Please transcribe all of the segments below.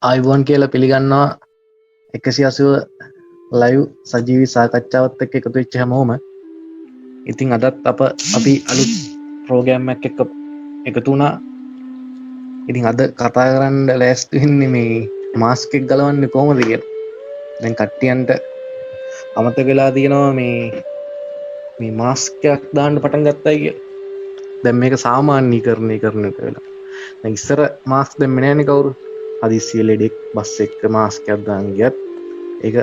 ආයිබෝන් කියලා පිළිගන්නවා 180 ලයිව් සජීවී සාකච්ඡාවත් එක්ක එකතු වෙච්ච හැමෝම. ඉතින් අදත් අපි අලුත් ප්‍රෝග්‍රෑම් එකක් එක්ක එකතු වුණා. ඉතින් අද කතා කරන්න ලෑස්ති වෙන්නේ මේ මාස්ක් එක ගලවන්නේ කොහොමද කියලා. දැන් කට්ටියන්ට අමතක වෙලා තියෙනවා මේ මාස්ක් එකක් දාන්න පටන් ගත්තයි කියලා. දැන් මේක සාමාන්‍යීකරණය කරන එක වෙලා. දැන් ඉස්සර මාස්ක් දැම්මේ නැහැනේ කවුරු. හදිස්සිය ලෙඩෙක් බස් එක්ක මාස්ක් එකක් දාන් ගියත් ඒක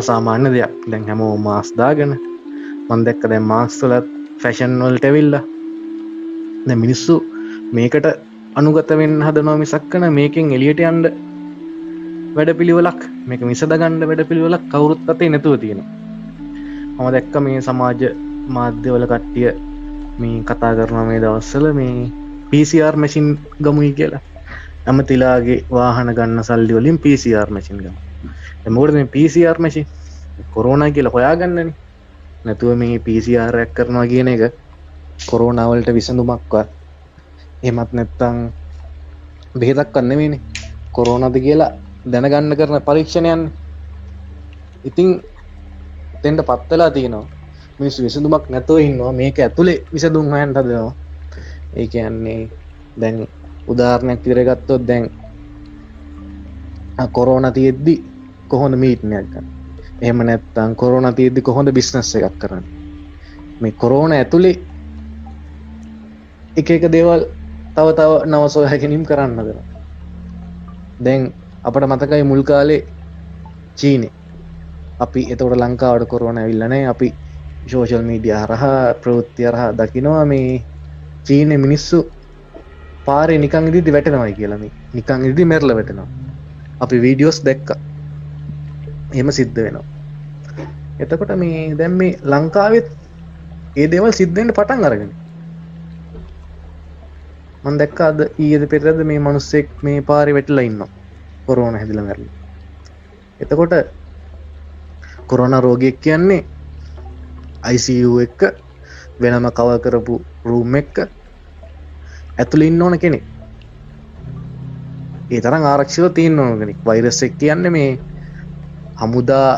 අසාමාන්‍ය දෙයක්. දැන් හැමෝම මාස්ක් දාගෙන මම දැක්ක දැන් මාස්ක් වල ෆැෂන් වලට ඇවිල්ලා දැන් මිනිස්සු මේකට අනුගත වෙන්න හදනවා මිසක් මේකෙන් එළියට යන්න වැඩපිළිවෙලක් මේක විසඳ ගන්න වැඩපිළිවෙලක් කවුරුත් අතේ නැතුව තියෙනවා. මම දැක්ක මේ සමාජ මාධ්‍යවල කට්ටිය මේ කතා කරනවා මේ දවස්වල මේ PCR මැෂින් ගමුයි කියලා. ඇමතිලාගේ වාහන ගන්න සල්ලි වලින් PCR මැෂින් ගමු. දැන් මොකද මේ PCR මැෂින් කොරෝනා කියලා හොයාගන්නනේ. නැතුව මේ PCR එකක් කරනවා කියන එක කොරෝනා වලට විසඳුමක්වත් එහෙමත් නැත්නම් බෙහෙතක්වත් නෙමෙයිනේ. කොරෝනාද කියලා දැනගන්න කරන පරීක්ෂණයන්නේ. ඉතින් දෙන්න පත් වෙලා තියෙනවා. මිනිස්සු විසඳුමක් නැතුව ඉන්නවා. මේක ඇතුලේ විසඳුම් හොයන්න හදනවා. ඒ කියන්නේ දැන් උදාහරණයක් විදිහට ගත්තොත් දැන් කොරෝනා තියෙද්දි කොහොමද මීටින් එකක් ගන්න. එහෙම නැත්නම් කොරෝනා තියෙද්දි කොහොමද බිස්නස් එකක් කරන්නේ. මේ කොරෝනා ඇතුලේ එක දේවල් තව නව සොයාගැනීම් කරන්න හදනවා. දැන් අපිට මතකයි මුල් කාලේ චීනේ අපි එතකොට ලංකාවට කොරෝනා ඇවිල්ලා නැහැ. අපි සෝෂල් මීඩියා හරහා ප්‍රවෘත්ති හරහා දකිනවා මේ චීනේ මිනිස්සු පාරේ නිකන් ඉඳිද්දි වැටෙනවායි කියලා. මේ නිකන් ඉඳිද්දි මැරලා වැටෙනවා. අපි වීඩියෝස් දැක්කා. එහෙම සිද්ධ වෙනවා. එතකොට මේ දැන් මේ ලංකාවෙත් මේ දේවල් සිද්ධ වෙන්න පටන් අරගෙන. මම දැක්කා අද ඊයේද පෙරේද මේ මිනිස්සෙක් මේ පාරේ වැටිලා ඉන්නවා. කොරෝනා හැදිලා මැරලා. එතකොට කොරෝනා රෝගියෙක් කියන්නේ ICU එක වෙනම කවර් කරපු රූම් එක ඇතුළේ ඉන්න ඕන කෙනෙක්. ඒ තරම් ආරක්ෂිතව තියෙන්න ඕන කෙනෙක්. වෛරස් එක කියන්නේ මේ හමුදා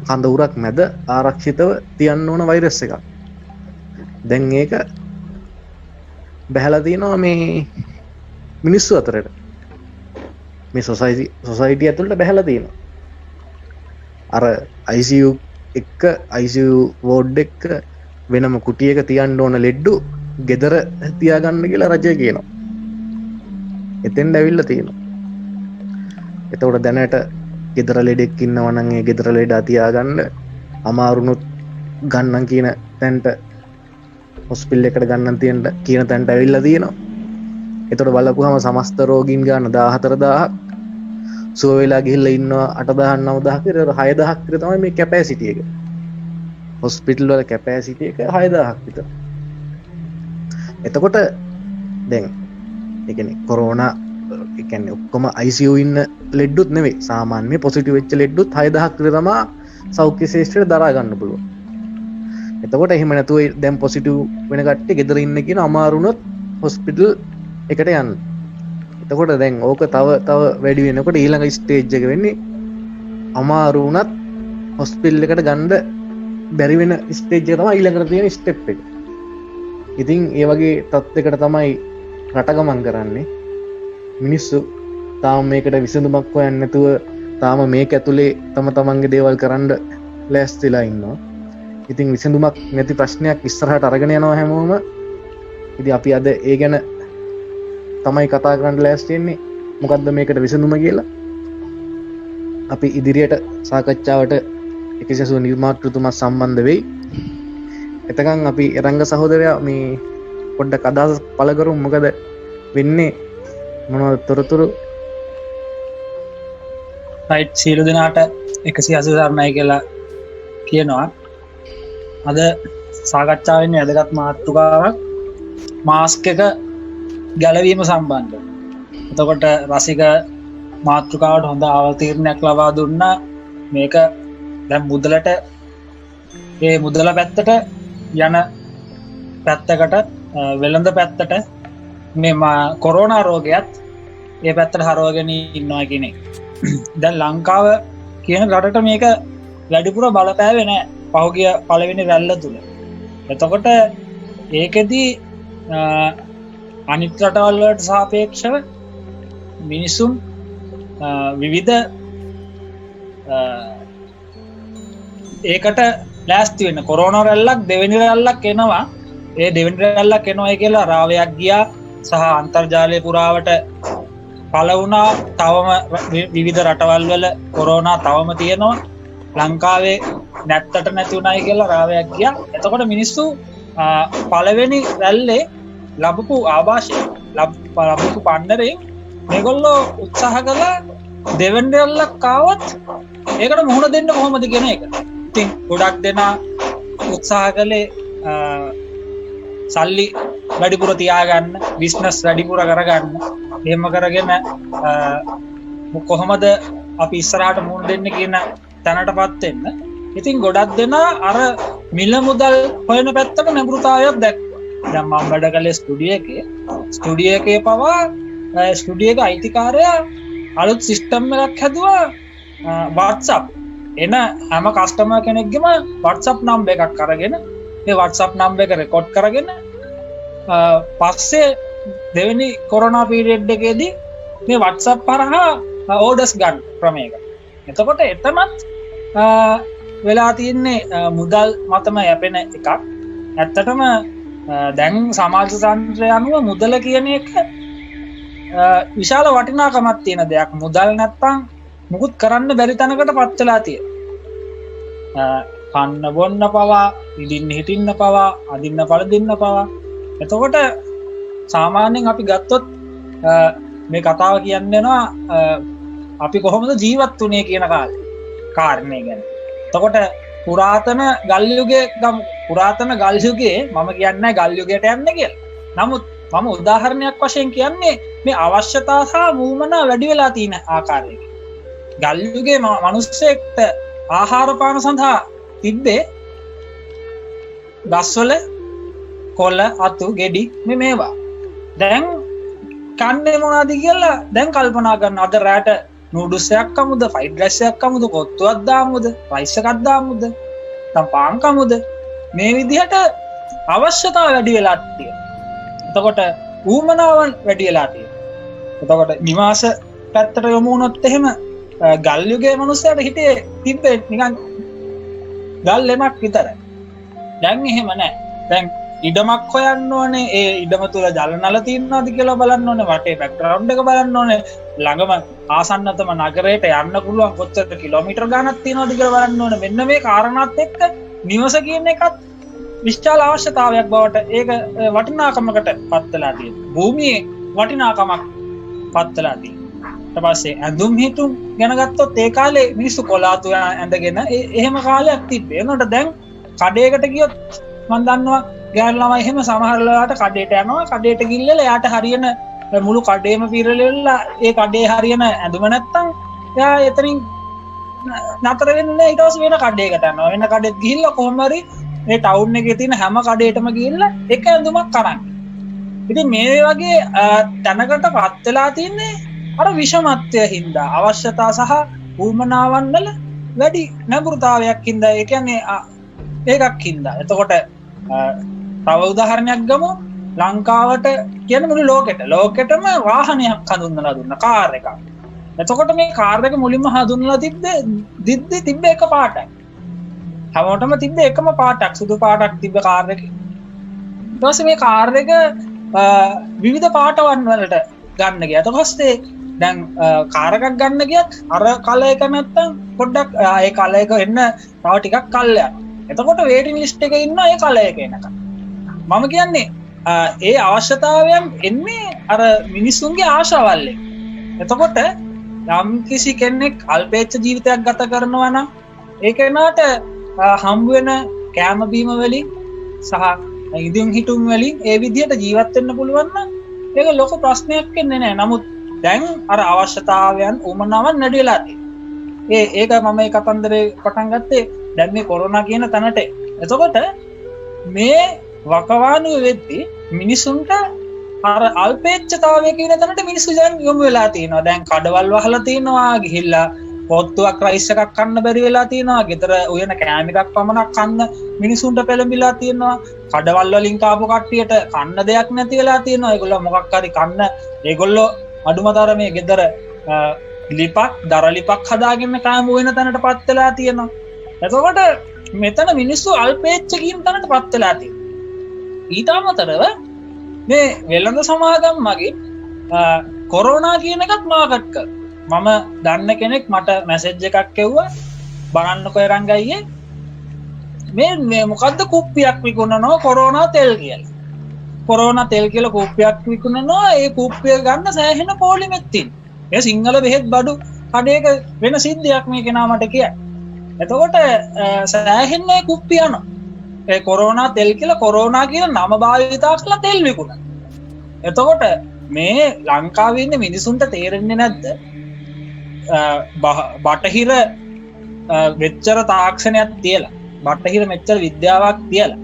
කඳවුරක් මැද ආරක්ෂිතව තියන්න ඕන වෛරස් එකක්. දැන් ඒක බහැලා තියෙනවා මේ මිනිස්සු අතරට. මේ සොසයිටි ඇතුළට බහැලා තියෙනවා. අර ICU එක ICU වෝඩ් එක වෙනම කුටියක තියන්න ඕන ලෙඩ්ඩු ගෙදර තියාගන්න කියලා රජය කියනවා. එතෙන්ට ඇවිල්ලා තියෙනවා. එතකොට දැනට ගෙදර ලෙඩෙක් ඉන්නවා නම් ඒ ගෙදර ලෙඩා තියාගන්න අමාරුනොත් ගන්නන් කියන තැනට හොස්පිටල් එකට ගන්නන් කියන තැනට ඇවිල්ලා තියෙනවා. එතකොට බලපුවම සමස්ත රෝගීන් ගන්න 14000ක් සුව වෙලා ගිහිල්ලා ඉන්නවා 8000 9000 කියලා 6000ක් විතර තමයි මේ කැපැසිටි එක. හොස්පිටල් වල කැපැසිටි එක 6000ක් විතර. එතකොට දැන් ඒ කියන්නේ කොරෝනා ඒ කියන්නේ ඔක්කොම ICU ඉන්න ලෙඩ්ඩුත් නෙවෙයි. සාමාන්‍ය පොසිටිව් වෙච්ච ලෙඩ්ඩුත් 6000ක් විතර තමයි සෞඛ්‍ය ශාස්ත්‍රයට දරා ගන්න පුළුවන්. එතකොට එහෙම නැතුව දැන් පොසිටිව් වෙන කට්ටිය ගෙදර ඉන්න කියන අමාරුනොත් හොස්පිටල් එකට යන්න. එතකොට දැන් ඕක තව වැඩි වෙනකොට ඊළඟ ස්ටේජ් එක වෙන්නේ අමාරු වුණත් හොස්පිටල් එකට ගන්න බැරි වෙන ස්ටේජ් එක තමයි ඊළඟට තියෙන ස්ටෙප් එක. ඉතින් ඒ වගේ තත්යකට තමයි රට ගමන් කරන්නේ. මිනිස්සු තාම මේකට විසඳුමක් හොයන්නේ නැතුව තාම මේක ඇතුලේ තමන්ගේ දේවල් කරන්න ලෑස්තිලා ඉන්නවා. ඉතින් විසඳුමක් නැති ප්‍රශ්නයක් ඉස්සරහට අරගෙන යනවා හැමෝම. ඉතින් අපි අද ඒ ගැන තමයි කතා කරන්න ලෑස්ති වෙන්නේ. මොකද්ද මේකට විසඳුම කියලා. අපි ඉදිරියට සාකච්ඡාවට 180 නිර්මාතෘතුමා සම්බන්ධ වෙයි. එතකන් අපි රංග සහෝදරයා මේ පොඩ්ඩක් අදහස් පළ කරමු. මොකද වෙන්නේ මොනවද තොරතුරු? රයිට්, සියලු දෙනාට 180 සරණයි කියලා කියනවා. අද සාකච්ඡා වෙන්නේ වැදගත් මාතෘකාවක් මාස්ක් එක ගැලවීම සම්බන්ධව. එතකොට රසික මාතෘකාවට හොඳ අවතීර්ණයක් ලබා දුන්නා. මේක දැන් මුදලට ඒ මුදල පැත්තට යන පැත්තකට වෙළඳ පැත්තට මේ කොරෝනා රෝගයත් ඒ පැත්තට හරවගෙන ඉන්නවා කියන එක. දැන් ලංකාව කියන රටට මේක වැඩිපුර බලපෑවේ නෑ පහුගිය පළවෙනි රැල්ල තුල. එතකොට ඒකෙදී අනිත් රටවල් වලට සාපේක්ෂව මිනිසුන් විවිධ ඒකට ලෑස්ති වෙන්න කොරෝනා රැල්ලක් දෙවෙනි රැල්ලක් එනවා. ඒ දෙවෙනි රැල්ලක් එනවා කියලා රාවයක් ගියා සහ අන්තර්ජාලය පුරාවට පළ වුණා. තවම විවිධ රටවල් වල කොරෝනා තවම තියෙනවා. ලංකාවේ නැත්තට නැති උනායි කියලා රාවයක් ගියා. එතකොට මිනිස්සු පළවෙනි රැල්ලේ ලැබපු ආభాෂය ලැබපු පන්නරේ මේගොල්ලෝ උත්සාහ කළා දෙවෙනි රැල්ලක් ආවොත් ඒකට මුහුණ දෙන්න කොහොමද කියන එක. ඉතින් ගොඩක් දෙනා උත්සාහ කළේ සල්ලි වැඩිපුර තියාගන්න, බිස්නස් වැඩිපුර කරගන්න. එහෙම කරගෙන කොහොමද අපි ඉස්සරහට මුහුණ දෙන්න කියන තැනටපත් වෙන්න. ඉතින් ගොඩක් දෙනා අර මිල මුදල් හොයන පැත්තට නැඹුරුතාවයක් දැක්කා. දැන් මම වැඩ කළේ ස්ටුඩියෝ එකේ පවා ස්ටුඩියෝ එක අයිතිකාරයා අලුත් සිස්ටම් එකක් හැදුවා. WhatsApp එන හැම කස්ටමර් කෙනෙක්ගෙම WhatsApp නම්බර් එකක් අරගෙන ඒ WhatsApp නම්බර් එක රෙකෝඩ් කරගෙන පස්සේ දෙවෙනි කොරෝනා පීරියඩ් එකේදී මේ WhatsApp හරහා ඕඩර්ස් ගන්න ක්‍රමයක. එතකොට එතනත් වෙලා තියෙන්නේ මුදල් මතම යැපෙන එකක්. ඇත්තටම දැන් සමාජ තන්ත්‍රය අනුව මුදල කියන එක විශාල වටිනාකමක් තියෙන දෙයක්. මුදල් නැත්තම් මුකුත් කරන්න බැරි තැනකට පත් වෙලා තියෙනවා. කන්න බොන්න පවා, ඉදින්න හිටින්න පවා, අදින්න පළදින්න පවා. එතකොට සාමාන්‍යයෙන් අපි ගත්තොත් මේ කතාව කියන්නේනවා අපි කොහොමද ජීවත් වුණේ කියන කාරණේ ගැන. එතකොට පුරාතන ගල් යුගයේ මම කියන්නේ ගල් යුගයට යන්නේ කියලා. නමුත් මම උදාහරණයක් වශයෙන් කියන්නේ මේ අවශ්‍යතාව සහ වුමනා වැඩි වෙලා තියෙන ආකාරය. ගල් යුගයේ මිනිස්සෙක්ට ආහාර පාන සඳහා තිබ්බේ ගස්වල කොළ, අතු, ගෙඩි මේවා. දැන් කන්නේ මොනවද කියලා දැන් කල්පනා කරන අද රැට නූඩල්ස් එකක් කමුද, ෆ්‍රයිඩ් රයිස් එකක් කමුද, කොත්තුවක් දාමුද, රයිස් එකක් දාමුද, නැත්නම් පාන් කමුද, මේ විදිහට අවශ්‍යතාව වැඩි වෙලා තියෙනවා. එතකොට ඌමනාවන් වැඩි වෙලා තියෙනවා. එතකොට නිවාස පැත්තට යමු වුණොත් එහෙම ගල් යුගයේ මිනිස්සුන්ට හිතේ තිබ්බේ නිකන් ගල් ලෙමක් විතරයි. දැන් එහෙම නැහැ. දැන් ඉඩමක් හොයන්න ඕනේ. ඒ ඉඩම තුල ජල නල තියෙනවද කියලා බලන්න ඕනේ. වටේ බෑග්ග්‍රවුන්ඩ් එක බලන්න ඕනේ. ළඟම ආසන්නතම නගරයට යන්න පුළුවන් කොච්චර කිලෝමීටර් ගණනක් තියෙනවද කියලා බලන්න ඕනේ. මෙන්න මේ කාරණාත් එක්ක නිවස කියන එකත් විශාල අවශ්‍යතාවයක් බවට ඒක වටිනාකමකට පත් වෙලා තියෙනවා. භූමියේ වටිනාකමක් පත් වෙලා තියෙනවා. ඊට පස්සේ ඇඳුම් හිටුම් ගැන ගත්තොත් ඒ කාලේ මිනිස්සු කොලාතු ඇඳගෙන එහෙම කාලයක් තිබ්බේ. ඒනොට දැන් කඩේකට ගියොත් මම දන්නවා ගෑනු ළමයි එහෙම සමහර වෙලාවට කඩේට යනවා. කඩේට ගිහිල්ලා එයාට හරියන මුළු කඩේම පිරෙලෙලා ඒ කඩේ හරියන ඇඳුම නැත්තම් එයා එතනින් නතර වෙන්නේ ඊට පස්සේ වෙන කඩේකට යනවා. වෙන කඩේට ගිහිල්ලා කොහොම හරි මේ ටවුන් එකේ තියෙන හැම කඩේටම ගිහිල්ලා එක ඇඳුමක් අරන්. ඉතින් මේ වගේ තැනකට පත් වෙලා තින්නේ අර විෂමත්වය හින්දා, අවශ්‍යතා සහ උවමනාවන් වල වැඩි නැඹුරුතාවයක් හින්දා. ඒ කියන්නේ ඒකක් හින්දා. එතකොට තව උදාහරණයක් ගමු. ලංකාවට කියන මුළු ලෝකෙටම වාහනයක් හඳුන්වලා දුන්න කාර් එකක්. එතකොට මේ කාර් එක මුලින්ම හඳුන්වලා තිබ්බේ එක පාටයි. හැමෝටම තිබ්බේ එකම පාටක්, සුදු පාටක් තිබ්බ කාර් එකේ. ඊට පස්සේ මේ කාර් එක විවිධ පාටවන් වලට ගන්න ගියා. ඊට පස්සේ දැන් කාර් එකක් ගන්න ගියත් අර කලර් එක නැත්තම් පොඩ්ඩක් ඒ කලර් එක එන්න තව ටිකක් කල් යනවා. එතකොට වේටින් ලිස්ට් එකේ ඉන්න ඒ කලර් එක එනකම්. මම කියන්නේ ඒ අවශ්‍යතාවයන් එන්නේ අර මිනිසුන්ගේ ආශාවල් එක්ක. එතකොට යම් කිසි කෙනෙක් අල්පේච්ඡ ජීවිතයක් ගත කරනවා නම් ඒ කෙනාට හම්බ වෙන කෑම බීම වලින් සහ ඉදින් හිටුම් වලින් ඒ විදිහට ජීවත් වෙන්න පුළුවන් නම් ඒක ලොකු ප්‍රශ්නයක් වෙන්නේ නැහැ. නමුත් දැන් අර අවශ්‍යතාවයන් උමනාවන් නැති වෙලා තියෙනවා. ඒක මම මේ කතන්දරේ පටන් ගත්තේ දැන් මේ කොරෝනා කියන තැනට. එතකොට මේ වකවානුව වෙද්දී මිනිසුන්ට අර අල්පේච්ඡතාවය කියන තැනට මිනිස්සු දැන් යොමු වෙලා තියෙනවා. දැන් කඩවල් වහලා තියෙනවා, ගිහිල්ලා පොත්තුවක් රයිස් එකක් කන්න බැරි වෙලා තියෙනවා, ගෙදර උයන කෑම එකක් පමණක් කන්න මිනිසුන්ට පෙළඹිලා තියෙනවා, කඩවල් වලින් කාපු කට්ටියට කන්න දෙයක් නැති වෙලා තියෙනවා. ඒගොල්ලෝ මොකක් හරි කන්න, ඒගොල්ලෝ අඩුමතර මේ ගෙදර ලිපක් දර ලිපක් හදාගෙන කෑම උයන තැනටපත් වෙලා තියෙනවා. එතකොට මෙතන මිනිස්සු අල්පේච්ඡ කියන තැනටපත් වෙලා තියෙනවා. ඊට අමතරව මේ වෙළඳ සමාගම් මගින් කොරෝනා කියන එකත් මාකට් කර. මම දන්න කෙනෙක් මට මැසේජ් එකක් එව්වා, බලන්නකෝ රංගයියේ මේ මොකද්ද කුප්පියක් විකුණනවා කොරෝනා තෙල් කියලා. කොරෝනා තෙල් කියලා කුප්පියක් විකුණනවා. ඒ කුප්පිය ගන්න සෑහෙන පොලිමෙත් තියෙනවා. ඒ සිංහල බෙහෙත් බඩු කඩේක වෙන සිද්ධියක් මේ කෙනා මට කියයි. එතකොට සෑහෙන කුප්පිය යනවා. ඒ කොරෝනා තෙල් කියලා කොරෝනා කියන නම භාවිතා කරලා තෙල් විකුණන. එතකොට මේ ලංකාවේ ඉන්න මිනිසුන්ට තේරෙන්නේ නැද්ද? බටහිර මෙච්චර තාක්ෂණයක් තියලා, බටහිර මෙච්චර විද්‍යාවක් තියලා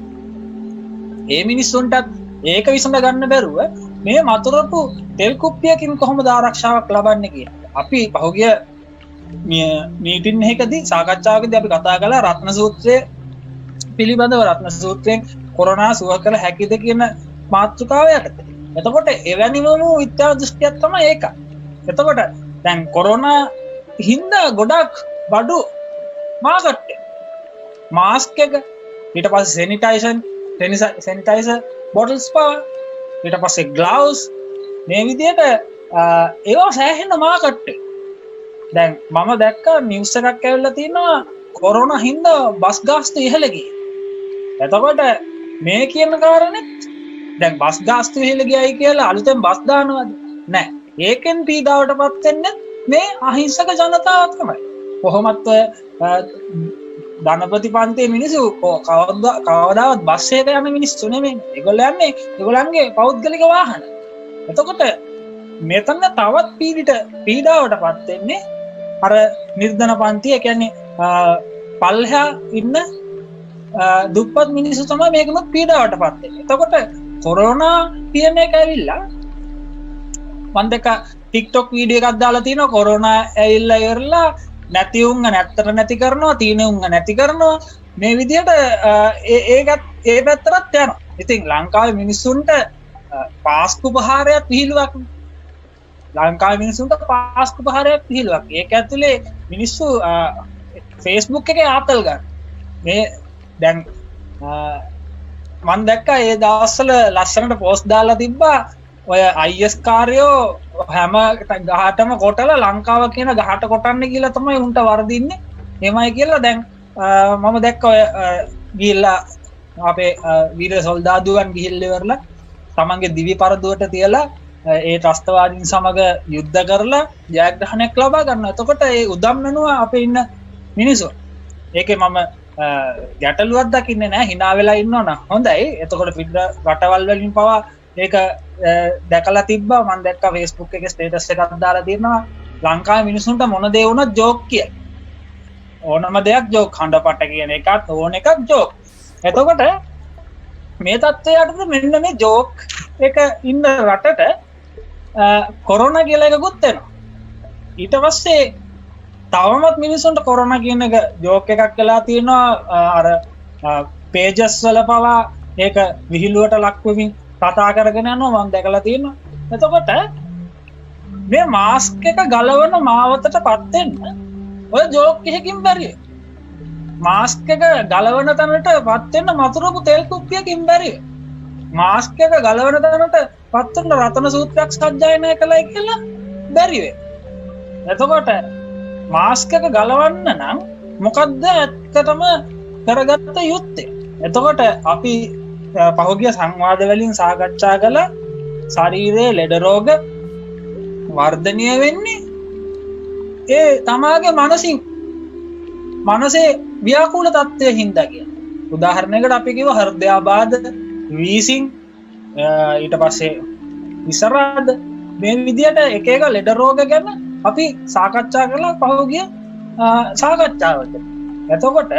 ඒ මිනිස්සුන්ටත් ඒක විසඳ ගන්න බැරුව මේ මතුරපු තෙල් කුප්පියකින් කොහොමද ආරක්ෂාවක් ලබන්නේ කියලා. අපි පහුගිය මීටින් එකකදී සාකච්ඡාවකදී අපි කතා කළා රත්න සූත්‍රය පිළිබඳව. රත්න සූත්‍රයෙන් කොරෝනා සුව කළ හැකිද කියන මාතෘකාව යටතේ. එතකොට එවැනිම විද්‍යා දෘෂ්ටියක් තමයි ඒක. එතකොට දැන් කොරෝනා හින්දා ගොඩක් බඩු මාකට් මාස්ක් එක, ඊට පස්සේ සැනිටයිසර් බොටල්ස් පාව, ඊට පස්සේ ග්ලව්ස්, මේ විදිහට ඒවා සෑහෙන මාකට් එක. දැන් මම දැක්ක නිවුස් එකක් ඇවිල්ලා තියෙනවා කොරෝනා හින්දා බස් ගාස්තු ඉහළ ගියේ. එතකොට මේ කියන කාරණෙත් දැන් බස් ගාස්තු ඉහළ ගියයි කියලා අලුතෙන් බස් දානවද? නැහැ. ඒකෙන් පීඩාවටපත් වෙන්නේ මේ අහිංසක ජනතාව තමයි. කොහොමත් ධනපති පන්තියේ මිනිස්සු කවදාවත් බස් එකක යන මිනිස්සු නෙමෙයි. ඒගොල්ලෝ යන්නේ ඒගොල්ලන්ගේ පෞද්ගලික වාහන. එතකොට මෙතන තවත් පීඩාවටපත් වෙන්නේ අර නිර්ධන පන්තිය, කියන්නේ පල්ලෙහා ඉන්න දුප්පත් මිනිස්සු තමයි මේකෙම පීඩාවටපත් වෙන්නේ. එතකොට කොරෝනා කියන එක ඇවිල්ලා මම දැක්ක TikTok වීඩියෝ එකක් දාලා තිනවා, කොරෝනා ඇවිල්ලා ඉවරලා නැති උංග නැත්තර නැති කරනවා, තීන උංග නැති කරනවා, මේ විදිහට ඒකත් ඒ පැත්තටත් යනවා. ඉතින් ලංකාවේ මිනිස්සුන්ට පාස්කු ප්‍රහාරයක් විහිළුවක්. ලංකාවේ මිනිස්සුන්ට පාස්කු ප්‍රහාරයක් විහිළුවක්. ඒක ඇතුලේ මිනිස්සු Facebook එකේ ආතල් ගන්න. මේ දැන් මම දැක්කා ඒ දවස්වල ලස්සනට පෝස්ට් දාලා තිබ්බා, ඔය IS කාර්යෝ හැම ගහටම කොටලා ලංකාව කියන ගහට කොටන්න කියලා තමයි උන්ට වරදින්නේ. එමය කියලා දැන් මම දැක්ක ඔය ගිහිල්ලා අපේ වීර සොල්දාදුවන් ගිහිල්ලා ඉවරලා තමන්ගේ දිවි පරදුවට තියලා ඒ ත්‍රස්තවාදීන් සමග යුද්ධ කරලා ජයග්‍රහණයක් ලබා ගන්නවා. එතකොට ඒ උදම්මනුව අපේ ඉන්න මිනිස්සු. ඒකේ මම ගැටලුවක් දකින්නේ නැහැ, hina වෙලා ඉන්නවා නම් හොඳයි. එතකොට පිට රටවල් වලින් පවා ඒක දැකලා තිබ්බා. මම දැක්කා Facebook එකේ ස්ටේටස් එකක් දාලා තියෙනවා, ලංකාවේ මිනිස්සුන්ට මොන දේ වුණත් ජෝක් කියලා. ඕනම දෙයක් ජෝක්, හඬපට කියන එකත් ඕන එකක් ජෝක්. එතකොට මේ තත්ත්වයට මෙන්න මේ ජෝක් එක ඉන්න රටට කොරෝනා කියලා එකකුත් එනවා. ඊට පස්සේ තවමත් මිනිස්සුන්ට කොරෝනා කියන එක ජෝක් එකක් වෙලා තියෙනවා. අර පේජස් වල පවා ඒක විහිළුවට ලක් වෙමින් කතා කරගෙන යනවා මම දැකලා තියෙනවා. එතකොට මේ මාස්ක් එක ගලවන මාවතටපත් වෙන්න ඔය ජෝක් එකකින් බැරිය. මාස්ක් එක ගලවන තැනටපත් වෙන්න මතුරුපු තෙල් කුප්පියකින් බැරිය. මාස්ක් එක ගලවන තැනටපත් වෙන්න රතන සූත්‍රයක් සජ්ජායනා කළයි කියලා බැරි වෙයි. එතකොට මාස්ක් එක ගලවන්න නම් මොකද්ද ඇත්තටම කරගත්ත යුත්තේ? එතකොට අපි පහුගිය සංවාද වලින් සාකච්ඡා කළ ශරීරයේ ලෙඩ රෝග වර්ධනය වෙන්නේ ඒ තමාගේ මනසේ ව්‍යාකූල තත්ත්වය හින්දා කියන. උදාහරණයකට අපි කිව්ව හෘදයාබාධ, වීසිං, ඊට පස්සේ විසරාද, මේ විදිහට එක එක ලෙඩ රෝග ගැන අපි සාකච්ඡා කළා පහුගිය සාකච්ඡාවක. එතකොට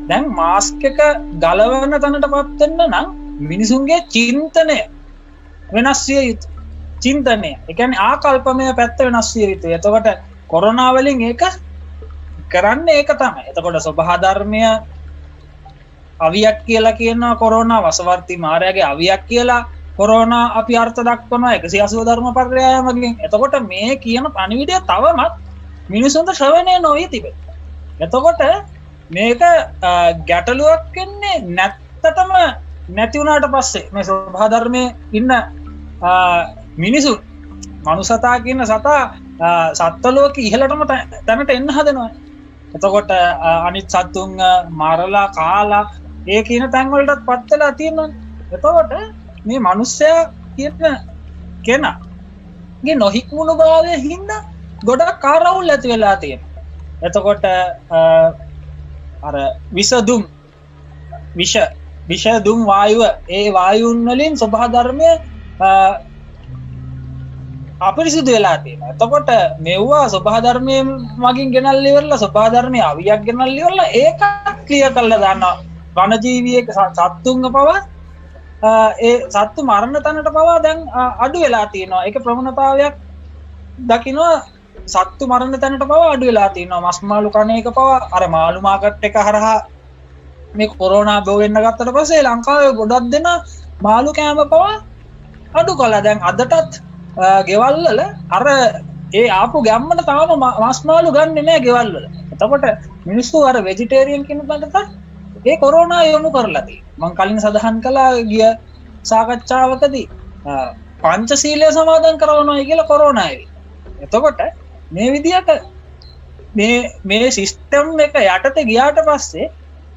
දැන් මාස්ක් එක ගලවන තැනටපත් වෙන්න නම් මිනිසුන්ගේ චින්තනය වෙනස් විය යුතු චින්තනය ඒ කියන්නේ ආකල්පමය පැත්ත වෙනස් විය යුතුයි. එතකොට කොරෝනා වලින් ඒක කරන්නේ ඒක තමයි. එතකොට සබහා ධර්මය අවියක් කියලා කියනවා කොරෝනා වසවර්ති මාරයාගේ අවියක් කියලා කොරෝනා අපි අර්ථ දක්වනවා 180 ධර්ම පරියායමකින්. එතකොට මේ කියන පණිවිඩය තවමත් මිනිසුන්ට ශ්‍රවණය නොවී තිබේ. එතකොට මේක ගැටලුවක් වෙන්නේ නැත්තටම නැති වුණාට පස්සේ මේ සබහා ධර්මයේ ඉන්න මිනිසුන් මනුසතා කියන සතා සත්ත්ව ලෝක ඉහළටම තැනට එන්න හදනවා. එතකොට අනිත් සත්තුන් මරලා කාලා ඒ කියන තැන් වලටත් පත් වෙලා තියෙනවා. එතකොට මේ මිනිස්සයා කියන කෙනාගේ නොහික්මුණු භාවය හින්දා ගොඩක් කාරවුල් ඇති වෙලා තියෙනවා. එතකොට අර විෂදුම් වායුව ඒ වායුන් වලින් සබහා ධර්මය අපිරිසිදු වෙලා තියෙනවා. එතකොට මෙව්වා සබහා ධර්මයෙන් මගින් ගෙනල්ලා ඉවරලා සබහා ධර්මයේ අවියක් ගෙනල්ලා ඉවරලා ඒකත් ක්ලියර් කරලා දානවා. වනජීවියක සත්තුන්ව පවා ඒ සත්තු මරණ තැනට පවා දැන් අඩු වෙලා තියෙනවා. ඒක ප්‍රවණතාවයක් දකින්නවා. සත්තු මරණ තැනට පවා අඩු වෙලා තියෙනවා. මස් මාළු කන එක පවා අර මාළු මාකට් එක හරහා මේ කොරෝනා බෝ වෙන්න ගත්තට පස්සේ ලංකාවේ ගොඩක් දෙන මාළු කෑම පවා අඩු කළා. දැන් අදටත් ගෙවල් වල අර ඒ ආපු ගැම්මට තාම මස් මාළු ගන්නෙ නෑ ගෙවල් වල. එතකොට මිනිස්සු අර වෙජිටේරියන් කෙනෙක්ට ඒ කොරෝනා යොමු කරලා තියෙනවා. මම කලින් සඳහන් කළා ගිය සාකච්ඡාවකදී පංචශීලය සමාදන් කරනවා කියලා කොරෝනා එවි. එතකොට මේ විදිහට මේ සිස්ටම් එක යටතේ ගියාට පස්සේ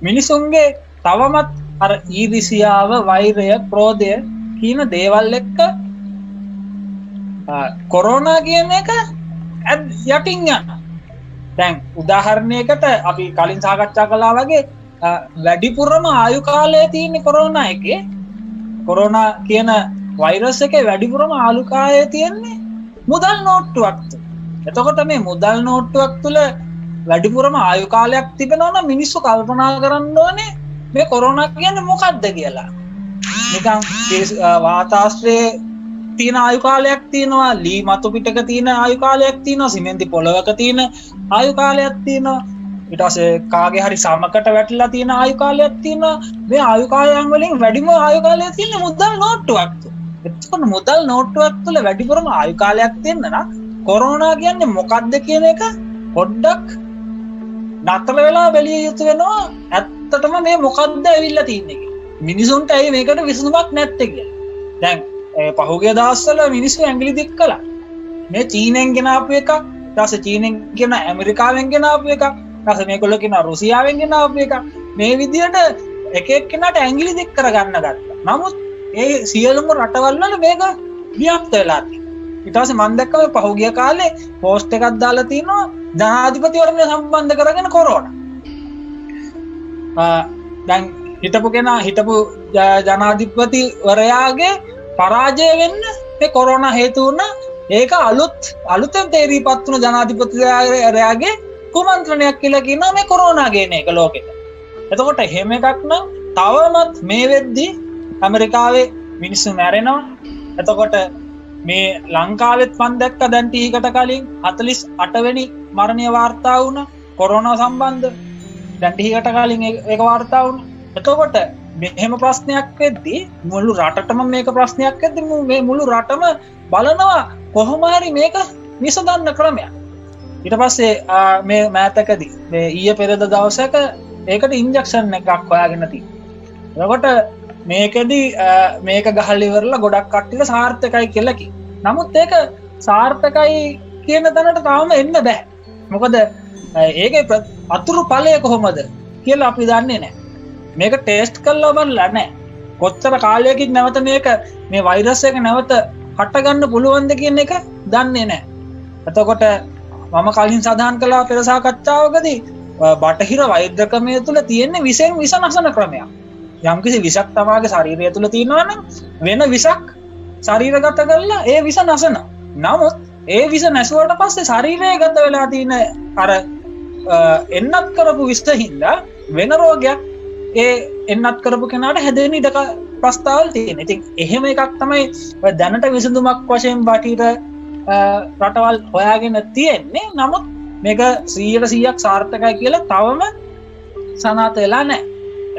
මිනිසුන්ගේ තවමත් අර ඊර්ෂියාව, වෛරය, ක්‍රෝධය කියන දේවල් එක්ක කොරෝනා කියන එක යටින් යන. දැන් උදාහරණයකට අපි කලින් සාකච්ඡා කළා වගේ වැඩිපුරම ආයු කාලය තියෙන කොරෝනා එකේ කොරෝනා කියන වෛරස් එකේ වැඩිපුරම ආයු කාලය තියෙන්නේ මුදල් නෝට්ටුවක් තුල. එතකොට මේ මුදල් නෝට්ටුවක් තුල වැඩිපුරම ආයු කාලයක් තිබෙනවා නම් මිනිස්සු කල්පනා කරන්න ඕනේ මේ කොරෝනා කියන්නේ මොකක්ද කියලා. නිකන් වාතාශ්‍රයේ තියෙන ආයු කාලයක් තියෙනවා, ලී මතු පිටක තියෙන ආයු කාලයක් තියෙනවා, සිමෙන්ති පොළවක තියෙන ආයු කාලයක් තියෙනවා, ඊට පස්සේ කාගේ හරි සමකට වැටිලා තියෙන ආයු කාලයක් තියෙනවා. මේ ආයු කාලයන් වලින් වැඩිම ආයු කාලය තියෙන මුදල් නෝට්ටුවක් තුල. එතකොට මුදල් නෝට්ටුවක් තුල වැඩිපුරම ආයු කාලයක් තියෙන නම් කොරෝනා කියන්නේ මොකක්ද කියන එක පොඩ්ඩක් නතර වෙලා බැලිය යුතු වෙනවා. ඇත්තටම මේ මොකක්ද ඇවිල්ලා තියෙන්නේ කියලා. මිනිසුන්ට ඇයි මේකට විසඳුමක් නැත්තේ කියලා. දැන් පහුගිය දවස්වල මිනිස්සු ඇඟිලි දික් කළා. මේ චීනෙන් ගෙන ආපු එකක්, ඊට පස්සේ චීනෙන් කියන ඇමරිකාවෙන් ගෙන ආපු එකක්, ඊට පස්සේ මේගොල්ලෝ කියන රුසියාවෙන් ගෙන ආපු එකක්. මේ විදිහට එක එක්කෙනාට ඇඟිලි දික් කරගන්න ගත්තා. නමුත් ඒ සියලුම රටවල් වල මේක ව්‍යාප්ත වෙලා තියෙනවා. ඊට පස්සේ මම දැක්කම පහුගිය කාලේ පෝස්ට් එකක් දාලා තිනවා ජනාධිපතිවරණය සම්බන්ධ කරගෙන කොරෝනා. දැන් හිටපු ජනාධිපතිවරයාගේ පරාජය වෙන්න මේ කොරෝනා හේතු වුණා. ඒක අලුතෙන් තේරීපත් වුණ ජනාධිපතිවරයාගේ කුමන්ත්‍රණයක් කියලා කියනවා මේ කොරෝනා ගේන එක ලෝකෙට. එතකොට එහෙම එකක් නම් තවමත් මේ වෙද්දී ඇමරිකාවේ මිනිස්සු මැරෙනවා. එතකොට මේ ලංකාවෙත් මම දැක්ක දැන් ටිකකට කලින් 48 වෙනි මරණය වාර්තා වුණා කොරෝනා සම්බන්ධ. දැන් ටිකකට කලින් ඒක වාර්තා වුණා. එතකොට මෙහෙම ප්‍රශ්නයක් වෙද්දී මුළු රටටම මේක ප්‍රශ්නයක් වෙද්දී මේ මුළු රටම බලනවා කොහොම හරි මේක විසඳන්න ක්‍රමයක්. ඊට පස්සේ මේ මෑතකදී මේ ඊයේ පෙරේද දවසක ඒකට ඉන්ජෙක්ෂන් එකක් හොයාගෙන තියෙනවා. එතකොට මේකෙදී මේක ගහලා ඉවරලා ගොඩක් කට්ටියට සාර්ථකයි කියලා කිව්වා. නමුත් ඒක සාර්ථකයි කියන තැනට තාම එන්න බෑ. මොකද ඒකේ අතුරු ඵලය කොහොමද කියලා අපි දන්නේ නැහැ. මේක ටෙස්ට් කරලා බලලා නැහැ. කොච්චර කාලයකින් නැවත මේ වෛරස් එක නැවත හට ගන්න පුළුවන්ද කියන එක දන්නේ නැහැ. එතකොට මම කලින් සඳහන් කළා පෙර සාකච්ඡාවකදී බටහිර වෛද්‍ය ක්‍රමය තුල තියෙන විසෙන් විස නසන ක්‍රමයක්. යම්කිසි විසක් තමාගේ ශරීරය තුල තියෙනවා නම් වෙන විසක් ශරීරගත කරලා ඒ විස නසනවා. නමුත් ඒ විස නැසුවට පස්සේ ශරීරයේ ගත වෙලා තියෙන අර එන්නත් කරපු විස හින්දා වෙන රෝගයක් ඒ එන්නත් කරපු කෙනාට හැදෙන්න ඉඩ ප්‍රස්ථාවල් තියෙන. ඉතින් එහෙම එකක් තමයි දැනට විසඳුමක් වශයෙන් බටහිර රටවල් හොයාගෙන තියෙන්නේ. නමුත් මේක 100% සාර්ථකයි කියලා තවම සනාථ වෙලා නැහැ.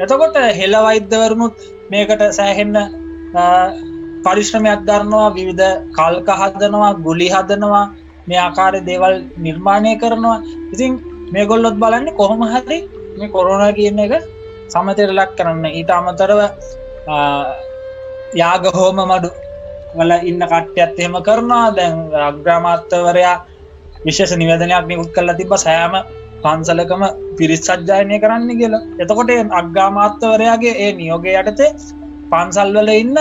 එතකොට හෙළ වෛද්‍යවරුනුත් මේකට සෑහෙන්න පරිශ්‍රමයක් දරනවා, විවිධ කල්ක හදනවා, ගුලි හදනවා, මේ ආකාරයේ දේවල් නිර්මාණය කරනවා. ඉතින් මේගොල්ලොත් බලන්නේ කොහොම හරි මේ කොරෝනා කියන එක සමතයට ලක් කරන්න. ඊට අමතරව යාග හෝම මඩු වල ඉන්න කට්ටියත් එහෙම කරනවා. දැන් අග්‍රාමාත්‍යවරයා විශේෂ නිවේදනයක් නිකුත් කරලා තිබ්බා සෑම පන්සලකම පිරිත් සජ්ජායනය කරන්න කියලා. එතකොට අග්‍රාමාත්‍යවරයාගේ ඒ නියෝගය යටතේ පන්සල් වල ඉන්න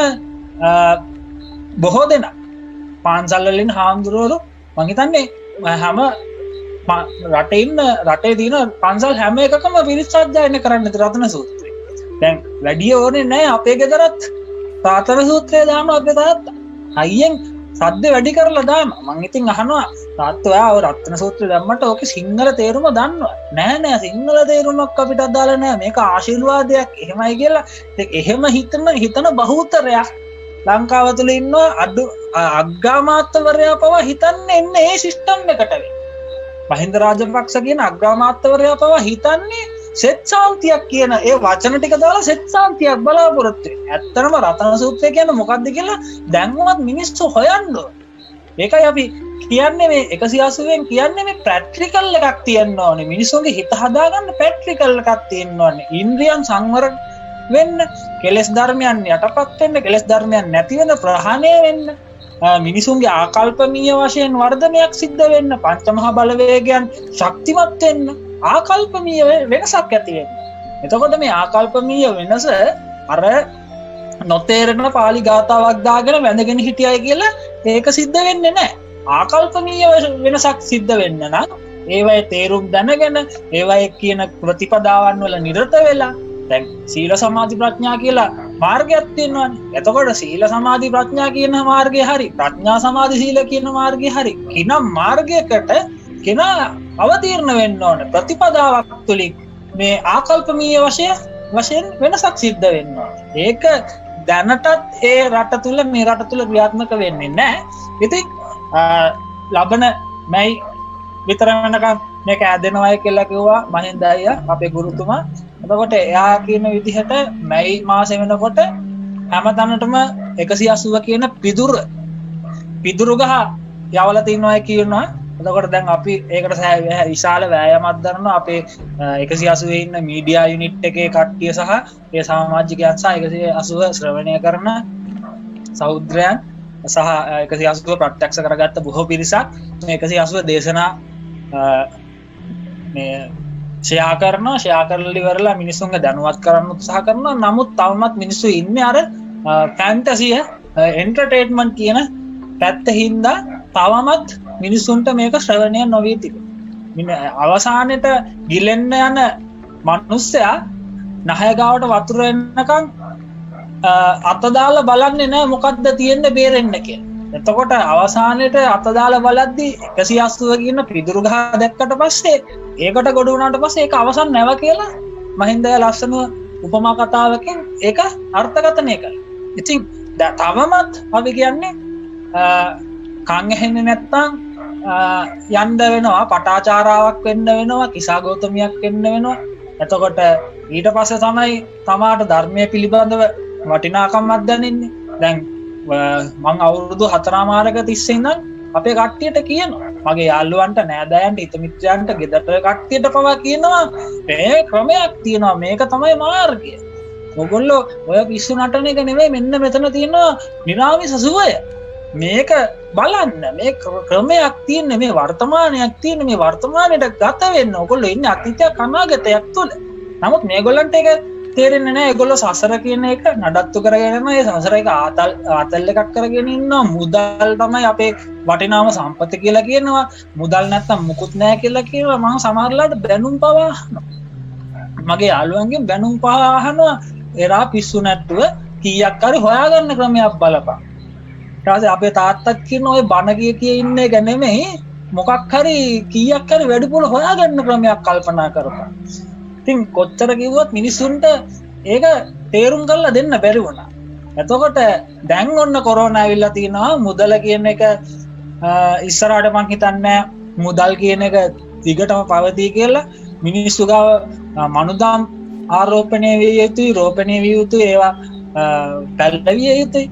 බොහෝ දෙනා පන්සල් වලින් හාමුදුරුවෝ මං හිතන්නේ හැම රටේ තියෙන පන්සල් හැම එකකම පිරිත් සජ්ජායනය කරන්න රතන සූත්‍රය. දැන් වැඩි ඕනේ නැහැ අපේ ගෙදරත් රතන සූත්‍රය දාන්න අපේ තාත්තා. අයියෙන් සද්ද වැඩි කරලා දාන්න. මං ඉතින් අහනවා තාත්තා ඔය රත්න සූත්‍රය දැම්මට ඕකේ සිංහල තේරුම දන්නවද? නෑ සිංහල තේරුමක් අපිට අදාළ නෑ. මේක ආශිර්වාදයක් එහෙමයි කියලා. එහෙම හිතන බහුතරයක් ලංකාව තුළ ඉන්නවා. අග්‍රාමාත්‍යවරයා පවා හිතන්නේ එන්නේ ඒ සිස්ටම් එකට. මහින්ද රාජපක්ෂ කියන අග්‍රාමාත්‍යවරයා පවා හිතන්නේ සෙත් සාන්තියක් කියන ඒ වචන ටික දාලා සෙත් සාන්තියක් බලාපොරොත්තු වෙනවා. ඇත්තටම රතන සූත්‍රය කියන්නේ මොකක්ද කියලා දැන්වත් මිනිස්සු හොයන්න ඕන. ඒකයි අපි කියන්නේ මේ 180න් කියන්නේ මේ ප්‍රැක්ටිකල් එකක් තියෙන්න ඕනේ. මිනිස්සුන්ගේ හිත හදාගන්න ප්‍රැක්ටිකල් එකක් තියෙන්න ඕනේ. ඉන්ද්‍රියන් සංවර වෙන්න, කෙලෙස් ධර්මයන් යටපත් වෙන්න, කෙලෙස් ධර්මයන් නැති වෙන ප්‍රහාණය වෙන්න, මිනිසුන්ගේ ආකල්පනීය වශයෙන් වර්ධනයක් සිද්ධ වෙන්න, පංචමහා බලවේගයන් ශක්තිමත් වෙන්න, ආකල්පනීය වෙනසක් ඇති වෙන්න. එතකොට මේ ආකල්පනීය වෙනස අර නොතේරෙන පාලි ගාතාවක් දාගෙන වැඳගෙන හිටියයි කියලා ඒක සිද්ධ වෙන්නේ නැහැ. ආකල්පනීය වෙනසක් සිද්ධ වෙන්න නම් ඒවයේ තේරුම් දැනගෙන ඒවයේ කියන ප්‍රතිපදාවන් වල නිරත වෙලා දැන් සීල සමාධි ප්‍රඥා කියලා මාර්ගයක් තියෙනවානේ. එතකොට සීල සමාධි ප්‍රඥා කියන මාර්ගය හරි, ප්‍රඥා සමාධි සීල කියන මාර්ගය හරි. කිනම් මාර්ගයකට කෙනා අවතීර්ණ වෙන්න ඕන. ප්‍රතිපදාවක් තුලින් මේ ආකල්පනීය වශයෙන් වෙනසක් සිද්ධ වෙන්න ඕන. ඒක දැනටත් ඒ රට තුල මේ රට තුල ක්‍රියාත්මක වෙන්නේ නැහැ. ඉතින් ලබන මැයි විතර වෙනකම් මේක ඇදෙනවයි කියලා කිව්වා මහින්ද අයියා අපේ ගුරුතුමා. එතකොට එයා කියන විදිහට මැයි මාසෙ වෙනකොට හැමතැනටම 180 කියන පිදුරු ගහ යවලා තිනවයි කියනවා. එතකොට දැන් අපි ඒකට විශාල වෑයමක් දරනවා. අපේ 180 ඉන්න මීඩියා යුනිට් එකේ කට්ටිය සහ ඒ සමාජිකයන් සහ 180 ශ්‍රවණය කරන සහෝදරයන් සහ 180 ප්‍රත්‍යක්ෂ කරගත්ත බොහෝ පිරිසක් මේ 180 දේශනා මේ ෂෙයා කරලා ඉවරලා මිනිස්සුන්ගේ දැනුවත් කරන්න උත්සාහ කරනවා. නමුත් තවමත් මිනිස්සු ඉන්නේ අර ෆැන්ටසිය එන්ටර්ටේන්මන්ට් කියන පැත්ත හින්දා තවමත් මිනිස්සුන්ට මේක ශ්‍රවණය නොවී තිබෙනවා. අවසානෙට ගිලෙන්න යන මිනිස්සයා නහය ගාවට වතුර එන්නකම් අත දාලා බලන්නේ නැහැ මොකද්ද තියෙන්නේ බේරෙන්න කියලා. එතකොට අවසානෙට අත දාලා බලද්දි 180 කියන පිදුරු ගහ දැක්කට පස්සේ ඒකට ගොඩ වුණාට පස්සේ ඒක අවසන් නැව කියලා මහින්දය ලස්සන උපමා කතාවකින් ඒක අර්ථකථනය කළා. ඉතින් තවමත් අපි කියන්නේ කන් ඇහෙන්නේ නැත්තම් යන්න වෙනවා, පටාචාරාවක් වෙන්න වෙනවා, කිසා ගෞතමියක් වෙන්න වෙනවා. එතකොට ඊට පස්සේ තමයි තමාට ධර්මයේ පිළිබඳව වටිනාකමක් දැනෙන්නේ. දැන් මං අවුරුදු 4මාරක තිස්සේ ඉඳන් අපේ කට්ටියට කියනවා, මගේ යාළුවන්ට, නෑදෑයන්ට, හිත මිත්‍රයන්ට, ගෙදර කට්ටියට පවා කියනවා මේ ක්‍රමයක් තියෙනවා, මේක තමයි මාර්ගය. ඔයගොල්ලෝ ඔය පිස්සු නටන එක නෙමෙයි, මෙන්න මෙතන තියෙනවා නිරාමිස සුවය. මේක බලන්න, මේ ක්‍රමයක් තියෙන, මේ වර්තමානයක් තියෙන, මේ වර්තමානයට ගත වෙන්න. ඔයගොල්ලෝ ඉන්නේ අතීතයක් අනාගතයක් තුල. නමුත් මේගොල්ලන්ට ඒක තේරෙන්නේ නැහැ. ඒගොල්ලෝ සසර කියන එක නඩත්තු කරගෙන ඒ සසර එක ආතල් එකක් කරගෙන ඉන්නවා. මුදල් තමයි අපේ වටිනාම සම්පත කියලා කියනවා. මුදල් නැත්තම් මුකුත් නැහැ කියලා කියනවා. මම සමහරලාට බැනුම් පවා අහනවා. මගේ යාළුවන්ගෙන් බැනුම් පවා අහනවා. එරා පිස්සු නැට්ටුව කීයක් හරි හොයාගන්න ක්‍රමයක් බලපන්. ඊට පස්සේ අපේ තාත්තත් කියන ඔය බණ කිය ඉන්න එක නෙමෙයි, මොකක් හරි කීයක් හරි වැඩිපුර හොයාගන්න ක්‍රමයක් කල්පනා කරපන්. ඉතින් කොච්චර කිව්වත් මිනිස්සුන්ට ඒක තේරුම් කරලා දෙන්න බැරි වුණා. එතකොට දැන් ඔන්න කොරෝනා ඇවිල්ලා තිනවා මුදල කියන එක ඉස්සරහට මං හිතන්නේ මුදල් කියන එක දිගටම පවතී කියලා මිනිස්සු ගාව මනුදම් ආරෝපණය විය යුතුයි රෝපණය විය යුතුයි ඒවා පැල්ලවිය යුතුයි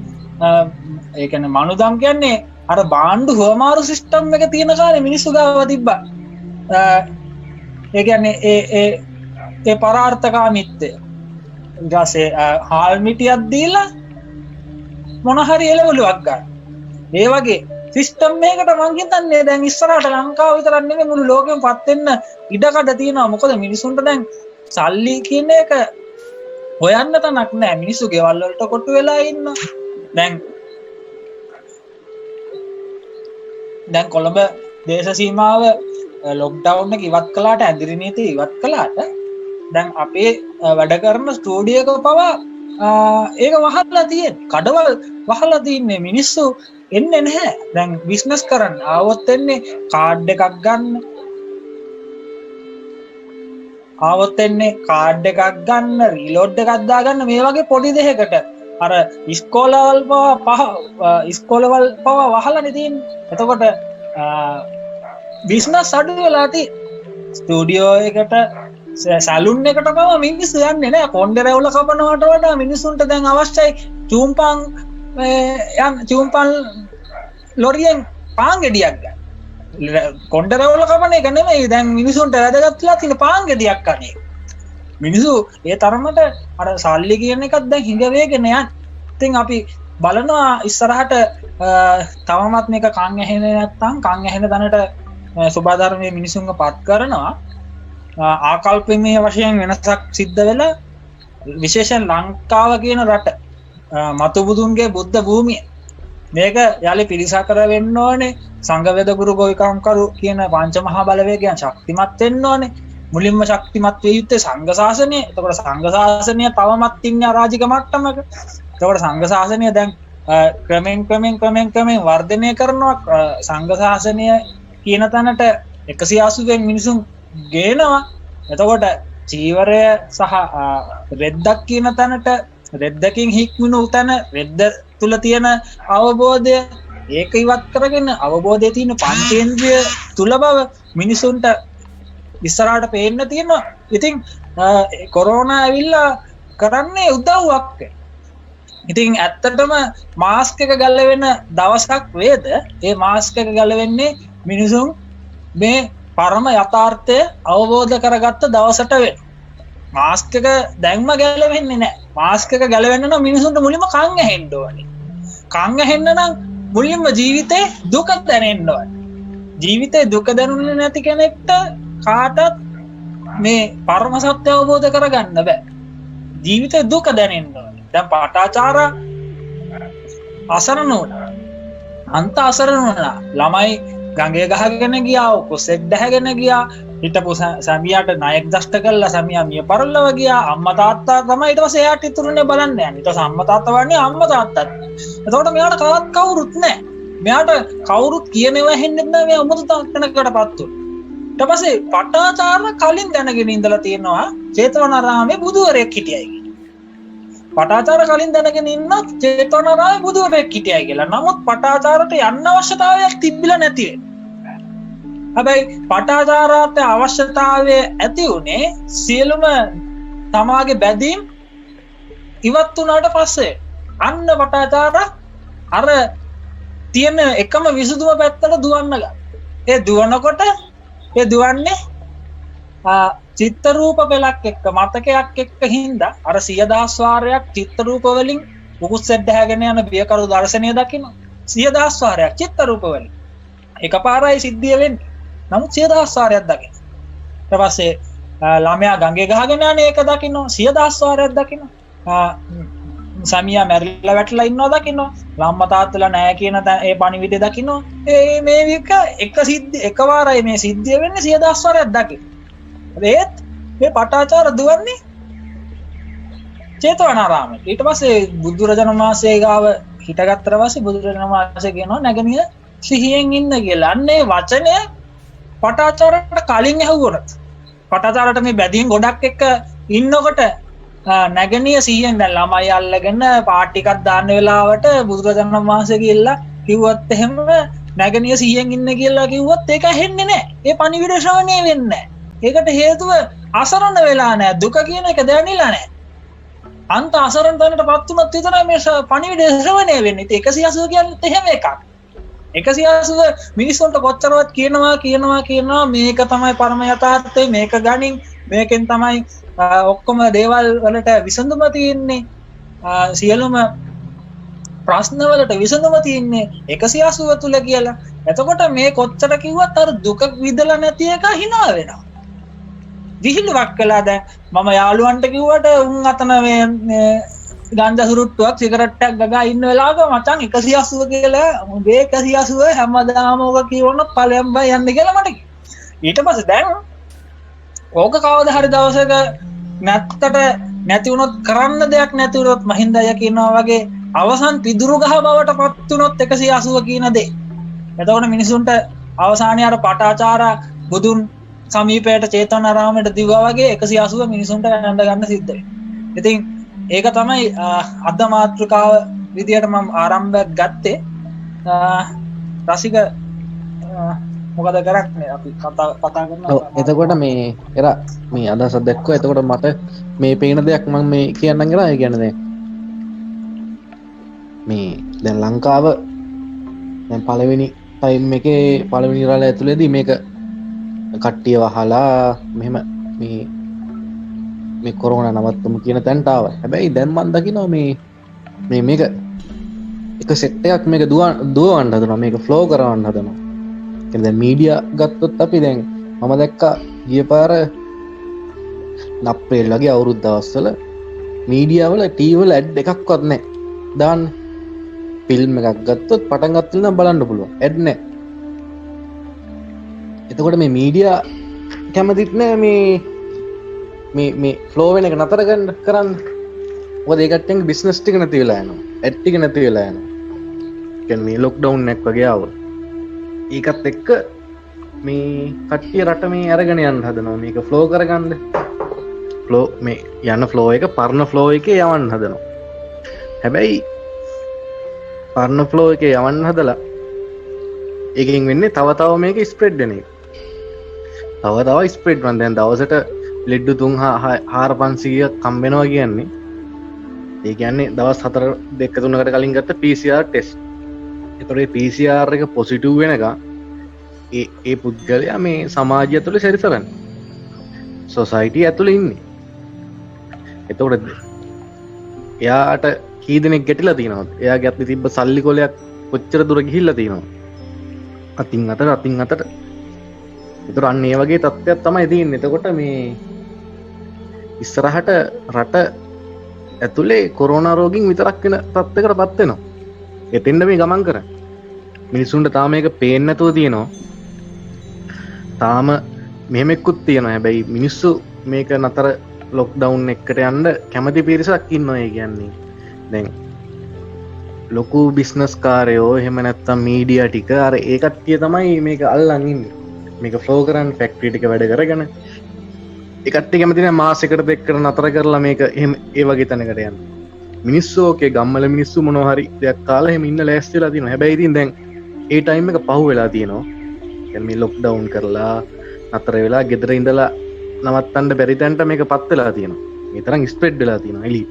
ඒ කියන්නේ මනුදම් කියන්නේ අර බාණ්ඩු හොමාරු සිස්ටම් එක තියෙන කාලේ මිනිස්සු ගාව තිබ්බා ඒ කියන්නේ ඒ පරාර්ථකාමීත්වය ඊට පස්සේ හාල් මිටියක් දීලා මොන හරි එළවලුවක් ගන්න. ඒ වගේ සිස්ටම් එකකට මං හිතන්නේ දැන් ඉස්සරහට ලංකාව විතරක් නෙමෙයි මුළු ලෝකෙම පත් වෙන්න ඉඩකඩ තියෙනවා. මොකද මිනිසුන්ට දැන් සල්ලි කියන එක හොයන්න තනක් නැහැ. මිනිස්සු ගෙවල් වලට කොටු වෙලා ඉන්නවා. දැන් කොළඹ දේශ සීමාව ලොක්ඩවුන් එක ඉවත් කළාට ඇඳිරි නීතිය ඉවත් කළාට දැන් අපේ වැඩ කරන ස්ටුඩියෝ එක පවා ඒක වහලා තියෙන්නේ. කඩවල් වහලා තින්නේ මිනිස්සු එන්නේ නැහැ. දැන් බිස්නස් කරන්න ආවොත් එන්නේ කාඩ් එකක් ගන්න. රීලෝඩ් එකක් දාගන්න මේ වගේ පොඩි දෙයකට අර ඉස්කෝලවල් පවා වහලානේ තියෙන්නේ. එතකොට බිස්නස් අඩු වෙලා තියෙන්නේ. ස්ටුඩියෝ එකට සැලුන් එකට පවා මිනිස්සු යන්නේ නැහැ. කොණ්ඩේ රැවුල කපනවට වඩා මිනිසුන්ට දැන් අවශ්‍යයි චූම්පන් ලොරියෙන් පාන් ගෙඩියක් ගන්න. කොණ්ඩේ රැවුල කපන එක නෙමෙයි දැන් මිනිසුන්ට වැදගත්ලා තියෙන පාන් ගෙඩියක් කන්නේ. මිනිස්සු ඒ තරමට අර සල්ලි කියන එකත් දැන් හිඟ වේගෙන යන්නේ. ඉතින් අපි බලනවා ඉස්සරහට තවමත් මේක කන් ඇහෙන්නේ නැත්නම් කන් ඇහෙන තැනට සුබාධර්මයේ මිනිසුන්ව පත් කරනවා. ආකල්පමය වශයෙන් වෙනසක් සිද්ධ වෙලා විශේෂයෙන් ලංකාව කියන රට මතු බුදුන්ගේ බුද්ධ භූමිය මේක යලි පිරිසකර වෙන්න ඕනේ. සංඝවේද ගුරු ගෝවිකම්කරු කියන පංච මහා බලවේගයන් ශක්තිමත් වෙන්න ඕනේ. මුලින්ම ශක්තිමත් විය යුත්තේ සංඝ ශාසනය. එතකොට සංඝ ශාසනය තවමත් ඉන්නේ අරාජික මට්ටමක. එතකොට සංඝ ශාසනය දැන් ක්‍රමෙන් වර්ධනය කරනවා. සංඝ ශාසනය කියන තැනට 180 මිනිසුන් ගේනවා. එතකොට චීවරය සහ රෙද්දක් කියන තැනට රෙද්දකින් හික්මුණු තැන රෙද්ද තුල තියෙන අවබෝධය ඒක ඉවත් කරගෙන අවබෝධයේ තියෙන පංචේන්ද්‍රිය තුල බව මිනිසුන්ට ඉස්සරහට පේන්න තියෙනවා. ඉතින් කොරෝනා ඇවිල්ලා කරන්නේ උදව්වක්. ඉතින් ඇත්තටම මාස්ක් එක ගලවෙන දවසක් වේද ඒ මාස්ක් එක ගලවෙන්නේ මිනිසුන් මේ පරම යථාර්ථය අවබෝධ කරගත්ත දවසට වෙන. මාස්ක් එක දැන්ම ගැලවෙන්නේ නැහැ. මාස්ක් එක ගැලවෙන්න නම් මිනිසුන්ට මුලින්ම කන් ඇහෙන්න ඕනේ. කන් ඇහෙන්න නම් මුලින්ම ජීවිතේ දුක දැනෙන්න ඕනේ. ජීවිතේ දුක දැනුනේ නැති කෙනෙක්ට කාටත් මේ පරම සත්‍ය අවබෝධ කරගන්න බෑ. ජීවිතේ දුක දැනෙන්න ඕනේ. දැන් පාඨාචාරා අසරණ වුණා. අන්ත අසරණ වුණා. ළමයි ගඟේ ගහගෙන ගියා, කොසෙක් දැහැගෙන ගියා, හිටපු සැමියාට ණයක් දෂ්ට කළා, සැමියා මිය පරලව ගියා, අම්මා තාත්තා තමයි ඊට පස්සේ එයාට ඉතුරුනේ බලන්න යන්නේ. ඊට පස්සේ අම්මා තාත්තා වන්නේ අම්මා තාත්තත්. එතකොට මෙයාට කවුරුත් නැහැ. මෙයාට කවුරුත් කියනවා හෙන්නෙත් නැහැ. මෙයා අමුතු තැනකටපත් වුණා. ඊට පස්සේ පටාචාර කලින් දැනගෙන ඉඳලා තියෙනවා චේතවනාරාමේ බුදුවරයෙක් හිටියයි කියලා. පටාචාර කලින් දැනගෙන ඉන්න චේතවනාරාමේ බුදුවරයෙක් හිටියයි කියලා. නමුත් පටාචාරට යන්න අවශ්‍යතාවයක් තිබිලා නැති වෙන්නේ. හැබැයි පටාචාරාට අවශ්‍යතාවය ඇති උනේ සියලුම තමාගේ බැදීම් ඉවත් වුණාට පස්සේ. අන්න පටාචාර අර තියෙන එකම විසඳුම පැත්තට දුවන්න ගත්තා. ඒ දුවනකොට ඒ දුවන්නේ චිත්ත රූප පෙළක් එක්ක මතකයක් එක්ක හින්දා අර 100,000 වාරයක් චිත්ත රූප වලින් උකුස්සෙත් දැහැගෙන යන බියකරු දර්ශනය දකින්න 100,000 වාරයක් චිත්ත රූප වලින් එකපාරයි සිද්ධිය වෙන්නේ. නමුත් 100,000 වාරයක් දකින්න. ඊට පස්සේ ළමයා ගඟේ ගහගෙන යන එක දකින්න 100,000 වාරයක් දකින්න. සමියා මැරිලා වැටලා ඉන්නවා දකින්න. ළම්මා තාත්තලා නැහැ කියන ඒ පණිවිඩය දකින්න. මේ එක සිද්ධි එකවරයි මේ සිද්ධිය වෙන්නේ 100,000 වාරයක් දකින්න. ඒත් මේ පටාචාර දුවන්නේ චේතවනාරාමේ. ඊට පස්සේ බුදුරජාණන් වහන්සේ ගාව හිටගත්තට පස්සේ බුදුරජාණන් වහන්සේ කියනවා නැගණිය සිහියෙන් ඉන්න කියලා. අන්නේ වචනය පටාචාරට කලින් ඇහුවොත් පටාචාරට මේ බැදීම් ගොඩක් එක්ක ඉන්නකොට නැගනිය සියෙන් දැන් ළමයි අල්ලගෙන පාට්ටිකක් දාන්න වෙලාවට බුදුරජාණන් වහන්සේ කියලා කිව්වත් එහෙම නැගනිය සියෙන් ඉන්න කියලා කිව්වොත් ඒක ඇහෙන්නේ නැහැ. ඒ පණිවිඩ ශ්‍රවණය වෙන්නේ නැහැ. ඒකට හේතුව අසරණ වෙලා නැහැ. දුක කියන එක දැනෙලා නැහැ. අන්ත අසරණ තැනටපත් වුණොත් විතරයි මේ පණිවිඩ ශ්‍රවණය වෙන්නේ. ඉතින් 180 කියන්නේ එහෙම එකක්. 180 මිනිස්සුන්ට කොච්චරවත් කියනවා මේක තමයි පරම යථාර්ථය, මේක ගනින්, මේකෙන් තමයි ඔක්කොම දේවල් වලට විසඳුම තියෙන්නේ, සියලුම ප්‍රශ්න වලට විසඳුම තියෙන්නේ 180 තුල කියලා. එතකොට මේ කොච්චර කිව්වත් අර දුක විඳලා නැති එක hina වෙනවා. විහිළුවක් කළා. දැන් මම යාළුවන්ට කිව්වට උන් අතන මේ ගංජා සුරුට්ටුවක් සිගරට් එකක් ගගා ඉන්න වෙලාවක මචං 180 කියලා මේ 180 හැමදාම ඔක කියවනොත් ඵලයන් බය යන්නේ කියලා මට කිව්වා. ඊට පස්සේ දැන් ඕක කවදා හරි දවසක නැති වුණොත් කරන්න දෙයක් නැති වුණොත් මහින්ද අය කියනවා වගේ අවසන් පිදුරු ගහ බවට පත් වුණොත් 180 කියන දේ. එතකොට මිනිසුන්ට අවසානයේ අර පටාචාර බුදුන් සමීපයට චේතනාරාමයට දිව්වා වගේ 180 මිනිසුන්ට යන්න ගන්න සිද්ධ වෙනවා. ඉතින් ඒක තමයි අද මාතෘකාව විදියට මම ආරම්භයක් ගත්තේ. රසික මොකද කරන්නේ අපි කතා කරනවා. එතකොට මේ එරා මේ අදහස දැක්කෝ. එතකොට මට මේ පේන දෙයක් මම මේ කියන්නම් කියලා. ඒ කියන්නේ මේ දැන් ලංකාව දැන් පළවෙනි ටයිම් එකේ පළවෙනි රාළ ඇතුළේදී මේක කට්ටිය වහලා මෙහෙම මේ කොරෝනා නවත්තමු කියන තැනට ආවා. හැබැයි දැන් මම දකිනවා මේක එක සෙට් එකක් මේක දුවවන්න හදනවා, මේක ෆ්ලෝ කරවන්න හදනවා. කියන්නේ දැන් මීඩියා ගත්තොත් අපි දැන් මම දැක්කා ගිය පාර අප්‍රේල් වගේ අවුරුදු දවස්වල මීඩියා වල ටීවී වල ඇඩ් එකක්වත් නැහැ. දාන්න ෆිල්ම් එකක් ගත්තොත් පටන් ගත්තොත් නම් බලන්න පුළුවන්. ඇඩ් නැහැ. එතකොට මේ මීඩියා කැමතිත් නෑ මේ ෆ්ලෝ වෙන එක නතර කරන්න. මොකද ඒ කට්ටියන්ගේ බිස්නස් ටික නැති වෙලා යනවා, ඇඩ් ටික නැති වෙලා යනවා. කියන්නේ මේ ලොක්ඩවුන් එකක් වගේ ආවොත් ඒකත් එක්ක මේ කට්ටිය රට මේ අරගෙන යන්න හදනවා, මේක ෆ්ලෝ කරගන්න. ෆ්ලෝ මේ යන ෆ්ලෝ එක පරණ ෆ්ලෝ එකේ යවන්න හදනවා. හැබැයි පරණ ෆ්ලෝ එකේ යවන්න හදලා ඒකෙන් වෙන්නේ තව මේක ස්ප්‍රෙඩ් වෙන එක. තව ස්ප්‍රෙඩ් වෙන. දැන් දවසට ලෙඩ්ඩු 3,500ක් හම්බෙනවා කියන්නේ. ඒ කියන්නේ දවස් 4-3කට කලින් ගත්ත PCR ටෙස්ට්. ඒතකොට මේ PCR එක පොසිටිව් වෙනකන් ඒ පුද්ගලයා මේ සමාජය ඇතුලේ සැරිසරන්නේ. සොසයිටි ඇතුලේ ඉන්නේ. එතකොට එයාට කී දෙනෙක් ගැටිලා තියෙනවද? එයාගේ අතේ තිබ්බ සල්ලි කොලයක් කොච්චර දුර ගිහිල්ලා තියෙනවද? අතින් අතට. ඒතර අන්න ඒ වගේ තත්ත්වයක් තමයි තියෙන්නේ. එතකොට මේ ඉස්සරහට රට ඇතුලේ කොරෝනා රෝගීන් විතරක් වෙන තත්ත්වයකටපත් වෙනවා. එතෙන්ද මේ ගමන් කරන්නේ. මිනිසුන්ට තාම මේක පේන්නේ නැතුව තියෙනවා. තාම මෙහෙම එක්කුත් තියෙනවා. හැබැයි මිනිස්සු මේක නතර ලොක්ඩවුන් එකකට යන්න කැමති පිරිසක් ඉන්නවා. ඒ කියන්නේ දැන් ලොකු බිස්නස් කාරයෝ එහෙම නැත්තම් මීඩියා ටික අර ඒ කට්ටිය තමයි මේක අල්ලන් ඉන්නේ. මේක ෆ්ලෝ කරන්න ෆැක්ටරි ටික වැඩ කරගෙන ඒ කට්ටිය කැමති නැහැ මාසෙකට දෙකකට නතර කරලා මේක එහෙම ඒ වගේ තැනකට යන්න. මිනිස්සු ඕකේ ගම්මල මිනිස්සු මොනවා හරි දෙයක් කාලා එහෙම ඉන්න ලෑස්ති වෙලා තියෙනවා. හැබැයි ඉතින් දැන් ඒ ටයිම් එක පහු වෙලා තියෙනවා. يعني මේ ලොක්ඩවුන් කරලා නතර වෙලා ගෙදර ඉඳලා නවත්තන්න බැරි තැනට මේකපත් වෙලා තියෙනවා. මේ තරම් ස්ප්‍රෙඩ් වෙලා තියෙනවා එළිය.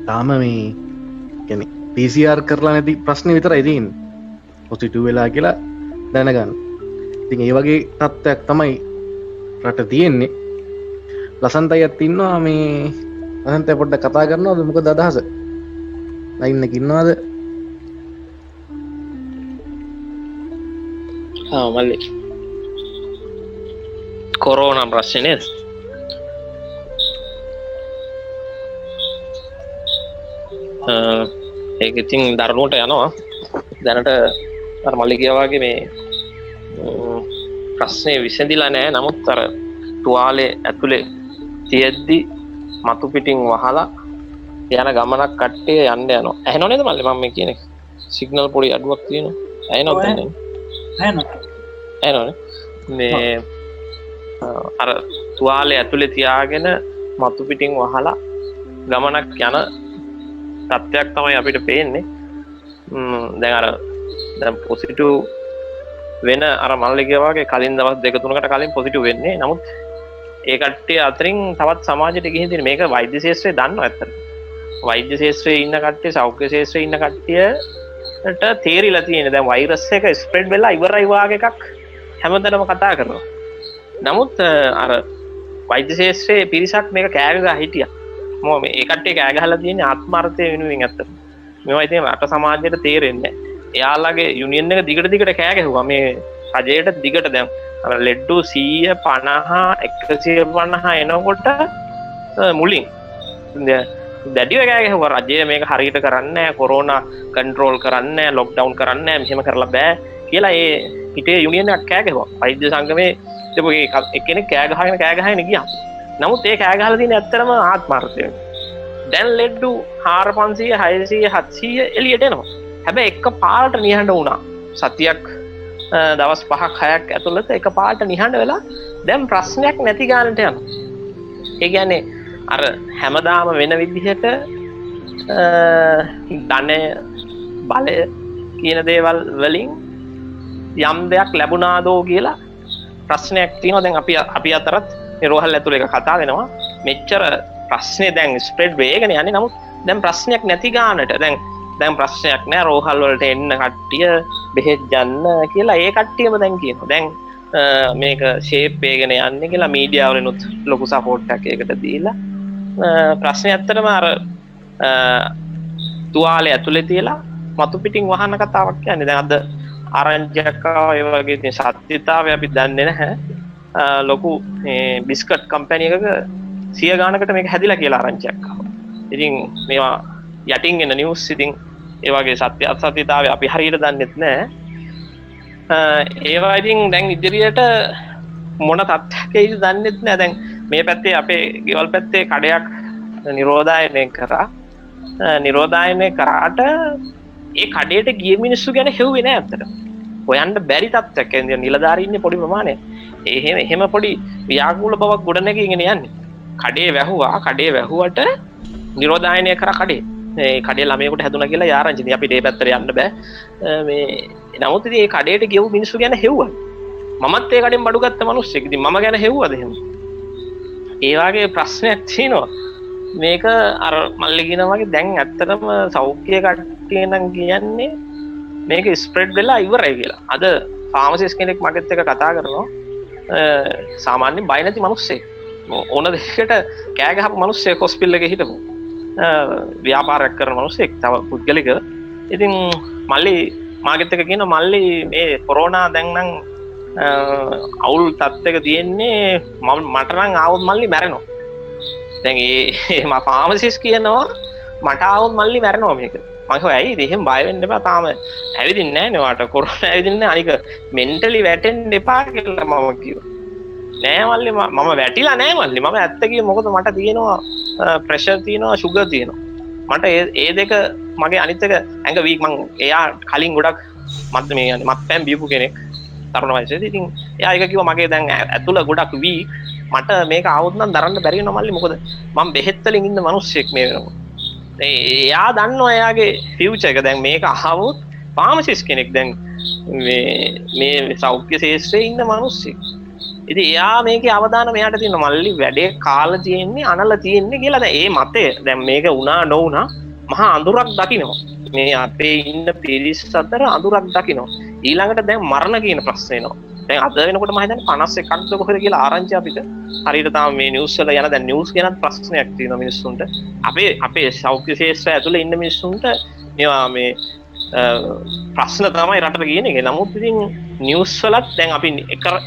තාම මේ يعني PCR කරලා නැති ප්‍රශ්නේ විතරයි තියෙන්නේ. පොසිටිව් වෙලා කියලා දැනගන්න. ඉතින් ඒ වගේ තත්ත්වයක් තමයි රට තියෙන්නේ. ලසන්තයත් ඉන්නවා මේ ලසන්තය පොඩ්ඩක් කතා කරනවද? මොකද අදහස? ලයින් එකේ ඉන්නවද? මල්ලි කොරෝනා ප්‍රශ්නේ නේද? ඒක ඉතින් දරුණුවට යනවා. දැනට අර මල්ලි කියා වගේ මේ ප්‍රශ්නේ විසඳිලා නැහැ. නමුත් අර තුවාලේ ඇතුලේ තියෙද්දි මතු පිටින් වහලා යන ගමනක් කට්ටිය යන්න යනවා. ඇහෙනව නේද මල්ලි මම මේ කියන්නේ? සිග්නල් පොඩි අඩුවක් තියෙනවා. ඇහෙනවද දැන්? ඇහෙනවනේ. මේ අර තුවාලේ ඇතුලේ තියාගෙන මතු පිටින් වහලා ගමනක් යන තත්ත්වයක් තමයි අපිට පේන්නේ. දැන් අර දැන් පොසිටිව් වෙන අර මල්ලිගේ වගේ කලින් දවස් 2-3කට කලින් පොසිටිව් වෙන්නේ. නමුත් ඒ කට්ටිය අතරින් තවත් සමාජයට ගිහින් තියෙන මේක වෛද්‍ය ශාස්ත්‍රයේ දන්නවා ඇත්තට. වෛද්‍ය ශාස්ත්‍රයේ ඉන්න කට්ටිය සෞඛ්‍ය ශාස්ත්‍රයේ ඉන්න කට්ටියට තේරිලා තියෙන දැන් වෛරස් එක ස්ප්‍රෙඩ් වෙලා ඉවරයි වාගේ එකක් හැමදැනම කතා කරනවා. නමුත් අර වෛද්‍ය ශාස්ත්‍රයේ පිරිසක් මේක කෑ ගහලා හිටියා. මොකද මේ කට්ටිය කෑ ගහලා තියෙන්නේ ආත්මාර්ථය වෙනුවෙන් ඇත්තට. මේවා ඉතින් රට සමාජයට තේරෙන්නේ නැහැ. එයාලගේ යුනියන් එක දිගට කෑ ගැහුවා මේ රජයට දිගට දැන් අර ලෙඩ්ඩු 150 150 එනකොට මුලින් දැඩිව කෑ ගැහුවා රජය මේක හරියට කරන්නේ නැහැ, කොරෝනා කන්ට්‍රෝල් කරන්නේ නැහැ, ලොක්ඩවුන් කරන්නේ නැහැ, මෙහෙම කරලා බෑ කියලා ඒ හිතේ යුනියන් එකක් කෑ ගැහුවා. වෛද්‍ය සංගමේ තිබු එක්කෙනෙක් කෑ ගහගෙන ගියා. නමුත් ඒ කෑ ගහලා තියෙන ඇත්තටම ආත්මාර්ථය. දැන් ලෙඩ්ඩු 400 600 700 එළියට එනවා. හැබැයි එක පාරට නිහඬ වුණා. සතියක් දවස් 5ක් 6ක් ඇතුළත එක පාරට නිහඬ වෙලා දැන් ප්‍රශ්නයක් නැති ගන්නට යනවා. ඒ කියන්නේ අර හැමදාම වෙන විදිහට ධනය බලය කියන දේවල් වලින් යම් දෙයක් ලැබුණාදෝ කියලා ප්‍රශ්නයක් තියෙනවා. දැන් අපි අතරත් මේ රෝහල් ඇතුළේ එක කතා වෙනවා. මෙච්චර ප්‍රශ්නේ දැන් ස්ප්‍රෙඩ් වේගෙන යන්නේ. නමුත් දැන් ප්‍රශ්නයක් නැති ගන්නට දැන් ප්‍රශ්නයක් නෑ රෝහල් වලට එන්න කට්ටිය බෙහෙත් ගන්න කියලා ඒ කට්ටියම දැන් කියනවා. දැන් මේක ෂේප් වේගෙන යන්නේ කියලා මීඩියා වලිනුත් ලොකු සපෝට් එකක් ඒකට දීලා ප්‍රශ්නේ ඇත්තටම අර තුවාලේ ඇතුලේ තියලා මතු පිටින් වහන කතාවක් කියන්නේ. දැන් අද ආරංචියක් ආවා ඒ වගේ ඉතින් සත්‍යතාවය අපි දන්නේ නැහැ. ලොකු මේ බිස්කට් කම්පැනි එකක 100 ගානකට මේක හැදිලා කියලා ආරංචියක් ආවා. ඉතින් මේවා යටින් එන නිවුස් ඉතින් ඒ වගේ සත්‍ය අසත්‍යතාවය අපි හරියට දන්නෙත් නැහැ. ඒවා ඉතින් දැන් ඉදිරියට මොන තත්ත්වයකද දන්නෙත් නැහැ. දැන් මේ පැත්තේ අපේ ගෙවල් පැත්තේ කඩයක් නිරෝධායනය කරා. නිරෝධායනය කරාට ඒ කඩේට ගිය මිනිස්සු ගැන හෙව්වේ නැහැ අතට. හොයන්න බැරි තත්ත්වයක්. කියන්නේ නිලධාරී ඉන්නේ පොඩි ප්‍රමාණයක්. එහෙම පොඩි ව්‍යාකූල බවක් ගොඩනැගීගෙන යන්නේ. කඩේ වැහුවට නිරෝධායනය කරා කඩේ. මේ කඩේ ළමයෙකුට හැදුණා කියලා යාරංචි. ඉතින් අපිට ඒ පැත්තට යන්න බෑ. මේ නමුත් ඉතින් ඒ කඩේට ගියපු මිනිස්සු ගැන හෙව්වා. මමත් ඒ කඩෙන් බඩු ගත්ත මිනිස්සෙක්. ඉතින් මම ගැන හෙව්වද එහෙම? ඒ වගේ ප්‍රශ්නයක් තියෙනවා. මේක අර මල්ලි කියනවා වගේ දැන් ඇත්තටම සෞඛ්‍ය කට්ටිය නම් කියන්නේ මේක ස්ප්‍රෙඩ් වෙලා ඉවරයි කියලා. අද ෆාමසිස්ට් කෙනෙක් මගෙත් එක්ක කතා කරනවා. සාමාන්‍යයෙන් බය නැති මිනිස්සෙක්. ඕන දෙයකට කෑ ගහපු මිනිස්සෙක් හොස්පිටල් එකේ හිටපු. ව්‍යාපාරයක් කරන මිනිස්සෙක් තව පුද්ගලික. ඉතින් මල්ලි මාගෙත් එක්ක කියනවා මල්ලි මේ කොරෝනා දැන් නම් අවුල් තත්ත්වයක තියෙන්නේ මට නම් ආවොත් මල්ලි මැරෙනවා. දැන් ඒ මා ෆාමසිස්ට් කියනවා මට ආවොත් මල්ලි මැරෙනවා මේක. මම කිව්වා ඇයි එහෙම බය වෙන්න එපා. තාම ඇවිදින්නේ නැහැ නේ වාට කොරෝනා ඇවිදින්නේ නැහැ. අනික මෙන්ටලි වැටෙන්න එපා කියලා මම කිව්වා. නෑ මල්ලි මම වැටිලා නෑ මල්ලි. මම ඇත්ත කිව්වේ මොකද මට තියෙනවා ප්‍රෙෂර් තියෙනවා ෂුගර් තියෙනවා. මට ඒ දෙක මගේ අනිත් එක ඇඟ වීක්. මං එයා කලින් ගොඩක් මත්පැන් බීපු කෙනෙක් තරුණ වයසේදී. ඉතින් එයා එක කිව්වා මගේ දැන් ඇතුළ ගොඩක් වීක්. මට මේක ආවොත් නම් දරන්න බැරි වෙනවා මල්ලි. මොකද මම බෙහෙත් වලින් ඉන්න මිනිස්සෙක් මේ වෙනකොට. එයා දන්නවා එයාගේ ෆියුචර් එක. දැන් මේක අහවොත් ෆාමසිස්ට් කෙනෙක් දැන් මේ සෞඛ්‍ය ශාස්ත්‍රයේ ඉන්න මිනිස්සෙක්. ඉතින් එයා මේකේ අවධානය එයාට තියෙනවා මල්ලි වැඩේ කාලා තියෙන්නේ අනලා තියෙන්නේ කියලා. දැන් ඒ මතය දැන් මේක වුණා නොවුණා මහා අඳුරක් දකින්නවා. මේ අපේ ඉන්න පිරිස් අතර අඳුරක් දකින්නවා. ඊළඟට දැන් මරණ කියන ප්‍රශ්නේ එනවා. දැන් අද වෙනකොට මම හිතන්නේ 51ක්ද කොහෙද කියලා ආරංචි අපිට හරියට තාම මේ නිවුස් වල යන දැන් නිවුස් ගැනත් ප්‍රශ්නයක් තියෙනවා මිනිස්සුන්ට. අපේ සෞඛ්‍ය ශාස්ත්‍රය ඇතුළේ ඉන්න මිනිස්සුන්ට මේවා මේ ප්‍රශ්න තමයි රටට කියන එක. නමුත් ඉතින් නිවුස් වලත් දැන් අපි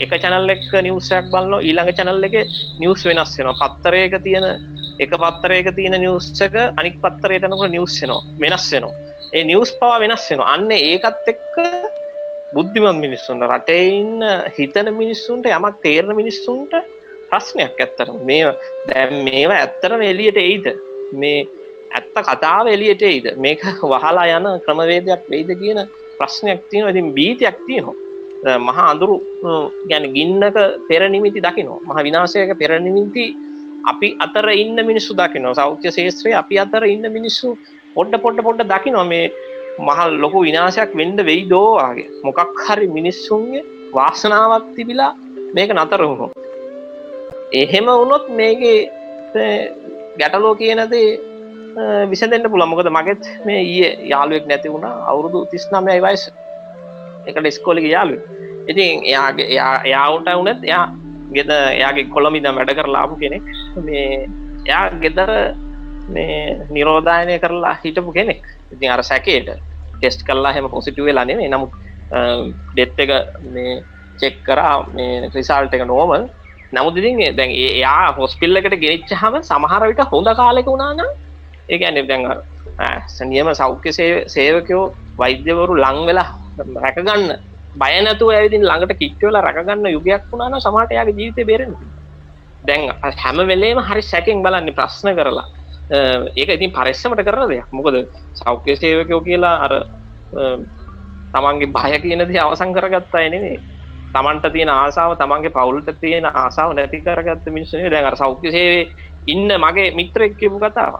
එක channel එක නිවුස් එකක් බලනවා ඊළඟ channel එකේ නිවුස් වෙනස් වෙනවා. පත්තරයක තියෙන එක පත්තරයක තියෙන නිවුස් එක අනිත් පත්තරයට යනකොට නිවුස් වෙනස් වෙනවා. ඒ නිවුස් පවා වෙනස් වෙනවා. අන්න ඒකත් එක්ක බුද්ධිමත් මිනිස්සුන්ට රටේ ඉන්න හිතන මිනිස්සුන්ට යමක් තේරෙන මිනිස්සුන්ට ප්‍රශ්නයක් ඇත්තටම. මේවා ඇත්තටම එළියට එයිද? මේ ඇත්ත කතාව එළියට එයිද? මේක වහලා යන ක්‍රමවේදයක් වෙයිද කියන ප්‍රශ්නයක් තියෙනවා. ඉතින් බීතියක් තියෙනවා. මහා අඳුරු කියන්නේ ගින්නක පෙර නිමිති දකින්නවා. මහා විනාශයක පෙර නිමිති අපි අතර ඉන්න මිනිස්සු දකිනවා සෞඛ්‍ය ශාස්ත්‍රයේ අපි අතර ඉන්න මිනිස්සු පොඩ දකිනවා මේ මහ ලොකු විනාශයක් වෙන්න වෙයිදෝ වගේ මොකක් හරි මිනිස්සුන්ගේ වාසනාවක් තිබිලා මේක නතර වුණොත් එහෙම වුණොත් මේකේ ගැටලුව කියන දේ විසඳෙන්න පුළුවන් මොකද මගෙත් මේ ඊයේ යාළුවෙක් නැති වුණා අවුරුදු 39යි වයස ඒකට ඉස්කෝලේ ගිය යාළුවෙක් ඉතින් එයාට වුණත් එයාගේ කොළඹ ඉඳන් වැඩ කරලා ආපු කෙනෙක් මේ එයා ගෙදර මේ නිරෝධායනය කරලා හිටපු කෙනෙක් ඉතින් අර සැකේට ටෙස්ට් කරලා හැම පොසිටිව් වෙලා නෙමෙයි නමුත් ඩෙත් එක මේ චෙක් කරා මේ රිසල්ට් එක නෝමල් නමුත් ඉතින් දැන් එයා හොස්පිටල් එකට ගෙනිච්චාම සමහර විට හොඳ කාලෙක වුණා නම් ඒ කියන්නේ දැන් නියම සෞඛ්‍ය සේවකයෝ වෛද්‍යවරු ලං වෙලා රැකගන්න බය නැතුව ඇවිදින් ළඟට කිට්ට වෙලා රැකගන්න යුගයක් වුණා නම් සමහරට එයාගේ ජීවිතේ බේරෙන්න දැන් හැම වෙලේම හරි සැකෙන් බලන්නේ ප්‍රශ්න කරලා ඒක ඉතින් පරිස්සමට කරන දෙයක් මොකද සෞඛ්‍ය සේවකයෝ කියලා අර තමන්ගේ බය කියන දේ අවසන් කරගත්තා නෙමෙයි තමන්ට තියෙන ආසාව තමන්ගේ පවුලට තියෙන ආසාව නැති කරගත්ත මිනිස්සු නෙවෙයි දැන් අර සෞඛ්‍ය සේවයේ ඉන්න මගේ මිත්‍රෙක් කියපු කතාව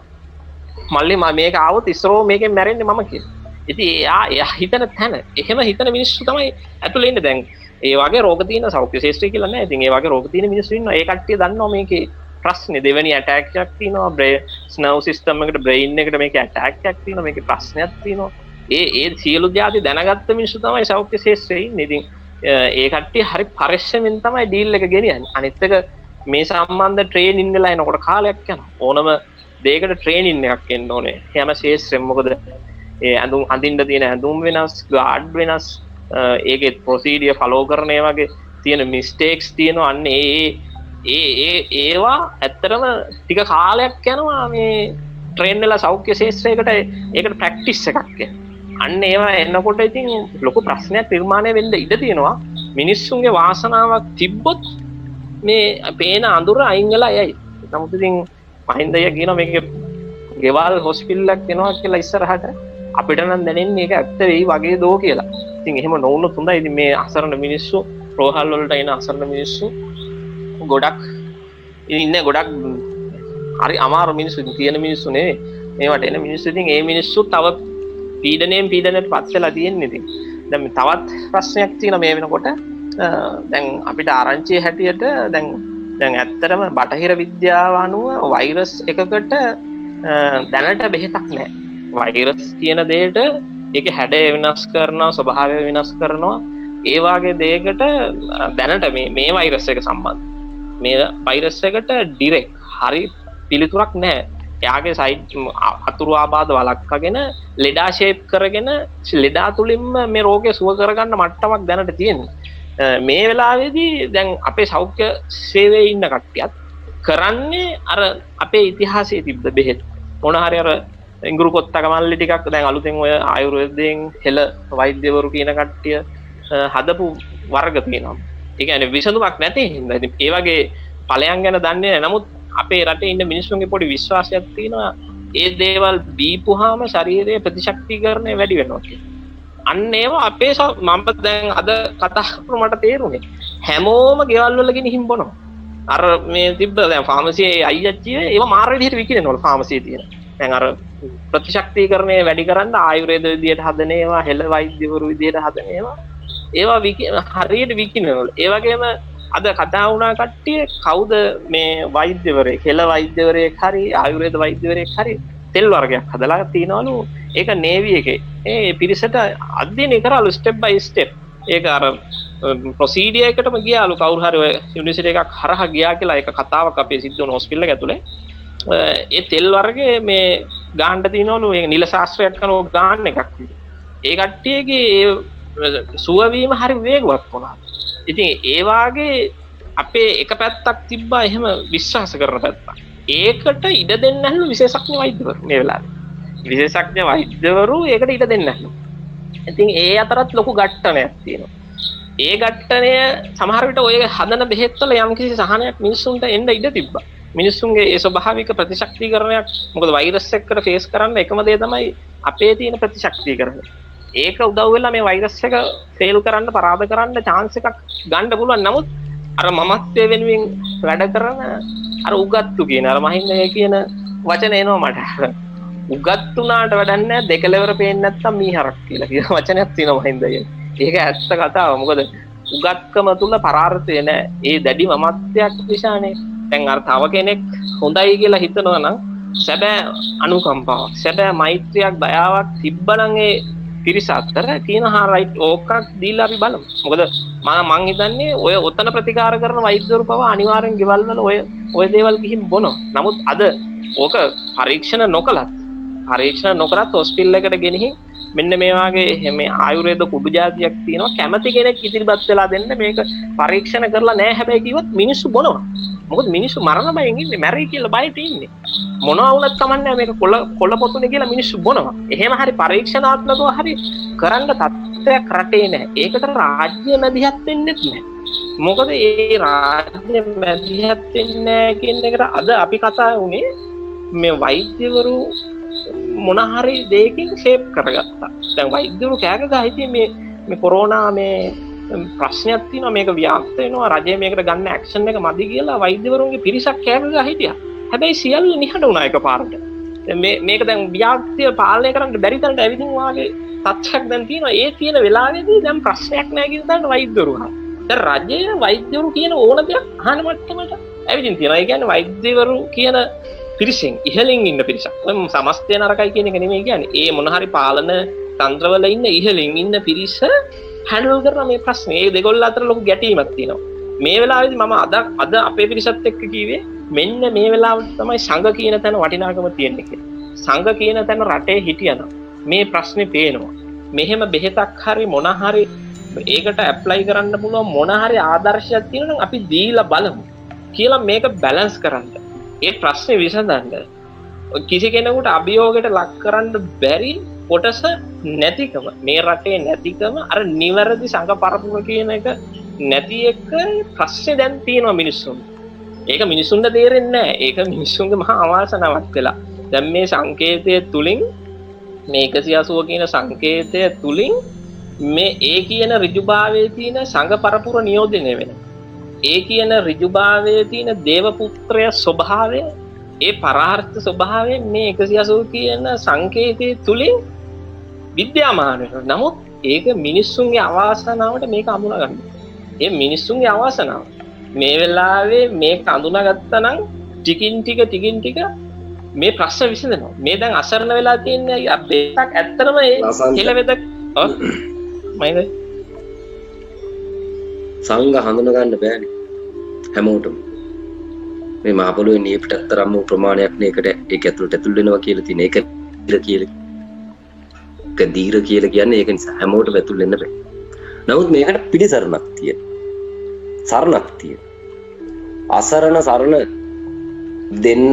මල්ලි මම මේක ආවොත් ඉස්සරෝ මේකෙන් මැරෙන්නේ මම කියලා ඉතින් එයා හිතන තැන එහෙම හිතන මිනිස්සු තමයි ඇතුළේ ඉන්නේ දැන් ඒ වගේ රෝග තියෙන සෞඛ්‍ය ශාස්ත්‍රය කියලා නෑ ඉතින් ඒ වගේ රෝග තියෙන මිනිස්සු ඉන්නවා ඒ කට්ටිය දන්නවා මේකේ ප්‍රශ්නේ දෙවෙනි ඇටැක් එකක් තියෙනවා නර්ව් සිස්ටම් එකට බ්‍රේන් එකට මේකේ ඇටැක් එකක් තියෙනවා මේකේ ප්‍රශ්නයක් තියෙනවා ඒ සියලු ධාති දැනගත්ත මිනිස්සු තමයි සෞඛ්‍ය ශාස්ත්‍රයේ ඉන්නේ ඉතින් ඒ කට්ටිය හරි පරිස්සමෙන් තමයි ඩීල් එක ගෙනියන්නේ අනිත් එක මේ සම්බන්ධ ට්‍රේනින් වෙලා එනකොට කාලයක් යනවා ඕනම දෙයකට ට්‍රේනින් එකක් එන්න ඕනේ හැම ශාස්ත්‍රෙම මොකද ඒ ඇඳුම් අඳින්න තියෙන ඇඳුම් වෙනස් ගාඩ් වෙනස් ඒකේ ප්‍රොසීඩියර් ෆලෝ කරන ඒ වගේ තියෙන මිස්ටේක්ස් තියෙනවා අන්න ඒවා ඇත්තටම ටික කාලයක් යනවා මේ ට්‍රේන් වෙලා සෞඛ්‍ය ශාස්ත්‍රයකට ඒකට ප්‍රැක්ටිස් එකක් අන්න ඒවා එනකොට ඉතින් ලොකු ප්‍රශ්නයක් නිර්මාණය වෙන්න ඉඩ තියෙනවා මිනිස්සුන්ගේ වාසනාවක් තිබ්බොත් මේ පේන අඳුර අයින් වෙලා යයි නමුත් ඉතින් මහින්දය කියන මේක ගෙවල් හොස්පිටලක් වෙනවා කියලා ඉස්සරහට අපිට නම් දැනෙන්නේ ඒක ඇත්ත වෙයි වගේ දෝ කියලා. ඉතින් එහෙම නොවුනොත් හොඳයි. ඉතින් මේ අසරණ මිනිස්සු රෝහල් වලට එන අසරණ මිනිස්සු ගොඩක් ඉන්නේ ගොඩක් හරි අමාරු මිනිස්සු තියෙන මිනිස්සු නෙවෙයි. මේවට එන මිනිස්සු ඉතින් ඒ මිනිස්සු තව පීඩනයට පත් වෙලා තියෙන්නේ ඉතින්. දැන් තවත් ප්‍රශ්නයක් තියෙනවා මේ වෙනකොට. දැන් අපිට ආරංචිය හැටියට දැන් ඇත්තටම බටහිර විද්‍යාව අනුව වෛරස් එකකට දැනට බෙහෙතක් නැහැ. වෛරස් කියන දෙයට ඒක හැඩය වෙනස් කරනවා ස්වභාවය වෙනස් කරනවා ඒ වගේ දෙයකට දැනට මේ වෛරස් එක සම්බන්ධ මේ වෛරස් එකට ඩිරෙක්ට් හරි පිළිතුරක් නැහැ. එයාගේ සයිඩ් අතුරු ආබාධ වළක්වාගෙන ලෙඩා ෂේප් කරගෙන ලෙඩා තුලින්ම මේ රෝගය සුව කරගන්න මට්ටමක් දැනට තියෙනවා. මේ වෙලාවේදී දැන් අපේ සෞඛ්‍ය සේවයේ ඉන්න කට්ටියත් කරන්නේ අර අපේ ඉතිහාසයේ තිබ්බ බෙහෙත් මොන හරි අර ඉංගුරු කොත්තක මල්ලි ටිකක් දැන් අලුතෙන් ඔය ආයුර්වේදයෙන් හෙළ වෛද්‍යවරු කියන කට්ටිය හදපු වර්ග තියෙනවා. ඒ කියන්නේ විසඳුමක් නැති හින්දා ඉතින් ඒ වගේ ඵලයන් ගැන දන්නේ නැහැ. නමුත් අපේ රටේ ඉන්න මිනිස්සුන්ගේ පොඩි විශ්වාසයක් තියෙනවා ඒ දේවල් බීපුවාම ශරීරයේ ප්‍රතිශක්තිකරණය වැඩි වෙනවා කියලා. අන්න ඒවා අපේ මම දැන් අද කතා කරලා මට තේරුනේ හැමෝම ගෙවල් වල ගිහින් බොනවා. අර මේ තිබ්බ දැන් ෆාමසියේ අයියච්චියේ ඒවා මාර විදිහට විකිනනවලු ෆාමසියේ තියෙන. දැන් අර ප්‍රතිශක්තිකරණය වැඩි කරන්න ආයුර්වේද විදියට හදන ඒවා හෙළ වෛද්‍යවරු විදියට හදන ඒවා හරියට විකිනනවලු. ඒ වගේම අද කතා වුණා කට්ටිය කවුද මේ වෛද්‍යවරයෙක් හෙළ වෛද්‍යවරයෙක් හරි ආයුර්වේද වෛද්‍යවරයෙක් හරි තෙල් වර්ගයක් හදලා තියනවලු ඒක නේවි එකේ ඒ පිරිසට අධ්‍යයනය කරාලු ස්ටෙප් බයි ස්ටෙප් ඒක අර ප්‍රොසීඩියර් එකටම ගියාලු කවුරු හරි ඔය යුනිවර්සිටි එකක් හරහා ගියා කියලා ඒක කතාවක් අපේ සිද්ධ වුණ හොස්පිටල් එක ඇතුලේ ඒ තෙල් වර්ගයේ මේ ගාන්න තියනවලු ඒ නිල ශාස්ත්‍රයක් කරන ගාන්න එකක් ඒ කට්ටියගේ සුව වීම හරි වේගවත් වුණා. ඉතින් ඒ වාගේ අපේ එක පැත්තක් තිබ්බා එහෙම විශ්වාස කරන පැත්තක්. ඒකට ඉඩ දෙන්නේ නැහැලු විශේෂඥ වෛද්‍යවරු මේ වෙලාවේ. විශේෂඥ වෛද්‍යවරු ඒකට ඉඩ දෙන්නේ නැහැලු. ඉතින් ඒ අතරත් ලොකු ගැට්ටනයක් තියෙනවා. ඒ ගැට්ටනය සමහර විට ඔය හදන බෙහෙත් වල යම්කිසි සහනයක් මිනිස්සුන්ට එන්න ඉඩ තිබ්බා. මිනිස්සුන්ගේ ඒ ස්වභාවික ප්‍රතිශක්තිකරණයක් මොකද වෛරස් එක්කට ෆේස් කරන්න එකම දේ තමයි අපේ තියෙන ප්‍රතිශක්තිකරණය. ඒක උදව් වෙලා මේ වෛරස් එක ෆේල් කරන්න පරාද කරන්න chance එකක් ගන්න පුළුවන්. නමුත් අර මමත්වයේ වෙනුවෙන් වැඩ කරන අර උගත්තු කියන අර මහින්දගේ කියන වචන එනවා මට. උගත්තුනාට වැඩක් නැහැ දෙක ලෙවර පේන්නේ නැත්තම් මීහරක් කියලා කියන වචනයක් තියෙනවා මහින්දගේ. ඒක ඇත්ත කතාව. මොකද උගත්කම තුල පරාර්ථය නැහැ. ඒ දැඩි මමත්වයක් නිසානේ. දැන් අර තව කෙනෙක් හොඳයි කියලා හිතනවා නම් සැබෑ අනුකම්පාවක්, සැබෑ මෛත්‍රියක්, දයාවක් තිබ්බනම් ඒ පිරිස අතර කියනවා රයිට් ඕකක් දීලා අපි බලමු. මොකද මං හිතන්නේ ඔය ඔතන ප්‍රතිකාර කරන වෛද්‍යවරු පව අනිවාර්යෙන් ගෙවල් වල ඔය දේවල් ගිහින් බොනවා. නමුත් අද ඕක පරීක්ෂණ නොකරත් හොස්පිටල් එකට ගෙනihin මෙන්න මේ වාගේ මේ ආයුර්වේද කුඩු జాතියක් තියෙනවා. කැමති කෙනෙක් ඉදිරිපත් වෙලා දෙන්න මේක පරීක්ෂණ කරලා නැහැ හැබැයි කිව්වොත් මිනිස්සු බොනවා. මොකද මිනිස්සු මරණ බයෙන් ඉන්නේ, මැරෙයි කියලා බයට ඉන්නේ. මොනවා වුණත් කමන්නේ මේක කොළ පොතුනේ කියලා මිනිස්සු බොනවා. එහෙම හරි පරීක්ෂණාත්මකව හරි කරන්න තත්ත්වයක් රටේ නැහැ. ඒකට රාජ්‍ය මැදිහත් වෙන්නෙත් නැහැ. මොකද ඒ රාජ්‍ය මැදිහත් වෙන්නේ නැහැ කියන එකට අද අපි කතා වුණේ මේ වෛද්‍යවරු මොන හරි දෙයකින් ෂේප් කරගත්තා. දැන් වෛද්‍යවරු කෑග ගහ හිටියේ මේ කොරෝනා මේ ප්‍රශ්නයක් තියෙනවා මේක ව්‍යාප්ත වෙනවා රජය මේකට ගන්න ඇක්ෂන් එක මදි කියලා වෛද්‍යවරුන්ගේ පිරිසක් කෑග ගහ හිටියා. හැබැයි සියල්ල නිහඬ වුණා එකපාරට. මේක දැන් ව්‍යාප්තිය පාලනය කරන්න බැරි තරමට ඇවිදින් වාගේ තත්ත්වයක් දැන් තියෙනවා. ඒ තියෙන වෙලාවේදී දැන් ප්‍රශ්නයක් නැහැ කියන තරමට වෛද්‍යවරු අහනවා. දැන් රජයේ වෛද්‍යවරු කියන ඕන දෙයක් අහන මට්ටමට ඇවිදින් තියෙනවා. ඒ කියන්නේ වෛද්‍යවරු කියන පිරිසෙන් ඉහළින් ඉන්න පිරිසක්. ඔය සමස්තය නරකයි කියන එක නෙමෙයි කියන්නේ. ඒ මොන හරි පාලන තන්ත්‍රවල ඉන්න ඉහළින් ඉන්න පිරිස හැන්ඩල් කරන මේ ප්‍රශ්නේ. ඒ දෙකොල්ල අතර ලොකු ගැටීමක් තියෙනවා. මේ වෙලාවේදී මම අද අපේ පිරිසත් එක්ක කිව්වේ මෙන්න මේ වෙලාවට තමයි සංඝ කියන තැන වටිනාකම තියෙන්නේ කියලා. සංඝ කියන තැන රටේ හිටියනම් මේ ප්‍රශ්නේ පේනවා. මෙහෙම බෙහෙතක් හරි මොන හරි ඒකට ඇප්ලයි කරන්න පුළුවන් මොන හරි ආදර්ශයක් තියෙනවා නම් අපි දීලා බලමු කියලා මේක බැලන්ස් කරන්න. ඒ ප්‍රශ්නේ විසඳන්න කිසි කෙනෙකුට අභියෝගයට ලක් කරන්න බැරි කොටස නැතිකම, මේ රටේ නැතිකම, අර නිවැරදි සංඝ පරපුර කියන එක නැති එක ප්‍රශ්නේ දැන් තියෙනවා මිනිස්සුන්. ඒක මිනිස්සුන්ට තේරෙන්නේ නැහැ. ඒක මිනිස්සුන්ගේ මහා අවාසනාවක් වෙලා. දැන් මේ සංකේතය තුලින් මේ 180 කියන සංකේතය තුලින් මේ ඒ කියන ඍජුභාවයේ තියෙන සංඝ පරපුර නියෝජනය වෙනවා. ඒ කියන ඍජුභාවයේ තියෙන දේව පුත්‍රය ස්වභාවය, ඒ පරාර්ථ ස්වභාවය මේ 180 කියන සංකේතයේ තුලින් විද්‍යාමාන වෙනවා. නමුත් ඒක මිනිස්සුන්ගේ අවාසනාවට මේක අඳුනා ගන්න. ඒ මිනිස්සුන්ගේ අවාසනාව. මේ වෙලාවේ මේක අඳුනාගත්තා නම් ටිකින් ටික මේ ප්‍රශ්න විසඳෙනවා. මේ දැන් අසරණ වෙලා තියෙන්නේ අපේක් ඇත්තටම ඒ කෙලවෙද මයිද සංඝ හඳුන ගන්න බෑනේ හැමෝටම. මේ මහ පොළොවේ නියපිට තරම් වූ ප්‍රමාණයක් නේකට ඒක ඇතුළට වෙනවා කියලා තියෙන එක දීර කියලා කියන්නේ ඒක නිසා හැමෝටම ඇතුල් වෙන්න බෑ. නමුත් මේකට පිළිසරණක් තියෙන. සරණක් තියෙන. අසරණ සරණ දෙන්න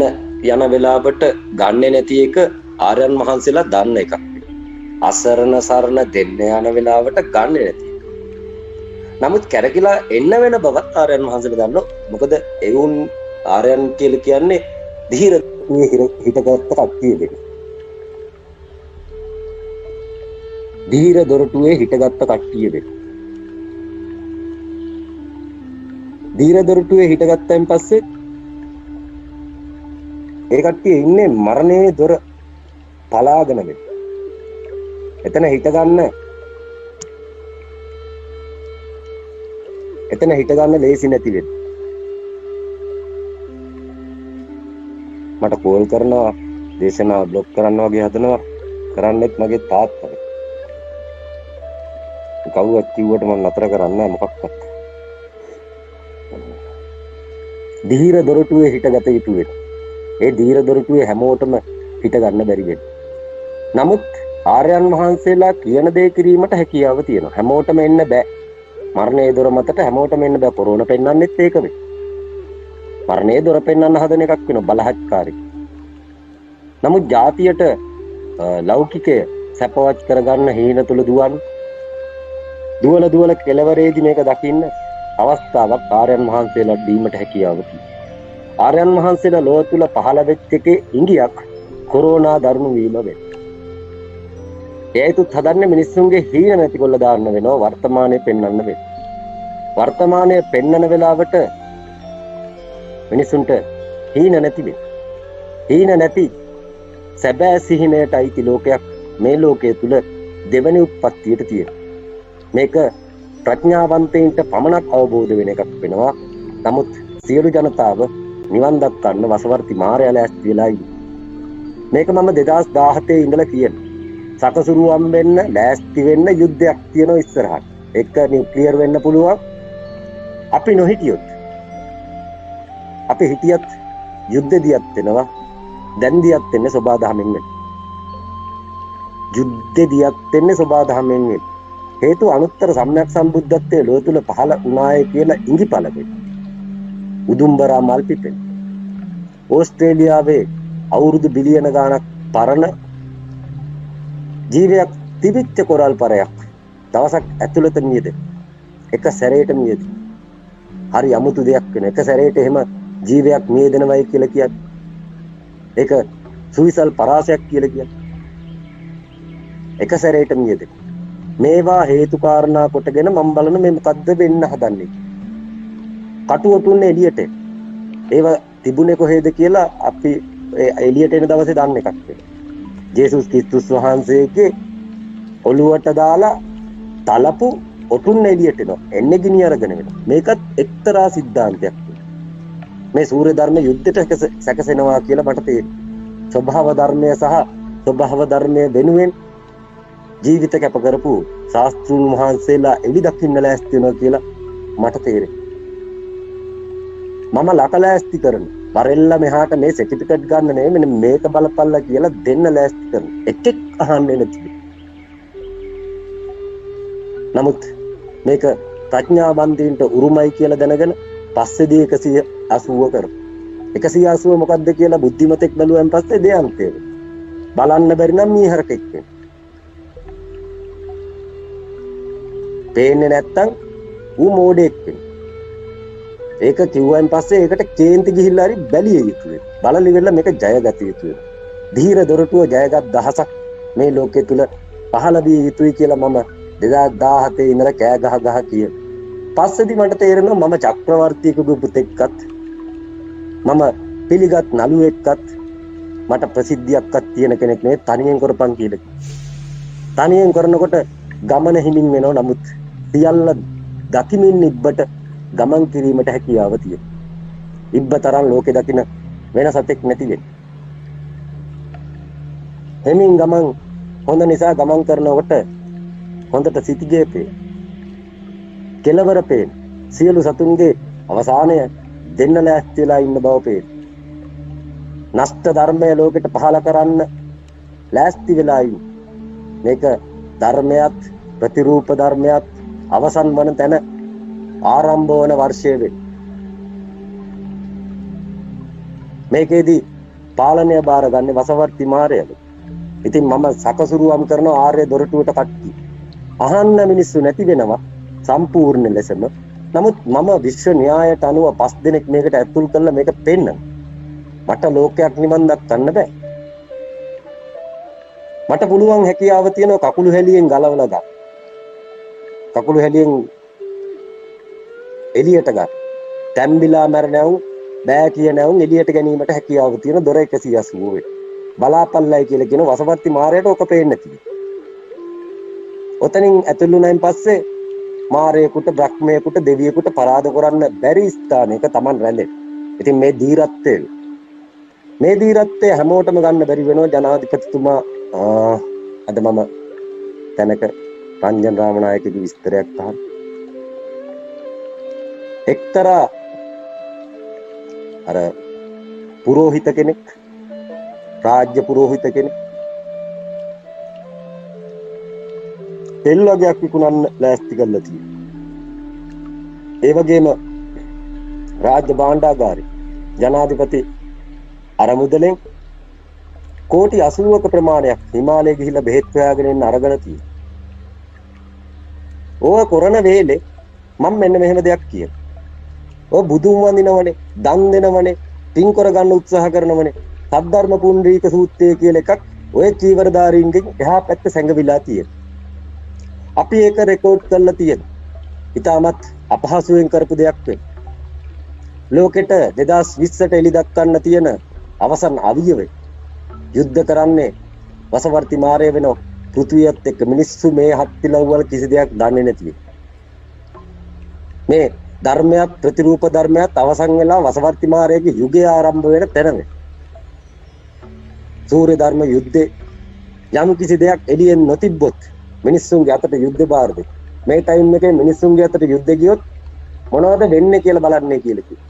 යන වෙලාවට ගන්නෙ නැති එක ආර්යයන් වහන්සේලා දන්න එකක්. අසරණ සරණ දෙන්න යන වෙලාවට ගන්නෙ නැති එක. නමුත් කැරකිලා එන්න වෙන බවත් ආර්යයන් වහන්සේලා දන්නවා. මොකද එවුන් ආර්යයන් කියලා කියන්නේ ධීර හිතගත්ත කට්ටිය දෙක. ධීර දොරටුවේ හිටගත්ත කට්ටිය දෙක. ධීර දොරටුවේ හිටගත්තයින් පස්සේ ඒ කට්ටිය ඉන්නේ මරණයේ දොර පලාගෙන වෙන්න. එතන හිටගන්න ලේසි නැති වෙන්න. මට කෝල් කරනවා, දේශනා බ්ලොක් කරන්න වගේ හදනවා. කරන්නෙත් මගේ තාත්තා. කවුරුත් කිව්වට මම නතර කරන්නේ නැහැ මොකක්වත්. ධීර දොරටුවේ හිටගත යුතු වෙන. ඒ ධීර දොරටුවේ හැමෝටම හිට ගන්න බැරි වෙන. නමුත් ආර්යයන් වහන්සේලා කියන දේ කිරීමට හැකියාව තියෙනවා. හැමෝටම එන්න බෑ. මරණයේ දොර මතට හැමෝටම එන්න බෑ. කොරෝනා පෙන්වන්නෙත් ඒක වෙයි. මරණයේ දොර පෙන්වන්න හදන එකක් වෙනවා බලහත්කාරී. නමුත් ජාතියට ලෞකිකය සැපවත් කරගන්න හීන තුල දුවල කෙලවරේදී මේක දකින්න අවස්ථාවක් ආර්යයන් වහන්සේලා දීමට හැකියාව තියෙනවා. ආර්යයන් වහන්සේලා ලෝක තුල පහළ වෙච්ච එකේ ඉඟියක් කොරෝනා දරුණු වීම වෙන. ඒතුත් හදන්නේ මිනිස්සුන්ගේ හීන නැතිකොල්ල දාන්න වෙනවා වර්තමානයේ පෙන්වන්න වෙනවා. වර්තමානයේ පෙන්වන වෙලාවට මිනිසුන්ට හීන නැති වෙයි. හීන නැති සැබෑ සිහිනයට අයිති ලෝකයක් මේ ලෝකයේ තුල දෙවැනි උත්පත්තියට තියෙන. මේක ප්‍රඥාවන්තයින්ට පමණක් අවබෝධ වෙන එකක් වෙනවා. නමුත් සියලු ජනතාව නිවන් දක්වන්න වසවර්ති මාරයා ලෑස්ති වෙලා ඉන්නේ. මේක මම 2017 ඉඳලා කියන. සකසුරුවම් වෙන්න ලෑස්ති වෙන්න යුද්ධයක් තියෙනවා ඉස්සරහට. එක නියුක්ලියර් වෙන්න පුළුවන්. අපි නොහිටියොත්. අපි හිටියත් යුද්ධ දියත් වෙනවා. දැන් දියත් වෙන්නේ සබාධමෙන් වෙන්නේ. යුද්ධ දියත් වෙන්නේ සබාධමෙන් වෙන්නේ. හේතු අනුත්තර සම්‍යක් සම්බුද්ධත්වයේ ලෝක තුල පහළ වුණාය කියලා ඉඟිපළ වෙයි. උදුම්බරා මල් පිපෙන. ඕස්ට්‍රේලියාවේ අවුරුදු බිලියන ගාණක් පරණ ජීවයක් තිබිච්ච කොරල් පරයක් දවසක් ඇතුළත මියද එක සැරේට මියද. හරි අමුතු දෙයක් වෙන. එක සැරේට එහෙම ජීවයක් මියදෙනවයි කියලා කියන්නේ. ඒක සුවිසල් පරාසයක් කියලා කියන්නේ. එක සැරේට මියද. මේවා හේතු කාරණා කොටගෙන මම බලන මේ මොකද්ද වෙන්න හදන්නේ. කටුවටුන්නේ එළියට. ඒව තිබුණේ කොහෙද කියලා අපි එළියට එන දවසේ දන්න එකක් වෙනවා. ජේසුස් ක්‍රිස්තුස් වහන්සේගේ ඔළුවට දාලා තලපු ඔටුන්න එළියට එනවා. එන්නේ ගිනි අරගෙන වෙනවා. මේකත් එක්තරා සිද්ධාන්තයක්. මේ සූර්ය ධර්ම යුද්ධයට සැකසෙනවා කියලා මට තේරෙනවා. ස්වභාව ධර්මය සහ ස්වභාව ධර්මය වෙනුවෙන් ජීවිත කැප කරපු ශාස්ත්‍රඥ වහන්සේලා එළි දකින්න ලෑස්ති වෙනවා කියලා මට තේරෙනවා. මම ලකලෑස්ති කරන වරෙල්ලා මෙහාට මේ සර්ටිෆිකට් ගන්න නෙමෙයි මෙන්න මේක බලපල්ලා කියලා දෙන්න ලෑස්ති කරන එකෙක් අහන්නේ නැති. නමුත් මේක ප්‍රඥාවන්තයින්ට උරුමයි කියලා දැනගෙන පස්සේදී 180 කරමු. 180 මොකද්ද කියලා බුද්ධිමතෙක් බැලුවෙන් පස්සේ දෙයන්තේ. බලන්න බැරි නම් මීහරකෙක් වෙන. පේන්නේ නැත්තම් ඌ මෝඩෙක් වෙන. ඒක කිව්වන් පස්සේ ඒකට කේන්ති ගිහිල්ලා හරි බැලිය යුතුයි. බලලි වෙලා මේක ජයගත යුතුයි. ධීර දොරටුව ජයගත් දහසක් මේ ලෝකයේ තුල පහළ විය යුතුයි කියලා මම 2017 ඉඳලා කෑ ගහ කිය. පස්සේදී මට තේරෙනවා මම චක්‍රවර්තියෙකුගේ පුතෙක්වත් මම පිළිගත් නළුවෙක්වත් මට ප්‍රසිද්ධියක්වත් තියෙන කෙනෙක් නෙවෙයි තනියෙන් කරපන් කියලා. තනියෙන් කරනකොට ගමන හිමින් වෙනව. නමුත් සියල්ල දකිමින් ඉබ්බට ගමන් කිරීමට හැකියාව තියෙනවා. ඉබ්බ තරම් ලෝකේ දකින වෙන සතෙක් නැති වෙන්නේ. එමින් ගමන් හොඳ නිසා ගමන් කරනකොට හොඳට සිටිගේ පේ. කෙලවර පේ. සියලු සතුන්ගේ අවසානය දෙන්න ලෑස්ති වෙලා ඉන්න බව පේ. නෂ්ට ධර්මය ලෝකෙට පහල කරන්න ලෑස්ති වෙලා ඉන්න. මේක ධර්මයක් ප්‍රතිරූප ධර්මයක් අවසන් වන තැන ආරම්භ වන වර්ෂයේ වේ. මේකෙදී පාලනය බාරගන්නේ වසවර්ති මාරයලු. ඉතින් මම සකසුරුවම් කරන ආර්ය දොරටුවට කට්ටි. අහන්න මිනිස්සු නැති වෙනවා සම්පූර්ණ ලෙසම. නමුත් මම විශ්ව න්‍යායට අනුව 5 දෙනෙක් මේකට ඇතුල් කරලා මේක පෙන්නන. මට ලෝකයක් නිවන් දක්වන්න බෑ. මට පුළුවන් හැකියාව තියෙනවා කකුළු හැලියෙන් ගලවලා ගන්න. කකුළු හැලියෙන් එළියට ගන්න. තැම්බිලා මැරණවුන් බෑ කියනවුන් එළියට ගැනීමට හැකියාව තියෙන දොර 180 වේ. බලාපල්ලයි කියලා කියන වසවර්ති මාරයට ඔක පේන්නේ නැති. ඔතනින් ඇතුළුණයින් පස්සේ මාරයෙකුට බ්‍රහ්මයෙකුට දෙවියෙකුට පරාද කරන්න බැරි ස්ථානයක Taman රැඳෙන. ඉතින් මේ ධීරත්වය හැමෝටම ගන්න බැරි වෙනවා. ජනාධිපතිතුමා අද මම තැනක රංජන් රාමනායකගේ විස්තරයක් අහන. එක්තරා අර පුරෝහිත කෙනෙක් රාජ්‍ය පුරෝහිත කෙනෙක් තෙල් වගේක් විකුණන්න ලෑස්ති කරලා තියෙනවා. ඒ වගේම රාජ්‍ය භාණ්ඩාගාරේ ජනාධිපති අරමුදලෙන් කෝටි 80ක ප්‍රමාණයක් හිමාලයේ ගිහිල්ලා බෙහෙත් හොයාගෙන එන්න අරගෙන තියෙනවා. ඕක කරන වෙලේ මම මෙන්න මෙහෙම දෙයක් කියනවා. ඔය බුදුන් වඳිනවනේ, දන් දෙනවනේ, පින් කරගන්න උත්සාහ කරනවනේ. සද්ධර්ම පුණ්ඩරීක සූත්‍රය කියලා එකක් ඔය චීවරධාරීන්ගෙන් එහා පැත්ත සැඟවිලා තියෙනවා. අපි ඒක රෙකෝඩ් කරලා තියෙනවා. ඊටමත් අපහසුයෙන් කරපු දෙයක් වෙන. ලෝකෙට 2020ට එලි දක්වන්න තියෙන අවසන් අවියවේ යුද්ධ කරන්නේ වසවර්ති මාරය වෙන පෘථිවියත් එක්ක. මිනිස්සු මේ හත්තිලව්වල කිසි දෙයක් දන්නේ නැතිව මේ ධර්මයක් ප්‍රතිරූප ධර්මයක් අවසන් වෙලා වසවර්ති මාරයේ යුගය ආරම්භ වෙන තැන සූර්ය ධර්ම යුද්ධේ යම් කිසි දෙයක් එළියෙන් නොතිබ්බොත් මිනිස්සුන්ගේ අතට යුද්ධ බාර දෙයි. මේ ටයිම් එකේ මිනිස්සුන්ගේ අතට යුද්ධ ගියොත් මොනවද වෙන්නේ කියලා බලන්නේ කියලා කිව්වා.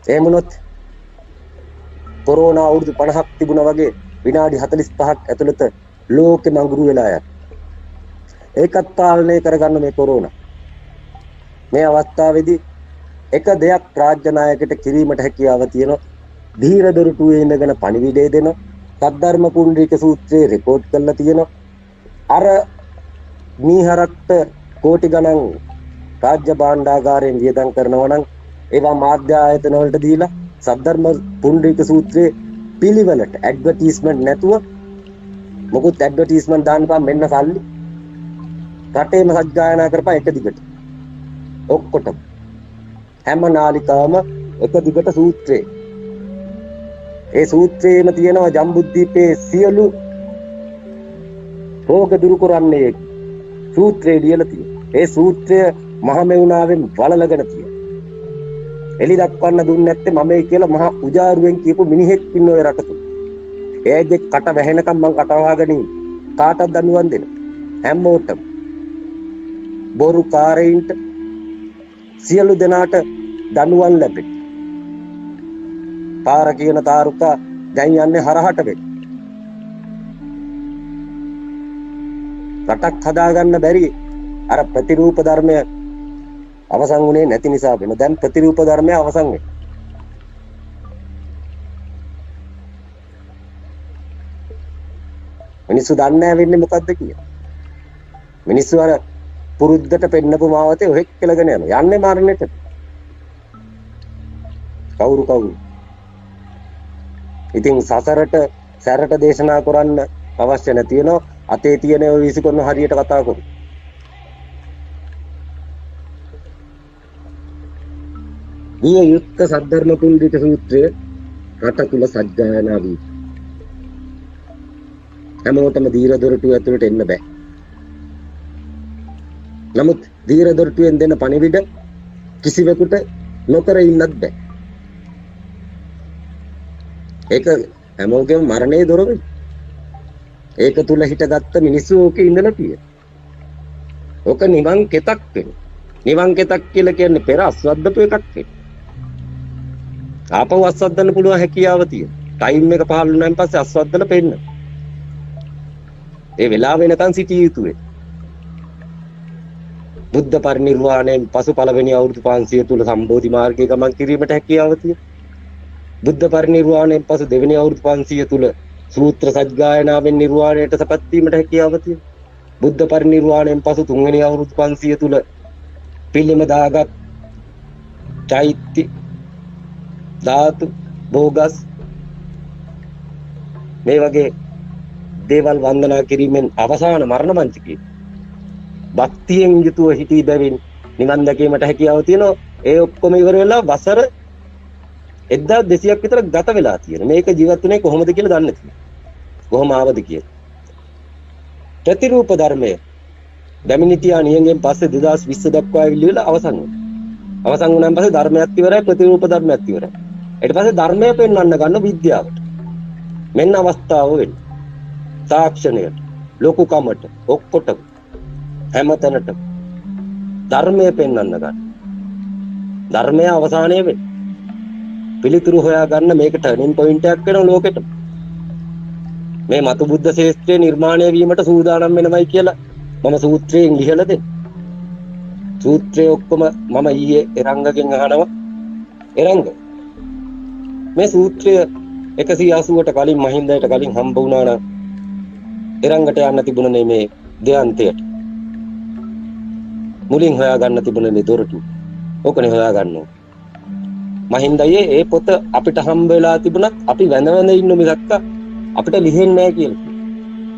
එහෙම වුණොත් කොරෝනා අවුරුදු 50ක් තිබුණා වගේ විනාඩි 45ක් ඇතුළත ලෝකෙ මඟුරු වෙලා යනවා. ඒකත් පාලනය කරගන්න මේ කොරෝනා. මේ අවස්ථාවේදී එක දෙයක් රාජ්‍ය නායකයට කිරීමට හැකියාව තියෙනවා. ධීර දොරටුවේ ඉඳගෙන පණිවිඩය දෙනවා. සද්ධර්ම පුණ්ඩරීක සූත්‍රයේ රෙකෝඩ් කරලා තියෙනවා. අර මීහරක්ට කෝටි ගණන් රාජ්‍ය භාණ්ඩාගාරයෙන් වියදම් කරනවා නම් ඒවා මාධ්‍ය ආයතන වලට දීලා සද්ධර්ම පුණ්ඩරීක සූත්‍රයේ පිළිවෙලට ඇඩ්වර්ටයිස්මන්ට් නැතුව මොකුත් ඇඩ්වර්ටයිස්මන්ට් දාන්න බෑ. මෙන්න සල්ලි රටේම සජ්ජායනා කරපන් එක දිගට ඔක්කොටම හැම නාලිකාවම එක දිගට සූත්‍රේ. ඒ සූත්‍රයේම තියෙනවා ජම්බුද්දීපේ සියලු රෝග දුරු කරන්නේ සූත්‍රයේ ලියලා තියෙනවා. ඒ සූත්‍රය මහමෙවුනාවෙන් වලලගෙන තියෙනවා. එලි දක්වන්න දුන්නේ නැත්තේ මමයි කියලා මහා උජාරුවෙන් කියපු මිනිහෙක් ඉන්න ඔය රට තුල. එයාගේ කට වැහෙනකම් මං කට වහගෙන කාටවත් දඬුවම් දෙන්න. හැමෝටම බොරු කාරයින්ට සියලු දෙනාට දඬුවම් ලැබෙයි. පාර කියන තාරුකා දැන් යන්නේ හරහට වෙයි. රටක් හදාගන්න බැරි අර ප්‍රතිරූප ධර්මය අවසන් වුණේ නැති නිසා වෙන. දැන් ප්‍රතිරූප ධර්මය අවසන් වෙයි. මිනිස්සු දන්නේ නැහැ වෙන්නේ මොකද්ද කියලා. මිනිස්සු අර පුරුද්දට පෙන්නපු මාවතේ ඔහෙක් කියලාගෙන යනවා. යන්නේ මරණයට. කවුරු ඉතින් සසරට සැරට දේශනා කරන්න අවශ්‍ය නැතිනෝ අතේ තියෙන ඔය විසිකොන්න හරියට කතා කරමු. මේ යුක්ත සද්ධර්ම පුණ්ඩිත සූත්‍රය රට තුල සජ්ජායනා වී හැමෝටම දීර දොරටුව ඇතුළට එන්න බෑ. නමුත් දීර දොරටුවෙන් දෙන පණිවිඩ කිසිවෙකුට නොකර ඉන්නත් බෑ. ඒක හැමෝගෙම මරණේ දොරවයි. ඒක තුල හිටගත්ත මිනිස්සු ඕකේ ඉඳලා තියෙන. ඕක නිවන් කෙතක් වෙන. නිවන් කෙතක් කියලා කියන්නේ පෙර අස්වද්දපු එකක් වෙන. ආපහු අස්වද්දන්න පුළුවන් හැකියාව තියෙන. ටයිම් එක පහළ වුණාන් පස්සේ අස්වද්දලා පෙන්න. ඒ වෙලාව වෙනකන් සිටිය යුතුයි. බුද්ධ පරිනිර්වාණයෙන් පසු පළවෙනි අවුරුදු 500 තුල සම්බෝධි මාර්ගයේ ගමන් කිරීමට හැකියාව තියෙනවා. බුද්ධ පරිනිර්වාණයෙන් පසු දෙවෙනි අවුරුදු 500 තුල සූත්‍ර සජ්ජායනාවෙන් නිර්වාණයට සපත් වීමට හැකියාව තියෙනවා. බුද්ධ පරිනිර්වාණයෙන් පසු තුන්වෙනි අවුරුදු 500 තුල පිළිම දාගත් චෛත්‍ය ධාතු භෝගස් මේ වගේ දේවල් වන්දනා කිරීමෙන් අවසාන මරණ මංචකයේ භක්තියෙන් යුතුව හිටී බැවින් නිවන් දැකීමට හැකියාව තියෙනවා. ඒ ඔක්කොම ඉවර වෙලා වසර 1200ක් විතර ගත වෙලා තියෙන. මේක ජීවත් වුණේ කොහොමද කියලා දන්නේ නැහැ. කොහොම ආවද කියලා. ප්‍රතිරූප ධර්මය දැමිනිටියා නියංගෙන් පස්සේ 2020 දක්වා ඉවිල්ලා අවසන් වුණා. අවසන් වුණාන් පස්සේ ධර්මයක් ඉවරයි, ප්‍රතිරූප ධර්මයක් ඉවරයි. ඊට පස්සේ ධර්මය පෙන්වන්න ගන්න විද්‍යාවට. මෙන්න අවස්ථාව වෙන්නේ. තාක්ෂණයට, ලෝකකමට, ඔක්කොටම හැමතැනටම ධර්මය පෙන්වන්න ගන්න. ධර්මය අවසානයේ වෙන්නේ. පිළිතුරු හොයා ගන්න මේක ටර්නින් පොයින්ට් එකක් වෙනවා ලෝකෙට. මේ මතු බුද්ධ ශාස්ත්‍රය නිර්මාණය වීමට සූදානම් වෙනවයි කියලා මම සූත්‍රයෙන් ලියලා දෙන්න. සූත්‍රයේ ඔක්කොම මම ඊයේ එරංගගෙන් අහනවා. එරංග මේ සූත්‍රය 180ට කලින් මහින්දයට කලින් හම්බ වුණා නම් එරංගට යන්න තිබුණනේ මේ දෙයන්තයට. මුලින් හොයා ගන්න තිබුණනේ දොරටු. ඕකනේ හොයා ගන්න ඕන. මහින්දයේ ඒ පොත අපිට හම්බ වෙලා තිබුණත් අපි වැඳ ඉන්න මිසක්ක අපිට ලිහෙන්නේ නැහැ කියලා.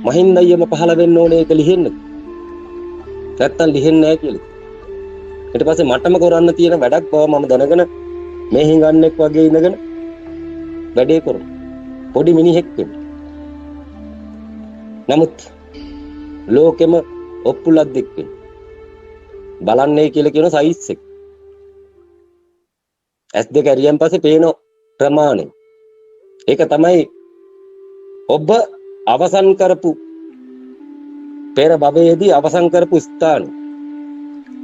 මහින්දයම පහළ වෙන්න ඕනේ ඒක ලිහෙන්න. නැත්තම් ලිහෙන්නේ නැහැ කියලා. ඊට පස්සේ මටම කරන්න තියෙන වැඩක් බව මම දැනගෙන මේ හිඟන්නෙක් වගේ ඉඳගෙන වැඩේ කරමු. පොඩි මිනිහෙක් වෙන්න. නමුත් ලෝකෙම ඔප්පුලක් දෙක්කෙන බලන්නේ කියලා කියන සයිස් එක. S2 ඇරියන් පස්සේ පේන ප්‍රමාණය. ඒක තමයි ඔබ අවසන් කරපු පෙර භවයේදී අවසන් කරපු ස්ථාන.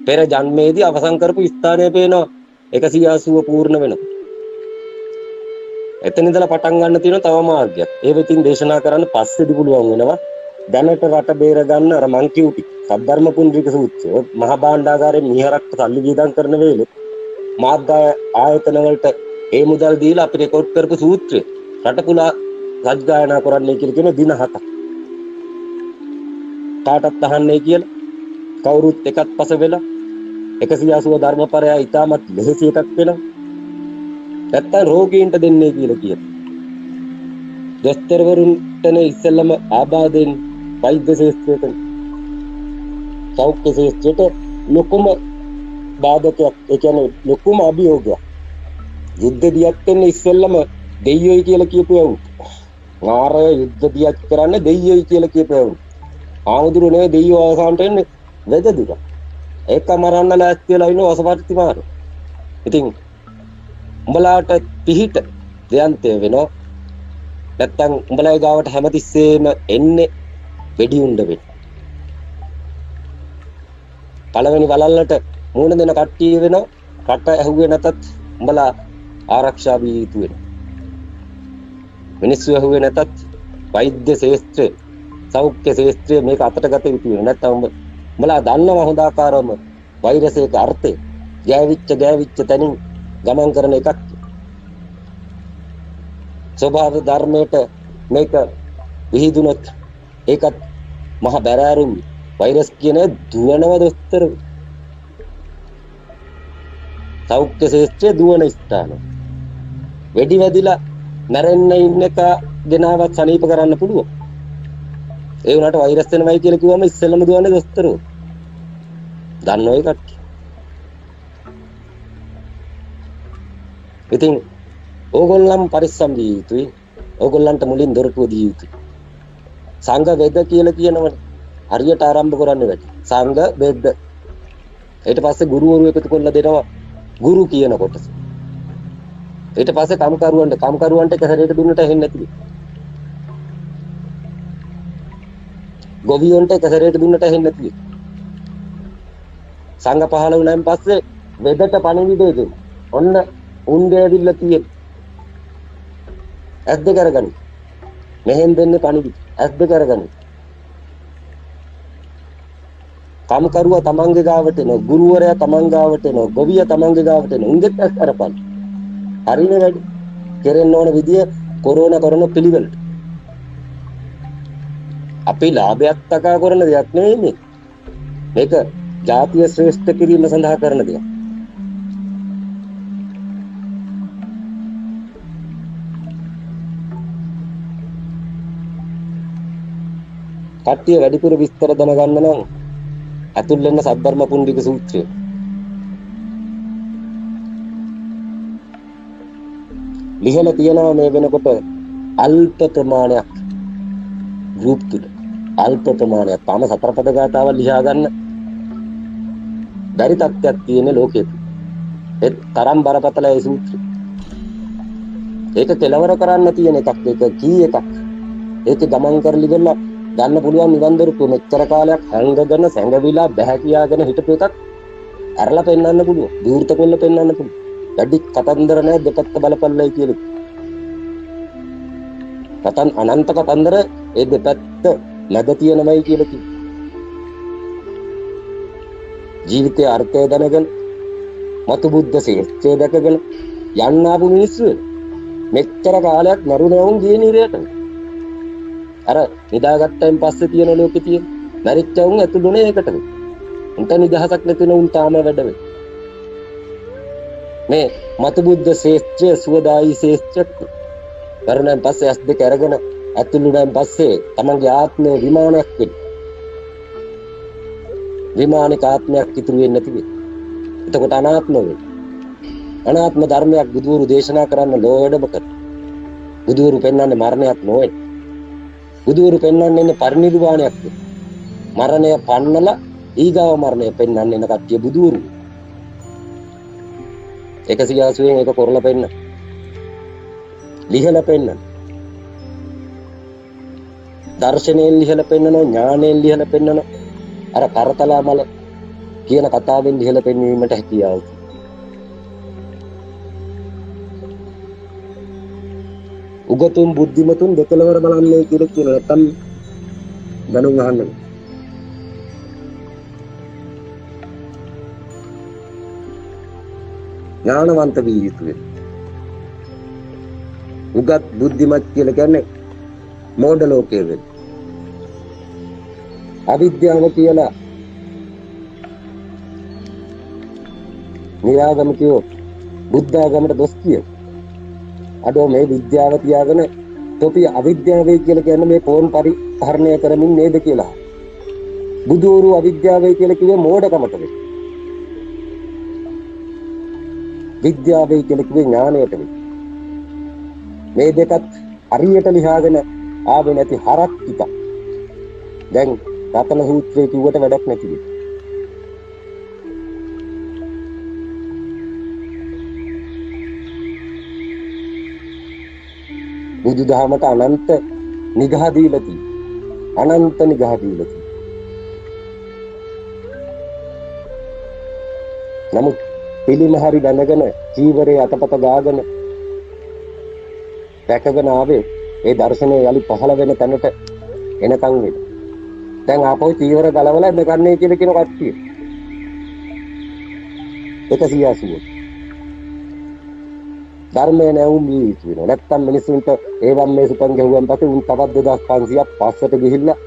පෙර ජන්මයේදී අවසන් කරපු ස්ථානය පේනවා 180 පූර්ණ වෙනකොට. එතන ඉඳලා පටන් ගන්න තියෙන තව මාර්ගයක්. ඒ වෙතින් දේශනා කරන්න පස්සේදී පුළුවන් වෙනවා. දැනට රට බේර ගන්න අර මං කියුටි සද්ධර්ම පුණ්ඩික සූත්‍රය මහා භාණ්ඩාගාරයෙන් මිහරක් සල්ලි වියදම් කරන වෙලේ මාධ්‍ය ආයතන වලට ඒ මුදල් දීලා අපි රෙකෝඩ් කරපු සූත්‍රය රට පුරා සජ්ජායනා කරන්නයි කියලා කියන දින 7ක්. කාටත් අහන්නේ කියලා කවුරුත් එකත් පස වෙලා 180 ධර්මපරය ඉතාමත් ලෙහෙසි එකක් වෙනවා. නැත්තම් රෝගීන්ට දෙන්නේ කියලා කියනවා. දොස්තරවරුන්ටනේ ඉස්සෙල්ලම ආබාධෙන් වෛද්‍ය ශාස්ත්‍රයට සෞඛ්‍ය ශාස්ත්‍රයට ලොකුම බාධකයක්. ඒ කියන්නේ ලොකුම අභියෝගයක්. යුද්ධ දියක් වෙන්නේ ඉස්සෙල්ලම දෙයියෝයි කියලා කියපුවා උන්. මාරය යුද්ධ දියක් කරන්නේ දෙයියෝයි කියලා කියපුවා උන්. ආමුදුරු නේ දෙයියෝ අවසානට එන්නේ වෙදදුර. ඒක මරන්න ලෑස්ති වෙලා ඉන්න ඔසපත්ති මාර. ඉතින් උඹලාට පිහිට දෙයන්තය වෙනවා. නැත්තම් උඹලගේ ගාවට හැමතිස්සෙම එන්නේ වෙඩි උණ්ඩ වෙන්න. පළවෙනි වලල්ලට මූණ දෙන කට්ටිය වෙනවා. රට ඇහුවේ නැතත් උඹලා ආරක්ෂා වී යුතු වෙනවා. මිනිස්සු ඇහුවේ නැතත් වෛද්‍ය ශාස්ත්‍රය, සෞඛ්‍ය ශාස්ත්‍රය මේක අතට ගත යුතු වෙනවා. නැත්තම් උඹලා දන්නවා හොඳ ආකාරවම වෛරසයක අර්ථය ගෑවිච්ච තැනින් ගමන් කරන එකක්. ස්වභාව ධර්මයට මේක විහිදුනොත් ඒකත් මහ බැරෑරුම් වෛරස් කියන දුවනව දොස්තර සෞඛ්‍ය ශාස්ත්‍රයේ දුවන ස්ථාන. වෙඩි වැදිලා මැරෙන්න ඉන්න එක ගෙනාවත් සනීප කරන්න පුළුවන්. ඒ වුණාට වෛරස් වෙනවයි කියලා කිව්වම ඉස්සෙල්ලම දුවන්නේ දොස්තරෝ. දන්නෝ ඒකට. ඉතින් ඕගොල්ලන් පරිස්සම් විය යුතුයි. ඕගොල්ලන්ට මුලින් දොරටුව දිය යුතුයි. සංඝ වේද කියලා කියනවනේ. හරියට ආරම්භ කරන්න වැඩි. සංඝ වේද. ඊට පස්සේ ගුරුවරු එකතු කරලා දෙනවා ගුරු කියන කොටස. ඊට පස්සේ කම්කරුවන්ට එක සැරේට දුන්නට ඇහෙන්නේ නැතිලු. ගොවියන්ට එක සැරේට දුන්නට ඇහෙන්නේ නැතිලු. සංඝ පහළ වුණාන් පස්සේ වෙදට පණිවිඩය දෙන්න. ඔන්න උන්ගේ ඇවිල්ලා තියෙන ඇස් දෙක අරගනි. මෙහෙන් දෙන්නේ පණිවිඩ. ඇස් දෙක අරගනි. කම්කරුවා තමන්ගේ ගාවට එනවා, ගුරුවරයා තමන් ගාවට එනවා, ගොවියා තමන්ගේ ගාවට එනවා. උන්ගෙත් ඇස් අරපන්. හරිනේ වැඩි. කෙරෙන්න ඕන විදිය කොරෝනා කරන පිළිවෙලට. අපි ලාභයක් තකා කරන දෙයක් නෙවෙයි මේ. මේක ජාතිය ශ්‍රේෂ්ඨ කිරීම සඳහා කරන දෙයක්. කට්ටිය වැඩිපුර විස්තර දැනගන්න නම් අතුල් වෙන සද්ධර්ම පුණ්ඩික සූත්‍රය. ලිහලා තියෙනවා මේ වෙනකොට අල්ප ප්‍රමාණයක් ගෲප් තුල අල්ප ප්‍රමාණයක් තාම සතර පද ගාතාවල් ලියා ගන්න බැරි තත්ත්වයක් තියෙන ලෝකෙ. ඒ තරම් බරපතල ඒ සූත්‍රය. ඒක කෙලවර කරන්න තියෙන එකක්. ඒක කී එකක්. ඒක ගමන් කරලි ගන්න ගන්න පුළුවන් නිවන් දොරටුව මෙච්චර කාලයක් හැංගගෙන සැඟවිලා බැහැ කියාගෙන හිටපු එකක් අරලා පෙන්වන්න පුළුවන්. දූර්ත කොල්ල පෙන්වන්න පුළුවන්. වැඩි කතන්දර නැහැ දෙපැත්ත බලපල්ලයි කියලා. අනන්ත කතන්දර ඒ දෙපැත්ත නැද තියෙනමයි කියලා කිව්වා. ජීවිතයේ අර්ථය දැනගෙන මතු බුද්ධ ශාස්ත්‍රය දැකගෙන යන්න ආපු මිනිස්සු මෙච්චර කාලයක් නරුණවුන් ගියේ නිරයට. අර නිදාගත්තයින් පස්සේ තියෙන ලෝකෙ තියෙන මරිච්ච වුන් ඇතුළුනේ ඒකට. උන්ට නිදහසක් නැතින උන් තාම වැඩ වෙයි. මේ මතු බුද්ධ ශාස්ත්‍රය සුවදායි ශාස්ත්‍රයක්. කරුණෙන් පස්සේ ඇස් දෙක අරගෙන ඇතුළුනෙන් පස්සේ තමන්ගේ ආත්මය විමානයක් වෙයි. විමානික ආත්මයක් ඉතුරු වෙන්නේ නැති වෙයි. එතකොට අනාත්ම වේ. අනාත්ම ධර්මයක් බුදුවරු දේශනා කරන්න ලෝවැඩම කර. බුදුවරු පෙන්වන්නේ මරණයක් නොවේ. බුදුවරු පෙන්වන්නේ පරිනිර්වාණයක්. මරණය පන්නලා ඊගාව මරණය පෙන්වන්නේ නැ කට්ටිය බුදුවරු. 180න් එක කරලා පෙන්න. ලිහලා පෙන්න. දර්ශනයෙන් ලිහලා පෙන්නනවා, ඥානයෙන් ලිහලා පෙන්නනවා. අර කරතලා මල කියන කතාවෙන් ලිහලා පෙන්වීමට හැකියාව. උගතුන් බුද්ධිමතුන් දෙකලවර බලන්නේ කියලා කියන නැත්නම් ගණන් අහන්න. ඥානවන්ත වී යුතුය. උගත් බුද්ධිමත් කියලා කියන්නේ මෝඩ ලෝකයේ වෙන. අවිද්‍යාව කියලා නිරාගම කියෝ බුද්ධාගමට දොස් කිය. අඩෝ මේ විද්‍යාව තියාගෙන තොපි අවිද්‍යාවයි කියලා කියන්නේ මේ ෆෝන් පරිහරණය කරමින් නේද කියලා. බුදුවරු අවිද්‍යාවයි කියලා කිව්වේ මෝඩකමට වෙයි. විද්‍යාවයි කියලා කිව්වේ ඥානයට වෙයි. මේ දෙකත් හරියට ලියාගෙන ආවේ නැති හරක් ටික. දැන් රතන සූත්‍රයේ කිව්වට වැඩක් නැති වෙයි. බුදුදහමට අනන්ත නිගහ දීලා තියෙනවා. අනන්ත නිගහ දීලා තියෙනවා. නමුත් පිළිම හරි දැනගෙන ජීවරේ අතපත ගාගෙන දැකගෙන ආවේ ඒ දර්ශනය යලි පහළ වෙන තැනට එනකන් වෙන. දැන් ආපහු ජීවර ගලවලා දෙකන්නේ කියලා කියන කට්ටිය. 180. ධර්මය නැවුම් වී කියනවා. නැත්තම් මිනිසුන්ට ඒවම් මේ සුපන් ගැහුවන් පස්සේ උන් තවත් 2500ක් පස්සට ගිහිල්ලා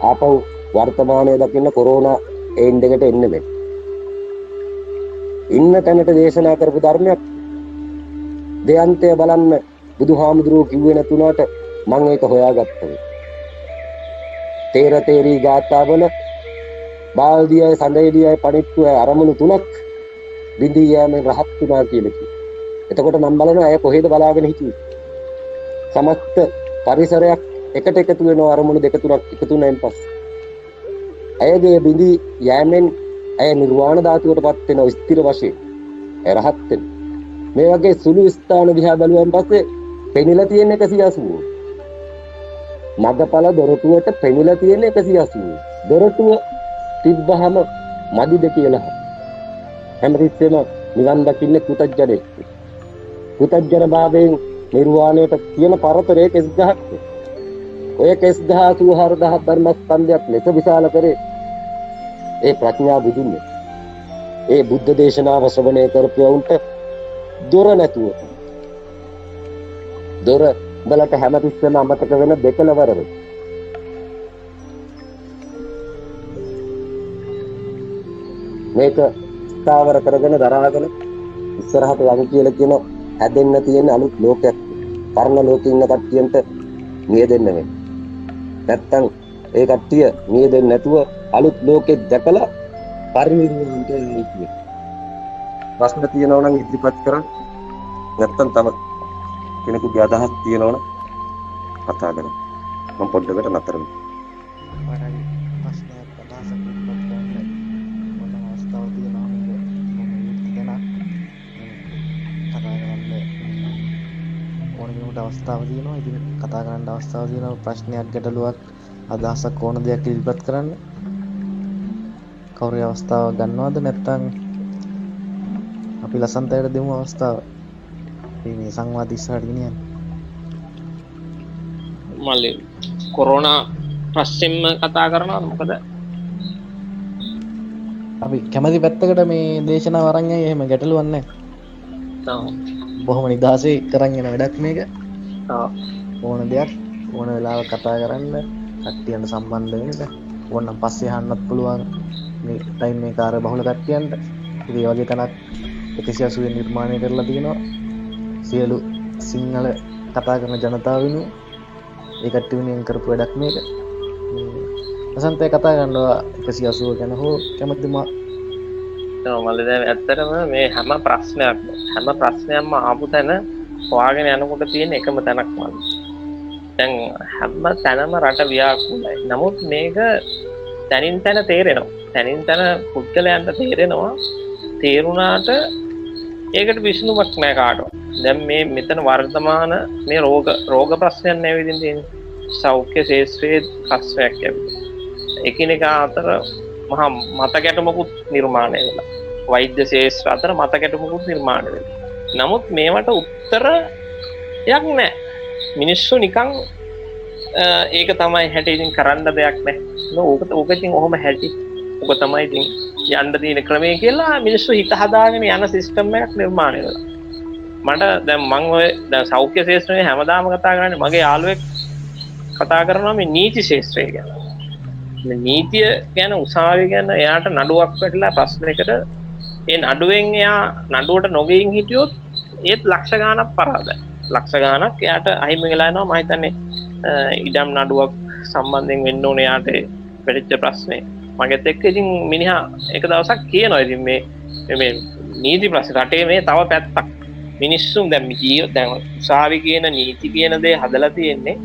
ආපහු වර්තමානයේ දකින්න කොරෝනා එන්ඩ් එකට එන්නේ මේ. ඉන්න තැනට දේශනා කරපු ධර්මයක් දෙයන්තය බලන්න බුදුහාමුදුරුවෝ කිව්වේ නැතුණාට මම ඒක හොයාගත්තා. තේර තේරී ගාථාවල බාල්දියයි සඳෙලියයි පණිත්තුයි අරමුණු තුනක් බිඳී යෑමෙන් රහත් වුණා කියලා කිව්වා. එතකොට මම බලනවා අය කොහෙද බලාගෙන හිටියේ. සමස්ත පරිසරයක් එකට එකතු වෙනවා අරමුණු දෙක තුනක් එකතු වුණාන් පස්සේ. අයගේ බිඳී යෑමෙන් ඇය නිර්වාණ ධාතුවටපත් වෙන ස්ථිර වශයෙන් ඇය රහත් වෙන. මේ වගේ සුළු ස්ථාන දිහා බලුවන් පස්සේ පෙනිලා තියෙන 180. මග්ගඵල දොරටුවට පෙනිලා තියෙන 180. දොරටුව තිබ්බහම මදිද කියලා. හැමතිස්සෙම නිවන් දකින්න කෘතඥයෙක්. කෘතඥ භාවයෙන් නිර්වාණයට තියෙන පරතරයේ 10000ක්. ඔය 10000 ධර්මස්කන්ධයක් ලෙස විශාල කරේ ඒ ප්‍රඥා බුදුන්නේ. ඒ බුද්ධ දේශනාව ශ්‍රවණය කරපුවුන්ට දොර නැතුව. දොර බලට හැමතිස්සෙම අමතක වෙන දෙකලවර වෙයි. මේක ස්ථාවර කරගෙන දරාගෙන ඉස්සරහට යන්න කියලා කියන හැදෙන්න තියෙන අලුත් ලෝකයක්. පරණ ලෝකේ ඉන්න කට්ටියන්ට නියදෙන්න වෙයි. නැත්තම් ඒ කට්ටිය නියදෙන්න නැතුව අලුත් ලෝකෙ දැකලා පරිනිර්වාණයට යන්නේ කියේ. ප්‍රශ්න තියෙනවා නම් ඉදිරිපත් කරන්න. නැත්තම් තම කෙනෙකුගේ අදහස් තියෙනවා නම් කතා කරන්න. මම පොඩ්ඩකට නතර වෙනවා. වඩායි ප්‍රශ්නයක් අදහසක් ඉදිරිපත් කරන්න මොන අවස්ථාවක් තියෙනවා මේක මම යුක්තිදනා කතා කරන්න ඕන කෙනෙකුට අවස්ථාවක් තියෙනවා. ඉතින් කතා කරන්න අවස්ථාවක් තියෙනවා. ප්‍රශ්නයක් ගැටලුවක් අදහසක් ඕන දෙයක් ඉදිරිපත් කරන්න කවුරු අවස්ථාවක් ගන්නවද නැත්නම් අපි ලසන්තයට දෙමු අවස්ථාව. මේ සංවාද ඉස්සරහට ගෙනියන්න. මල්ලි කොරෝනා ප්‍රශ්නෙම කතා කරනවද මොකද? අපි කැමති පැත්තකට මේ දේශනාව අරන් යයි. එහෙම ගැටලුවක් නැහැ. බොහොම නිදහසේ කරන් යන වැඩක් මේක. ඕන දෙයක් ඕන වෙලාවක කතා කරන්න කට්ටියන්ට සම්බන්ධ වෙන්න. ඕනනම් පස්සේ අහන්නත් පුළුවන් මේ ටයිම් එක ආර බහුල කට්ටියන්ට. ඉතින් ඒ වගේ තැනක් 180 නිර්මාණය කරලා තියෙනවා. සියලු සිංහල කතා කරන ජනතාව වෙනුවෙන් ඒ කට්ටිය වෙනුවෙන් කරපු වැඩක් මේක. ලසන්තය කතා කරනවා 180 ගැන හෝ කැමතිද මල්ලි දැන් ඇත්තටම මේ හැම ප්‍රශ්නයක්ම ආපු තැන හොයාගෙන යනකොට තියෙන එකම තැනක් මල්ලි. දැන් හැම තැනම රට ව්‍යාකූලයි. නමුත් මේක තැනින් තැන තේරෙනවා. තැනින් තැන පුද්ගලයන්ට තේරෙනවා. තේරුණාට ඒකට විසඳුමක් නැහැ කාටවත්. දැන් මේ මෙතන වර්තමාන මේ රෝග ප්‍රශ්නයක් නෙවෙයි තියෙන්නේ. සෞඛ්‍ය ශාස්ත්‍රයේ ප්‍රශ්නයක් ඇවිල්ලා. එකිනෙකා අතර මහා මත ගැටුමකුත් නිර්මාණය වෙලා. වෛද්‍ය ශාස්ත්‍ර අතර මත ගැටුමකුත් නිර්මාණය වෙලා. නමුත් මේවට උත්තරයක් නැහැ. මිනිස්සු නිකන් ඒක තමයි හැටි ඉතින් කරන්න දෙයක් නැහැ. ඕක ඉතින් ඔහොම හැටි. ඕක තමයි ඉතින් යන්න තියෙන ක්‍රමය කියලා මිනිස්සු හිත හදාගෙන යන සිස්ටම් එකක් නිර්මාණය වෙලා. මට දැන් මම ඔය දැන් සෞඛ්‍ය ශාස්ත්‍රයේ හැමදාම කතා කරන්නේ මගේ යාළුවෙක් කතා කරනවා මේ නීති ශාස්ත්‍රය ගැන. මේ නීතිය ගැන උසාවිය ගැන එයාට නඩුවක් වැටලා ප්‍රශ්නයකට ඒ නඩුවෙන් එයා නඩුවට නොගෙයින් හිටියොත් ඒත් ලක්ෂ ගාණක් පරාදයි. ලක්ෂ ගාණක් එයාට අහිමි වෙලා යනවා. මම හිතන්නේ ඉඩම් නඩුවක් සම්බන්ධයෙන් වෙන්න ඕනේ එයාට වෙච්ච ප්‍රශ්නේ. මගෙත් එක්ක ඉතින් මිනිහා එක දවසක් කියනවා ඉතින් මේ නීති ප්‍රශ්න රටේ මේ තව පැත්තක් මිනිස්සුන් දැන් උසාවි කියන නීති කියන දේ හදලා තියෙන්නේ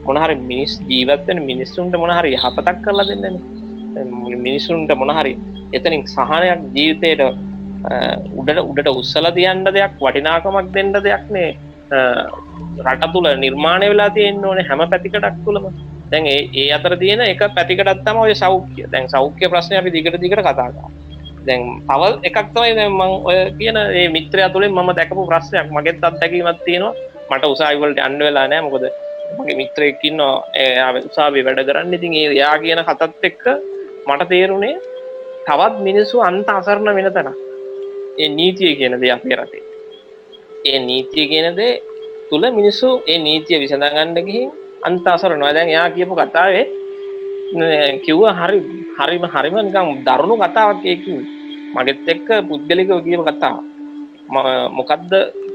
මොන හරි ජීවත් වෙන මිනිස්සුන්ට මොන හරි යහපතක් කරලා දෙන්නනේ. මිනිස්සුන්ට මොන හරි එතනින් සහනයක් ජීවිතේට උඩට උස්සලා තියන්න දෙයක් වටිනාකමක් දෙන්න දෙයක් නේ රට තුල නිර්මාණය වෙලා තියෙන්න ඕනේ හැම පැතිකඩක් තුලම. දැන් ඒ අතර තියෙන එක පැතිකඩක් තමයි ඔය සෞඛ්‍ය. දැන් සෞඛ්‍ය ප්‍රශ්නේ අපි දිගට කතා කරා. දැන් තව එකක් තමයි දැන් මම ඔය කියන මේ මිත්‍රයා තුලින් මම දැකපු ප්‍රශ්නයක් මගෙත් අත්දැකීමක් තියෙනවා. මට උසාවි වලට යන්න වෙලා නැහැ. මොකද මගේ මිත්‍රයෙක් ඉන්නවා එයා උසාවියේ වැඩ කරන්නේ. ඉතින් එයා කියන කතත් එක්ක මට තේරුණේ තවත් මිනිස්සු අන්ත අසරණ වෙන තැන. ඒ නීතිය කියන දේ අපේ රටේ. ඒ නීතිය කියන දේ තුල මිනිස්සු ඒ නීතිය විසඳ ගන්න ගිහින් අන්ත අසරණවා. දැන් එයා කියපු කතාවේ කිව්වා හරිම නිකන් දරුණු කතාවක් ඒ කිව්වේ. මගෙත් එක්ක පුද්ගලිකව කියපු කතාව. මොකද්ද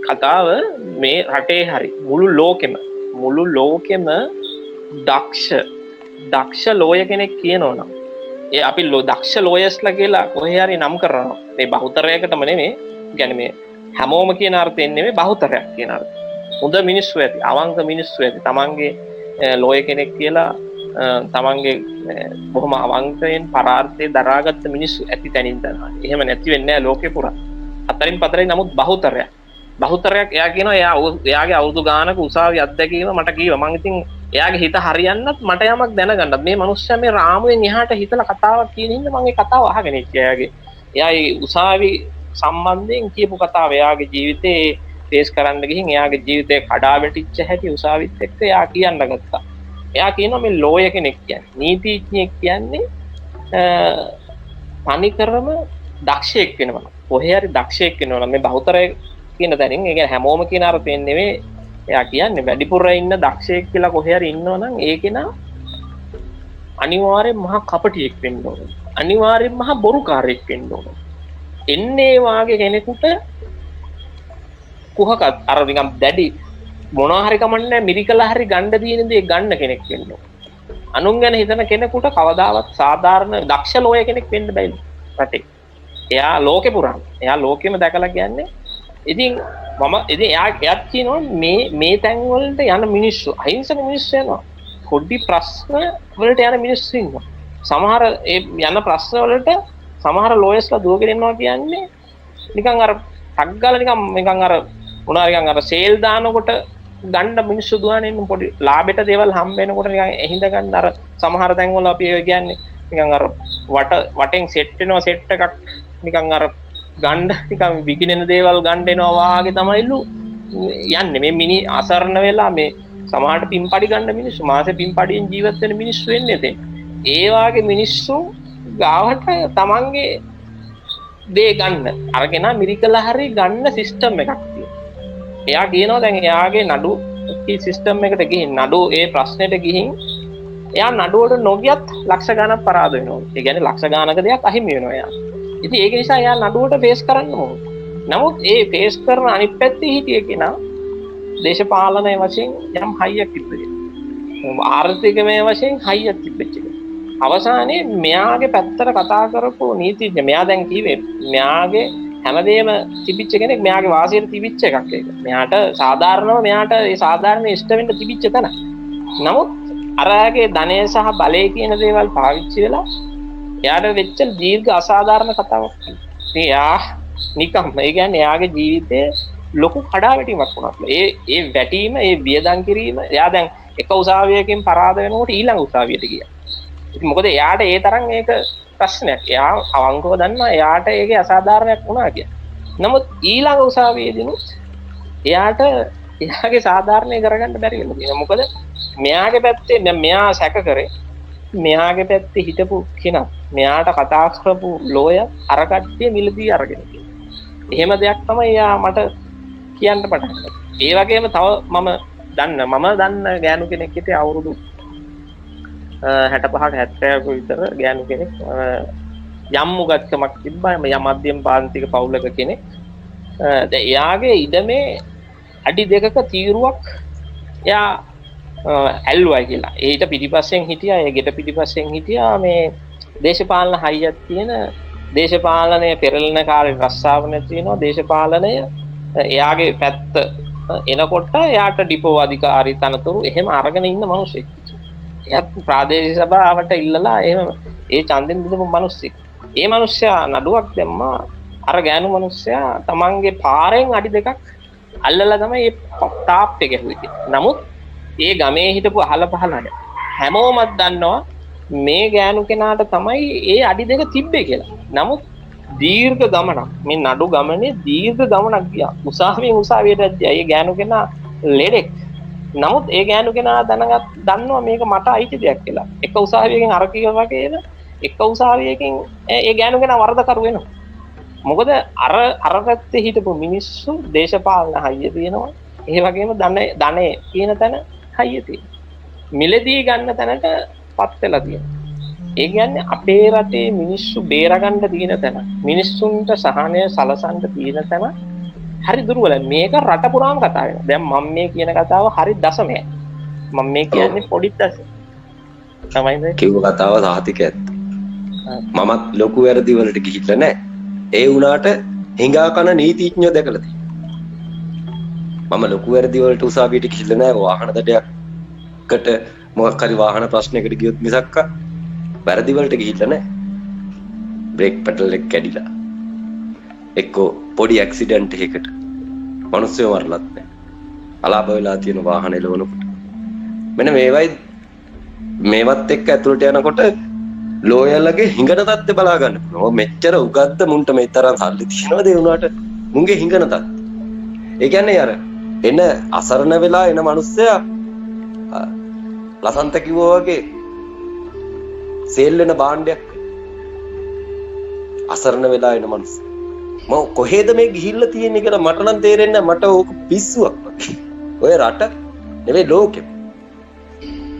කතාව මේ රටේ හරි මුළු ලෝකෙම දක්ෂ ලෝය කෙනෙක් කියනවනම් ඒ අපි දක්ෂ ලෝයස්ලා කියලා කොහේ හරි නම් කරනවා. මේ බහුතරයකටම නෙමෙයි. කියන්නේ මේ හැමෝම කියන අර්ථයෙන් නෙමෙයි බහුතරයක් කියන අර්ථය. හොඳ මිනිස්සු ඇති, අවංක මිනිස්සු ඇති. තමන්ගේ ලෝය කෙනෙක් කියලා තමන්ගේ බොහොම අවංකයෙන් පරාර්ථය දරාගත්ත මිනිස්සු ඇති තැනින් තමයි. එහෙම නැති වෙන්නේ නැහැ ලෝකේ පුරා. අතරින් පතරේ නමුත් බහුතරයක් එයා කියනවා එයාගේ අවුරුදු ගානක උසාවි අත්දැකීම මට කිව්වා. මං ඉතින් එයාගේ හිත හරියන්නත් මට යමක් දැනගන්නත් මේ මිනිස්සයා මේ රාමුවෙන් එහාට හිතලා කතාවක් කියන හින්දා මම ඒ කතාව අහගෙන ඉච්චා. එයාගේ උසාවි සම්බන්ධයෙන් කියපු කතාව එයාගේ ජීවිතේ ෆේස් කරන්න ගිහින් එයාගේ ජීවිතේ කඩා වැටිච්ච හැටි උසාවිත් එක්ක එයා කියන්න ගත්තා. එයා කියනවා මේ ලෝය කෙනෙක් කියන්නේ නීතිඥයෙක් කියන්නේ තනිකරම දක්ෂයෙක් වෙනවා. කොහේ හරි දක්ෂයෙක් වෙනවා. මේ බහුතරය කියන තැනින් ඒ කියන්නේ හැමෝම කියන අර්ථයෙන් නෙවෙයි එයා කියන්නේ වැඩිපුර ඉන්න දක්ෂයෙක් කියලා කොහේ හරි ඉන්නවනම් ඒකේන අනිවාර්යෙන් මහා කපටියෙක් වෙන්න ඕනේ. අනිවාර්යෙන් මහා බොරුකාරයෙක් වෙන්න ඕනේ. එන්නේ වාගේ කෙනෙකුට කුහකත් අර නිකන් දැඩි මොනවා හරි කමන්නේ මිරිකලා හරි ගන්න තියෙන දේ ගන්න කෙනෙක් වෙන්න ඕනේ. අනුන් ගැන හිතන කෙනෙකුට කවදාවත් සාධාරණ දක්ෂ ලෝය කෙනෙක් වෙන්න බැහැ රටේ. එයා ලෝකේ පුරාම එයා ලෝකෙම දැකලා කියන්නේ ඉතින් එයාත් කියනවා මේ තැන් වලට යන මිනිස්සු අහිංසක මිනිස්සු යනවා. පොඩි ප්‍රශ්න වලට යන මිනිස්සු ඉන්නවා. සමහර ඒ යන ප්‍රශ්න වලට සමහර ලෝයස්ලා දුවගෙන යනවා කියන්නේ නිකන් අර ටග්ගාලා නිකන් අර මොනවා නිකන් අර සේල් දානකොට ගන්න මිනිස්සු දුවන්නේ පොඩි ලාභෙට දේවල් හම්බ වෙනකොට නිකන් එහිඳ ගන්න අර සමහර තැන් වල අපි ඒ කියන්නේ නිකන් අර වටෙන් සෙට් වෙනවා සෙට් එකක් නිකන් අර ගණ්ඩ නිකම් විකිනෙන දේවල් ගණ්ඩ එනවා වාගේ තමයිලු යන්නේ. මේ මිනි අසරණ වෙලා මේ සමහරට පින්පඩි ගන්න මිනිස්සු මාසේ පින්පඩියෙන් ජීවත් වෙන මිනිස්සු වෙන්නේ තේ. ඒ වාගේ මිනිස්සු ගාවට තමන්ගේ දේ ගන්න අරගෙන මිරිකලා හරි ගන්න සිස්ටම් එකක් තියෙනවා. එයා කියනවා දැන් එයාගේ නඩු සිස්ටම් එකට ගිහින් නඩු ඒ ප්‍රශ්නෙට ගිහින් එයා නඩුවට නොගියත් ලක්ෂ ගණන් පරාද වෙනවා. ඒ කියන්නේ ලක්ෂ ගණනක දෙයක් අහිමි වෙනවා එයා. ඉතින් ඒක නිසා එයා නඩුවට ෆේස් කරන්න ඕනේ. නමුත් ඒ ෆේස් කරන අනිත් පැත්තේ හිටිය කෙනා දේශපාලනයේ වශයෙන් යම් හයියක් තිබෙන්නේ. ආර්ථිකමය වශයෙන් හයියක් තිබෙච්ච කෙනා. අවසානයේ මෙයාගේ පැත්තට කතා කරපු නීතිඥ මෙයා දැන් කිව්වේ මෙයාගේ හැමදේම තිබිච්ච කෙනෙක් මෙයාගේ වාසියට තිබිච්ච එකක් ඒක. මෙයාට සාධාරණව මෙයාට ඒ සාධාරණ ඉෂ්ට වෙන්න තිබිච්ච තැන. නමුත් අරයාගේ ධනය සහ බලය කියන දේවල් පාවිච්චි වෙලා එයාට වෙච්ච දීර්ඝ අසාධාරණ කතාවක්. ඉතින් එයා නිකම් ඒ කියන්නේ එයාගේ ජීවිතේ ලොකු කඩාවැටීමක් වුණා. ඒ වැටීම, ඒ වියදම් කිරීම එයා දැන් එක උසාවියකින් පරාද වෙනකොට ඊළඟ උසාවියට ගියා. ඉතින් මොකද එයාට ඒ තරම් ඒක ප්‍රශ්නයක්. එයා අවංකව දන්නවා එයාට ඒකේ අසාධාරණයක් වුණා කියලා. නමුත් ඊළඟ උසාවියේදීනුත් එයාට එයාගේ සාධාරණේ කරගන්න බැරි වෙනවා කියන මොකද මෙයාගේ පැත්තේ දැන් මෙයා සැක කරේ මෙයාගේ පැත්තේ හිටපු කෙනා මෙයාට කතා කරපු ලෝය අර කට්ටිය මිලදී අරගෙන කියලා. එහෙම දෙයක් තමයි එයා මට කියන්න පටන් ගත්තා. ඒ වගේම තව මම දන්න ගෑනු කෙනෙක් හිටියේ අවුරුදු 65ක 70ක විතර ගෑනු කෙනෙක් යම් මුගත්කමක් තිබ්බා යම් මධ්‍යම පාන්තික පවුලක කෙනෙක්. දැන් එයාගේ ඉඩමේ අඩි දෙකක තීරුවක් එයා ඇල්ලුවයි කියලා. ඊට පිටිපස්සෙන් හිටියා ඒ ගෙට පිටිපස්සෙන් හිටියා මේ දේශපාලන හයියක් තියෙන දේශපාලනය පෙරලෙන කාලේ රස්සාව නැති වෙනවා දේශපාලනය එයාගේ පැත්ත එනකොට එයාට ඩිපෝ අධිකාරී තනතුරු එහෙම අරගෙන ඉන්න මිනිස්සෙක්. එයාත් ප්‍රාදේශීය සභාවට ඉල්ලලා එහෙම ඒ ඡන්දෙන් දෙපු මිනිස්සෙක්. ඒ මිනිස්සයා නඩුවක් දැම්මා අර ගෑනු මිනිස්සයා තමන්ගේ පාරෙන් අඩි දෙකක් අල්ලලා තමයි මේ තාප්පේ ගැහුවේ. නමුත් ඒ ගමේ හිටපු අහල පහල අය හැමෝමත් දන්නවා මේ ගෑනු කෙනාට තමයි ඒ අඩි දෙක තිබ්බේ කියලා. නමුත් දීර්ඝ ගමනක් මේ නඩු ගමනේ දීර්ඝ ගමනක් ගියා. උසාවියෙන් උසාවියට ගියා. ඒ ගෑනු කෙනා ලෙඩෙක්. නමුත් ඒ ගෑනු කෙනා දන්නවා මේක මට අයිති දෙයක් කියලා. එක උසාවියකින් අර කිය වගේම එක උසාවියකින් ඒ ගෑනු කෙනා වරදකරු වෙනවා. මොකද අර පැත්තේ හිටපු මිනිස්සු දේශපාලන හයිය තියෙනවා. ඒ වගේම ධනෙ කියන තැන හයිය තියෙනවා. මිලදී ගන්න තැනට පත් වෙලා තියෙනවා. ඒ කියන්නේ අපේ රටේ මිනිස්සු බේරගන්න තියෙන තැන මිනිස්සුන්ට සහනය සලසන්න තියෙන තැන හරි දුර්වලයි. මේක රට පුරාම කතා වෙනවා. දැන් මම මේ කියන කතාව හරි දශමයි. මම මේ කියන්නේ පොඩි දශම. තමයිද? කිව්ව කතාව සාහිතික ඇත්ත. මමත් ලොකු වැරදි වලට ගිහිල්ලා නැහැ. ඒ වුණාට හිඟා කන නීතිඥයෝ දැකලා තියෙනවා. මම ලොකු වැරදි වලට උසාවියට ගිහිල්ලා නැහැ. වාහන දඩයක්කට මොකක් හරි වාහන ප්‍රශ්නයකට ගියොත් මිසක්ක වැරදි වලට ගිහිල්ලා නැහැ. බ්‍රේක් පැඩල් එක කැඩිලා එක්කෝ පොඩි ඇක්සිඩන්ට් එකකට මිනිස්සුව මරලත් නැහැ. අලාභ වෙලා තියෙන වාහන එලවනකොට මෙන්න මේවත් එක්ක ඇතුළට යනකොට ලෝයලගේ හිඟන තත්ත්වය බලා ගන්න පුළුවන්. මෙච්චර උගද්ද මුන්ට මේ තරම් සල්ලි තියනවද ඒ උනාට මුන්ගේ හිඟන තත්ත්වය. ඒ කියන්නේ අර එන අසරණ වෙලා එන මිනිස්සයා ලසන්ත කිව්වා වගේ සේල් වෙන භාණ්ඩයක් අසරණ වෙලා එන මිනිස්සු. මම කොහෙද මේ ගිහිල්ලා තියෙන්නේ කියලා මට නම් තේරෙන්නේ නැහැ. මට ඕක පිස්සුවක් වගේ. ඔය රට නෙවෙයි ලෝකෙ.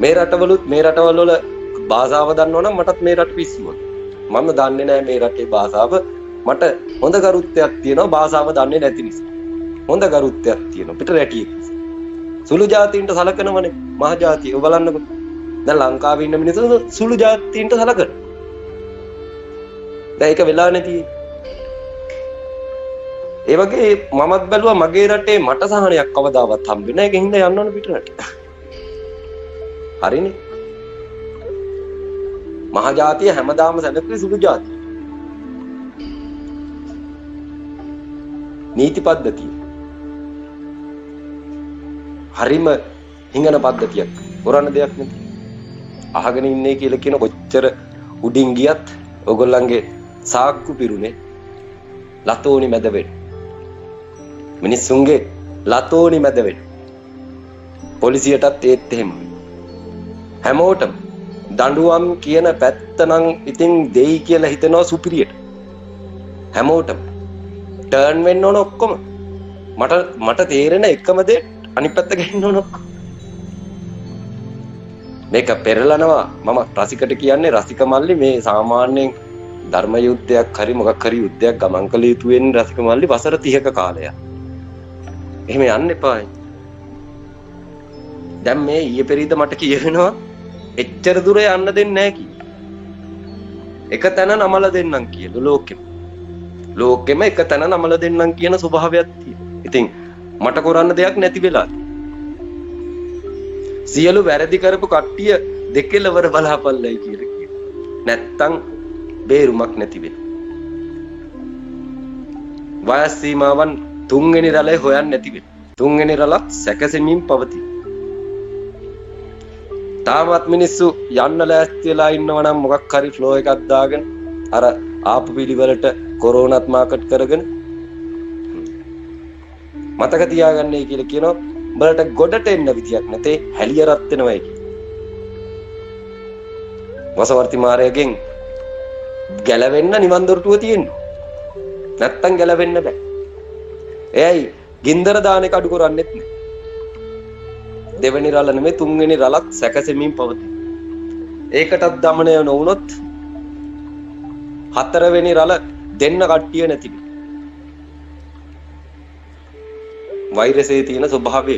මේ රටවල භාෂාව දන්නවනම් මටත් මේ රට පිස්සුවක්. මම දන්නේ නැහැ මේ රටේ භාෂාව. මට හොඳ ගරුත්වයක් තියෙනවා භාෂාව දන්නේ නැති නිසා. හොඳ ගරුත්වයක් තියෙනවා පිට රැටියෙක්. සුළු ජාතීන්ට සලකනවනේ මහ ජාතිය. ඔය බලන්නකො. දැන් ලංකාවේ ඉන්න මිනිස්සු සුළු ජාතීන්ට සලකන. දැන් ඒක වෙලා නැති. ඒ වගේ මමත් බැලුවා මගේ රටේ මට සහනයක් කවදාවත් හම්බෙන්නේ නැහැ. ඒකින්ද යන්න ඕන පිට රට. හරිනේ. මහ ජාතිය හැමදාම සැලකුවේ සුළු ජාතිය. නීති පද්ධතිය හරිම හිඟන පද්ධතියක්. හොරන්න දෙයක් නෙමෙයි. අහගෙන ඉන්නේ කියලා කියන කොච්චර උඩින් ගියත් ඔයගොල්ලන්ගේ සාක්කු පිරුනේ ලතෝනි මැද වෙන්න. මිනිස්සුන්ගේ ලතෝනි මැද වෙන්න. පොලිසියටත් ඒත් එහෙම. හැමෝටම දඬුවම් කියන පැත්ත නම් ඉතින් දෙයි කියලා හිතනවා සුපිරියට. හැමෝටම ටර්න් වෙන්න ඕන ඔක්කොම. මට තේරෙන එකම දේ අනිත් පැත්ත ගහන්න ඕන ඔක්කොම. මේක පෙරලනවා. මම රසිකට කියන්නේ රසික මල්ලි මේ සාමාන්‍යයෙන් ධර්ම යුද්ධයක් හරි මොකක් හරි යුද්ධයක් ගමන් කළ යුතු වෙන රසික මල්ලි වසර 30ක කාලයක්. එහෙම යන්න එපා. දැන් මේ ඊයේ පෙරීද මට කියවෙනවා එච්චර දුර යන්න දෙන්නේ නැහැ කි. එක තැන නමලා දෙන්නම් කියලා ලෝකෙම එක තැන නමලා දෙන්නම් කියන ස්වභාවයක් තියෙනවා. ඉතින් මට කරන්න දෙයක් නැති වෙලා සියලු වැරදි කරපු කට්ටිය දෙකෙලවර බලාපල්ලයි කියලා කියනවා. නැත්තම් බේරුමක් නැති වෙනවා. වයස් සීමාවන් තුන්වෙනි රළේ හොයන්න නැති වෙනවා. තුන්වෙනි රළක් සැකසෙමින් පවතී. තාමත් මිනිස්සු යන්න ලෑස්ති වෙලා ඉන්නවා නම් මොකක් හරි ෆ්ලෝ එකක් දාගෙන අර ආපු පිළිවෙලට කොරෝනාත් මාකට් කරගෙන මතක තියාගන්නයි කියලා කියනවා. බලට ගොඩට එන්න විදියක් නැතේ හැලිය රත් වෙනවයි කියලා. වසවර්ති මාරයගෙන් ගැලවෙන්න නිවන් දොරටුව තියෙනවා. නැත්තම් ගැලවෙන්න බෑ. එයයි ගින්දර දාන එක අඩු කරන්නෙත් නෑ. දෙවෙනි රළ නෙමෙයි තුන්වෙනි රළක් සැකසෙමින් පවතී. ඒකටත් দমনය නොවුනොත් හතරවෙනි රළ දෙන්න කට්ටිය නැති වෙයි. වෛරසයේ තියෙන ස්වභාවය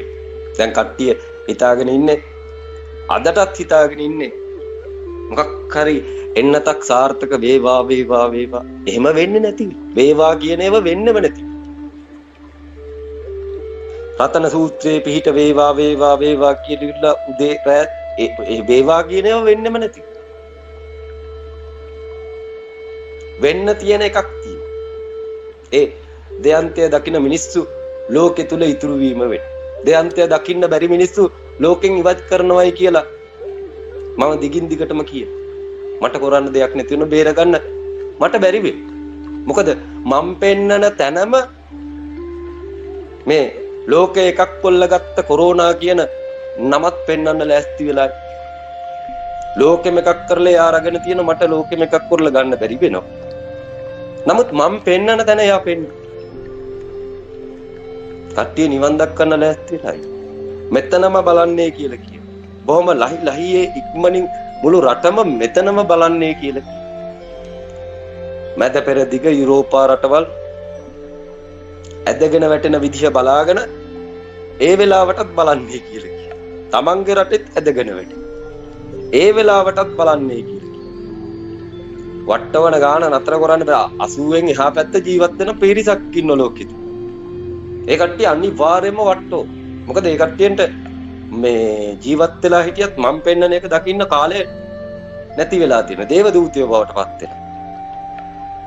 දැන් කට්ටිය හිතාගෙන ඉන්නේ අදටත් හිතාගෙන ඉන්නේ මොකක් හරි එන්නතක් සාර්ථක වේවා එහෙම වෙන්නේ නැති වේවා කියන ඒවා වෙන්නම නැති රතන සූත්‍රයේ පිහිට වේවා කියලා උදේ රැ ඒ වේවා කියන ඒවා වෙන්නම නැති වෙන්න තියෙන එකක් තියෙනවා. ඒ දෙයන්තය දකින්න මිනිස්සු ලෝකෙ තුල ඉතුරු වීම වෙන. දෙයන්තය දකින්න බැරි මිනිස්සු ලෝකෙන් ඉවත් කරනවයි කියලා මම දිගින් දිගටම කියන. මට කරන්න දෙයක් නැති වෙන බේර ගන්න මට බැරි වෙයි. මොකද මම පෙන්නන තැනම මේ ලෝකේ එකක් කොල්ලගත්ත කොරෝනා කියන නමත් පෙන්වන්න ලෑස්ති වෙලා ලෝකෙම එකක් කරලා යාරගෙන තියෙන මට ලෝකෙම එකක් කරලා ගන්න බැරි වෙනවා. නමුත් මම පෙන්වන තැන යා පෙන්න. කට්ටිය නිවන් දක්වන්න ලෑස්ති වෙලායි. මෙතනම බලන්නේ කියලා කියන. බොහොම ලහියේ ඉක්මනින් මුළු රටම මෙතනම බලන්නේ කියලා කියන. මැද පෙරදිග යුරෝපා රටවල් ඇදගෙන වැටෙන විදිහ බලාගෙන ඒ වෙලාවටත් බලන්නේ කියලා කියන. තමන්ගේ රටෙත් ඇදගෙන වැටෙන. ඒ වෙලාවටත් බලන්නේ කියලා. වට්ටවන ගාන නතර කරන්න බෑ. 80න් එහා පැත්ත ජීවත් වෙන පිරිසක් ඉන්න ලෝකෙට. ඒ කට්ටිය අනිවාර්යයෙන්ම වට්ටෝ. මොකද ඒ කට්ටියන්ට මේ ජීවත් වෙලා හිටියත් මම පෙන්නන එක දකින්න කාලය නැති වෙලා තියෙන. දේව දූතයෝ බවට පත් වෙනවා.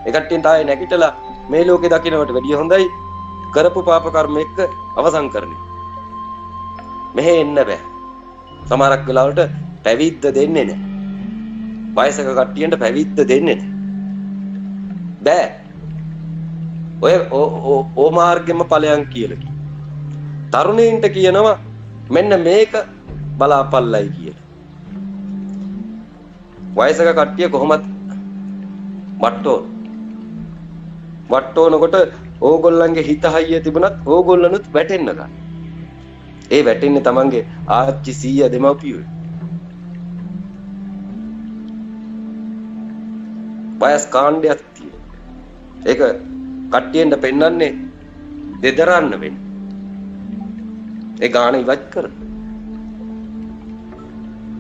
ඒ කට්ටියන්ට ආයේ නැගිටලා මේ ලෝකේ දකින්නවට වැඩිය හොඳයි කරපු පාප කර්ම එක්ක අවසන් කරන්නේ. මෙහෙ එන්න බෑ. සමහරක් වෙලාවලට පැවිද්ද දෙන්නේ නැහැ. වයසක කට්ටියන්ට පැවිද්ද දෙන්නේ නැහැ. බෑ. ඔය මාර්ගෙම ඵලයන් කියලා කියනවා. තරුණයින්ට කියනවා මෙන්න මේක බලාපල්ලයි කියලා. වයසක කට්ටිය කොහොමද වට්ටෝනකොට ඕගොල්ලන්ගේ හිත හයිය තිබුණත් ඕගොල්ලනුත් වැටෙන්න ගන්න. ඒ වැටෙන්නේ තමන්ගේ ආච්චි සීයා දෙමව්පියෝ. වයස් කාණ්ඩයක් තියෙනවා. ඒක කට්ටියෙන්ද පෙන්වන්නේ දෙදරන්න වෙන්නේ. ඒ ගාන ඉවත් කරන.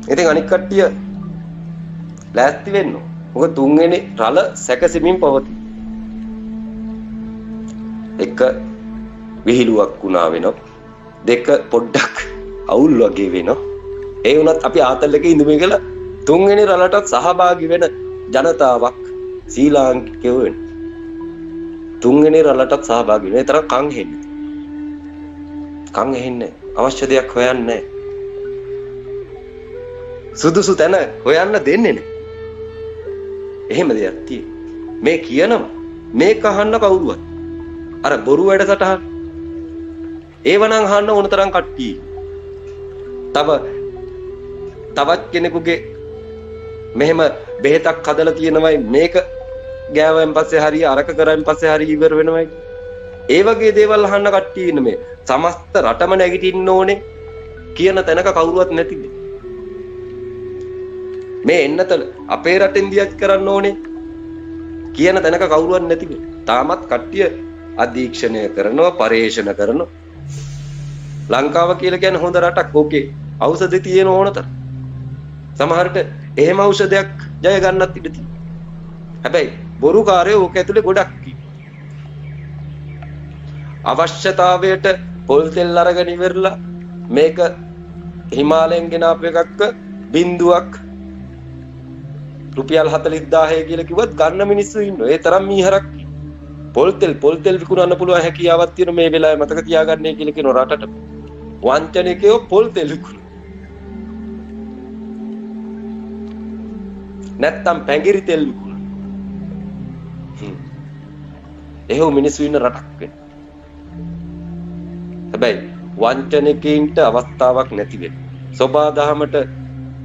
ඉතින් අනික් කට්ටිය ලෑස්ති වෙන්න. මොකද තුන්වෙනි රළ සැකසෙමින් පවතී. එක විහිළුවක් වුණා වෙනවා. දෙක පොඩ්ඩක් අවුල් වගේ වෙනවා. ඒ වුණත් අපි ආතල් එකේ ඉඳුමේ කියලා තුන්වෙනි රළටත් සහභාගී වෙන ජනතාවක් ශ්‍රී ලාංකිකයෝ වෙන. තුන්වෙනි රළටත් සහභාගී වෙන. ඒ තරම් කන් හෙන්නේ. කන් ඇහෙන්නේ අවශ්‍ය දෙයක් හොයන්නේ සුදුසු තැන හොයන්න දෙන්නේ නැහැ. එහෙම දෙයක් තියෙන්නේ. මේ කියනවා මේක අහන්න කවුරුවත්. අර බොරු වැඩසටහන් ඒවනම් අහන්න ඕන තරම් කට්ටිය. තවත් කෙනෙකුගේ මෙහෙම බෙහෙතක් හදලා තියෙනවයි මේක ගෑවෙන් පස්සේ හරිය අරක කරන් පස්සේ හරිය ඉවර වෙනවයි. ඒ වගේ දේවල් අහන්න කට්ටිය ඉන්න මේ සමස්ත රටම නැගිටින්න ඕනේ කියන තැනක කවුරුවත් නැතිද? මේ එන්නතල අපේ රටෙන් දියත් කරන්න ඕනේ කියන තැනක කවුරුවත් නැතිද? තාමත් කට්ටිය අධීක්ෂණය කරනවා, පරිේෂණ කරනවා. ලංකාව කියලා කියන්නේ හොඳ රටක්. ඕකේ. ඖෂධ තියෙන ඕනතර. සමහරට එහෙම ඖෂධයක් ජය ගන්නත් ඉඩ තියෙනවා. හැබැයි බොරුකාරයෝ ඕක ඇතුලේ ගොඩක් අවශ්‍යතාවයට පොල් තෙල් අරගෙන ඉවරලා මේක හිමාලයෙන් ගෙන ආපු එකක් බින්දුවක් රුපියල් 40000 කියලා කිව්වත් ගන්න මිනිස්සු ඉන්නවා. ඒ තරම් මීහරක් පොල් තෙල් විකුණන්න පුළුවන් හැකියාවක් තියෙන මේ වෙලාවේ මතක තියාගන්නේ කියලා කියන රටට වංචනිකයෝ පොල් තෙල් විකුණන. නැත්තම් පැංගිරි තෙල් විකුණන. එහෙව් මිනිස්සු ඉන්න රටක් වෙන. හැබැයි වංචනිකයින්ට අවස්ථාවක් නැති වෙන. සෝබා දහමට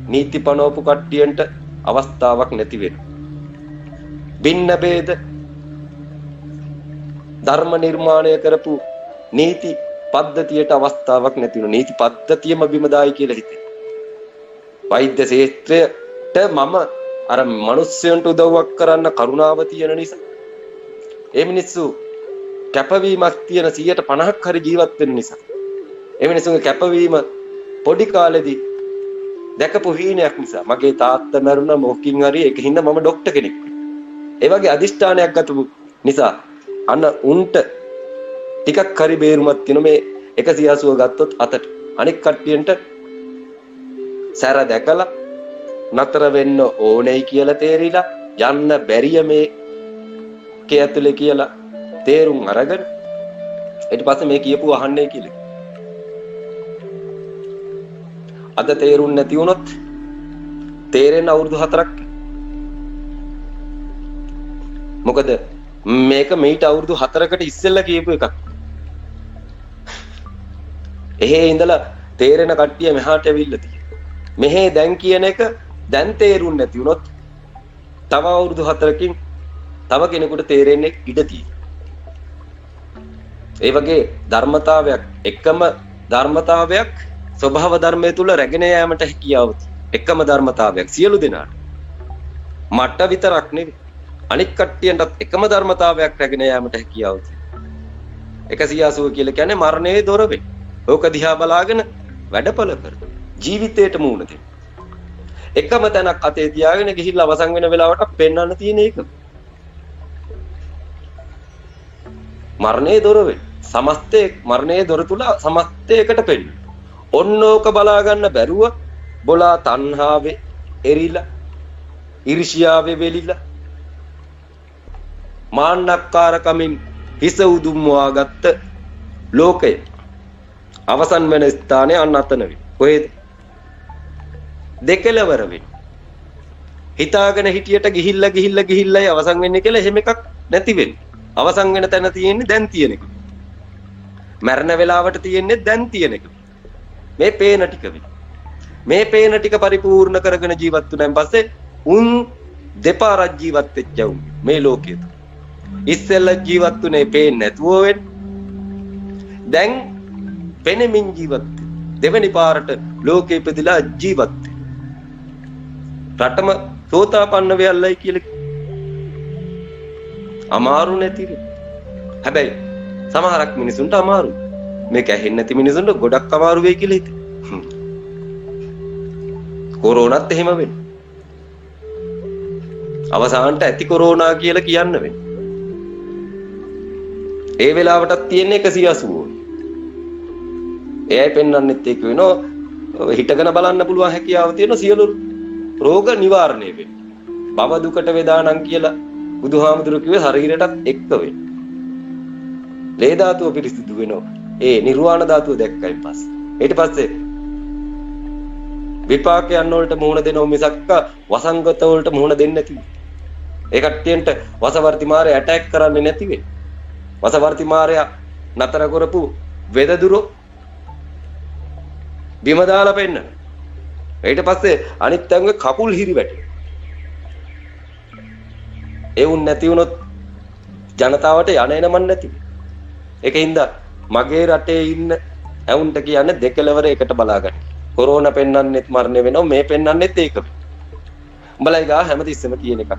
නීති පනවපු කට්ටියන්ට අවස්ථාවක් නැති වෙන. භින්න ભેද ධර්ම නිර්මාණය කරපු නීති පද්ධතියට අවස්ථාවක් නැති වෙන. නීති පද්ධතියම බිමදායි කියලා හිතේ. වෛද්‍ය ශාස්ත්‍රයට මම අර මිනිස්සුන්ට උදව්වක් කරන්න කරුණාව තියෙන නිසා ඒ මිනිස්සු කැපවීමක් තියෙන 150ක් හරි ජීවත් වෙන නිසා ඒ මිනිස්සුන්ගේ කැපවීම පොඩි කාලෙදී දැකපු හීනයක් නිසා මගේ තාත්තා මරුණා මොකකින් හරි ඒකින්ද මම ડોක්ටර් කෙනෙක් ඒ වගේ අදිෂ්ඨානයක් ගත්තු නිසා අන්න උන්ට ටිකක් හරි බේරුමක් තියෙන මේ 180 ගත්තොත් අතට අනික් කට්ටියන්ට සැර දැකලා නතර වෙන්න ඕනේ කියලා තේරිලා යන්න බැරිය මේ කේ ඇතුලේ කියලා තේරුම් අරගෙන ඊට පස්සේ මේ කියපුව අහන්නේ කියලා. අද තේරුම් නැති වුණොත් තේරෙන්න අවුරුදු 4ක්. මොකද මේක මීට අවුරුදු 4කට ඉස්සෙල්ලා කියපු එකක්. එහෙ ඉඳලා තේරෙන කට්ටිය මෙහාට ඇවිල්ලා තියෙනවා. මෙහෙ දැන් කියන එක දැන් තේරුම් නැති වුණොත් තව අවුරුදු 4කින් තව කෙනෙකුට තේරෙන්නේ ඉඩ තියෙනවා. ඒ වගේ ධර්මතාවයක් එකම ධර්මතාවයක් ස්වභාව ධර්මයේ තුල රැගෙන යාමට හැකියාව එකම ධර්මතාවයක් සියලු දෙනාට මට විතරක් නෙවෙයි අනික් කට්ටියන්ටත් එකම ධර්මතාවයක් රැගෙන යාමට හැකියාව තියෙනවා. 180 කියලා කියන්නේ මරණයේ දොර වෙයි. ඕක දිහා බලාගෙන වැඩපල කර ජීවිතේට මුහුණ දෙන්න. එකම තැනක් අතේ තියාගෙන ගිහිල්ලා අවසන් වෙන වෙලාවට පෙන්වන්න තියෙන එක. මරණයේ දොර වෙයි. සමස්තයේ මරණයේ දොර තුල සමස්තයකට පෙන්න. ඔන්නෝක බලා ගන්න බැරුව බොලා තණ්හාවේ එරිලා ඊර්ෂ්‍යාවේ වෙලිලා මාන්නක්කාරකමින් හිස උදුම්වා ගත්ත ලෝකය අවසන් වෙන ස්ථානයේ අන්න අතන වෙයි. කොහෙද? දෙකලවර වෙයි. හිතාගෙන හිටියට ගිහිල්ලා අවසන් වෙන්නේ කියලා එහෙම එකක් නැති වෙන්නේ. අවසන් වෙන තැන තියෙන්නේ දැන් තියෙන එක. මරණ වෙලාවට තියෙන්නේ දැන් තියෙන එක. මේ පේන ටික වෙයි. මේ පේන ටික පරිපූර්ණ කරගෙන ජීවත් වුණාන් පස්සේ උන් දෙපාරක් ජීවත් වෙච්ච උන් මේ ලෝකයේ. ඉස්සෙල්ලා ජීවත් වුණේ පේන්නේ නැතුව වෙන්නේ. දැන් පෙනෙමින් ජීවත් දෙවෙනි පාරට ලෝකෙ ඉපදිලා ජීවත් රටම සෝතාපන්න වෙයල්ලයි කියලා අමාරු නැතිද? හැබැයි සමහරක් මිනිසුන්ට අමාරු. මේක ඇහෙන්නේ නැති මිනිසුන්ට ගොඩක් අමාරු වෙයි කියලා හිතේ. කොරෝනාත් එහෙම වෙන්නේ. අවසානට ඇති කොරෝනා කියලා කියන්න වෙන්නේ. ඒ වෙලාවටත් තියෙන්නේ 180. එයයි පෙන්වන්නෙත් ඒක වෙනවා. හිටගෙන බලන්න පුළුවන් හැකියාව තියෙන සියලු රෝග නිවාරණය වෙන්නේ. භව දුකට වේදානම් කියලා බුදුහාමුදුරුවෝ කිව්වේ ශරීරයටත් එක්ක වෙන්නේ. ලේ ධාතුව පිරිසිදු වෙනවා. ඒ නිර්වාණ ධාතුව දැක්කයින් පස්සේ. ඊට පස්සේ විපාකයන් වලට මුහුණ දෙනව මිසක්ක වසංගත වලට මුහුණ දෙන්නේ නැති. ඒ කට්ටියන්ට වසවර්ති මාරය ඇටැක් කරන්නේ නැති වෙයි. වසවර්ති මාරයා නතර කරපු වෙදදුරෝ බිම දාලා පෙන්නන. ඊට පස්සේ අනිත් අංග කකුල් හිරි වැටෙනවා. ඒ වුන් නැති වුණොත් ජනතාවට යන එනමන් නැති. ඒකින්ද මගේ රටේ ඉන්න ඇවුන්ට කියන්නේ දෙකලවර එකට බලාගන්න. කොරෝනා පෙන්වන්නෙත් මරණය වෙනවා මේ පෙන්වන්නෙත් ඒක. උඹලයි ගා හැමතිස්සෙම කියන එක.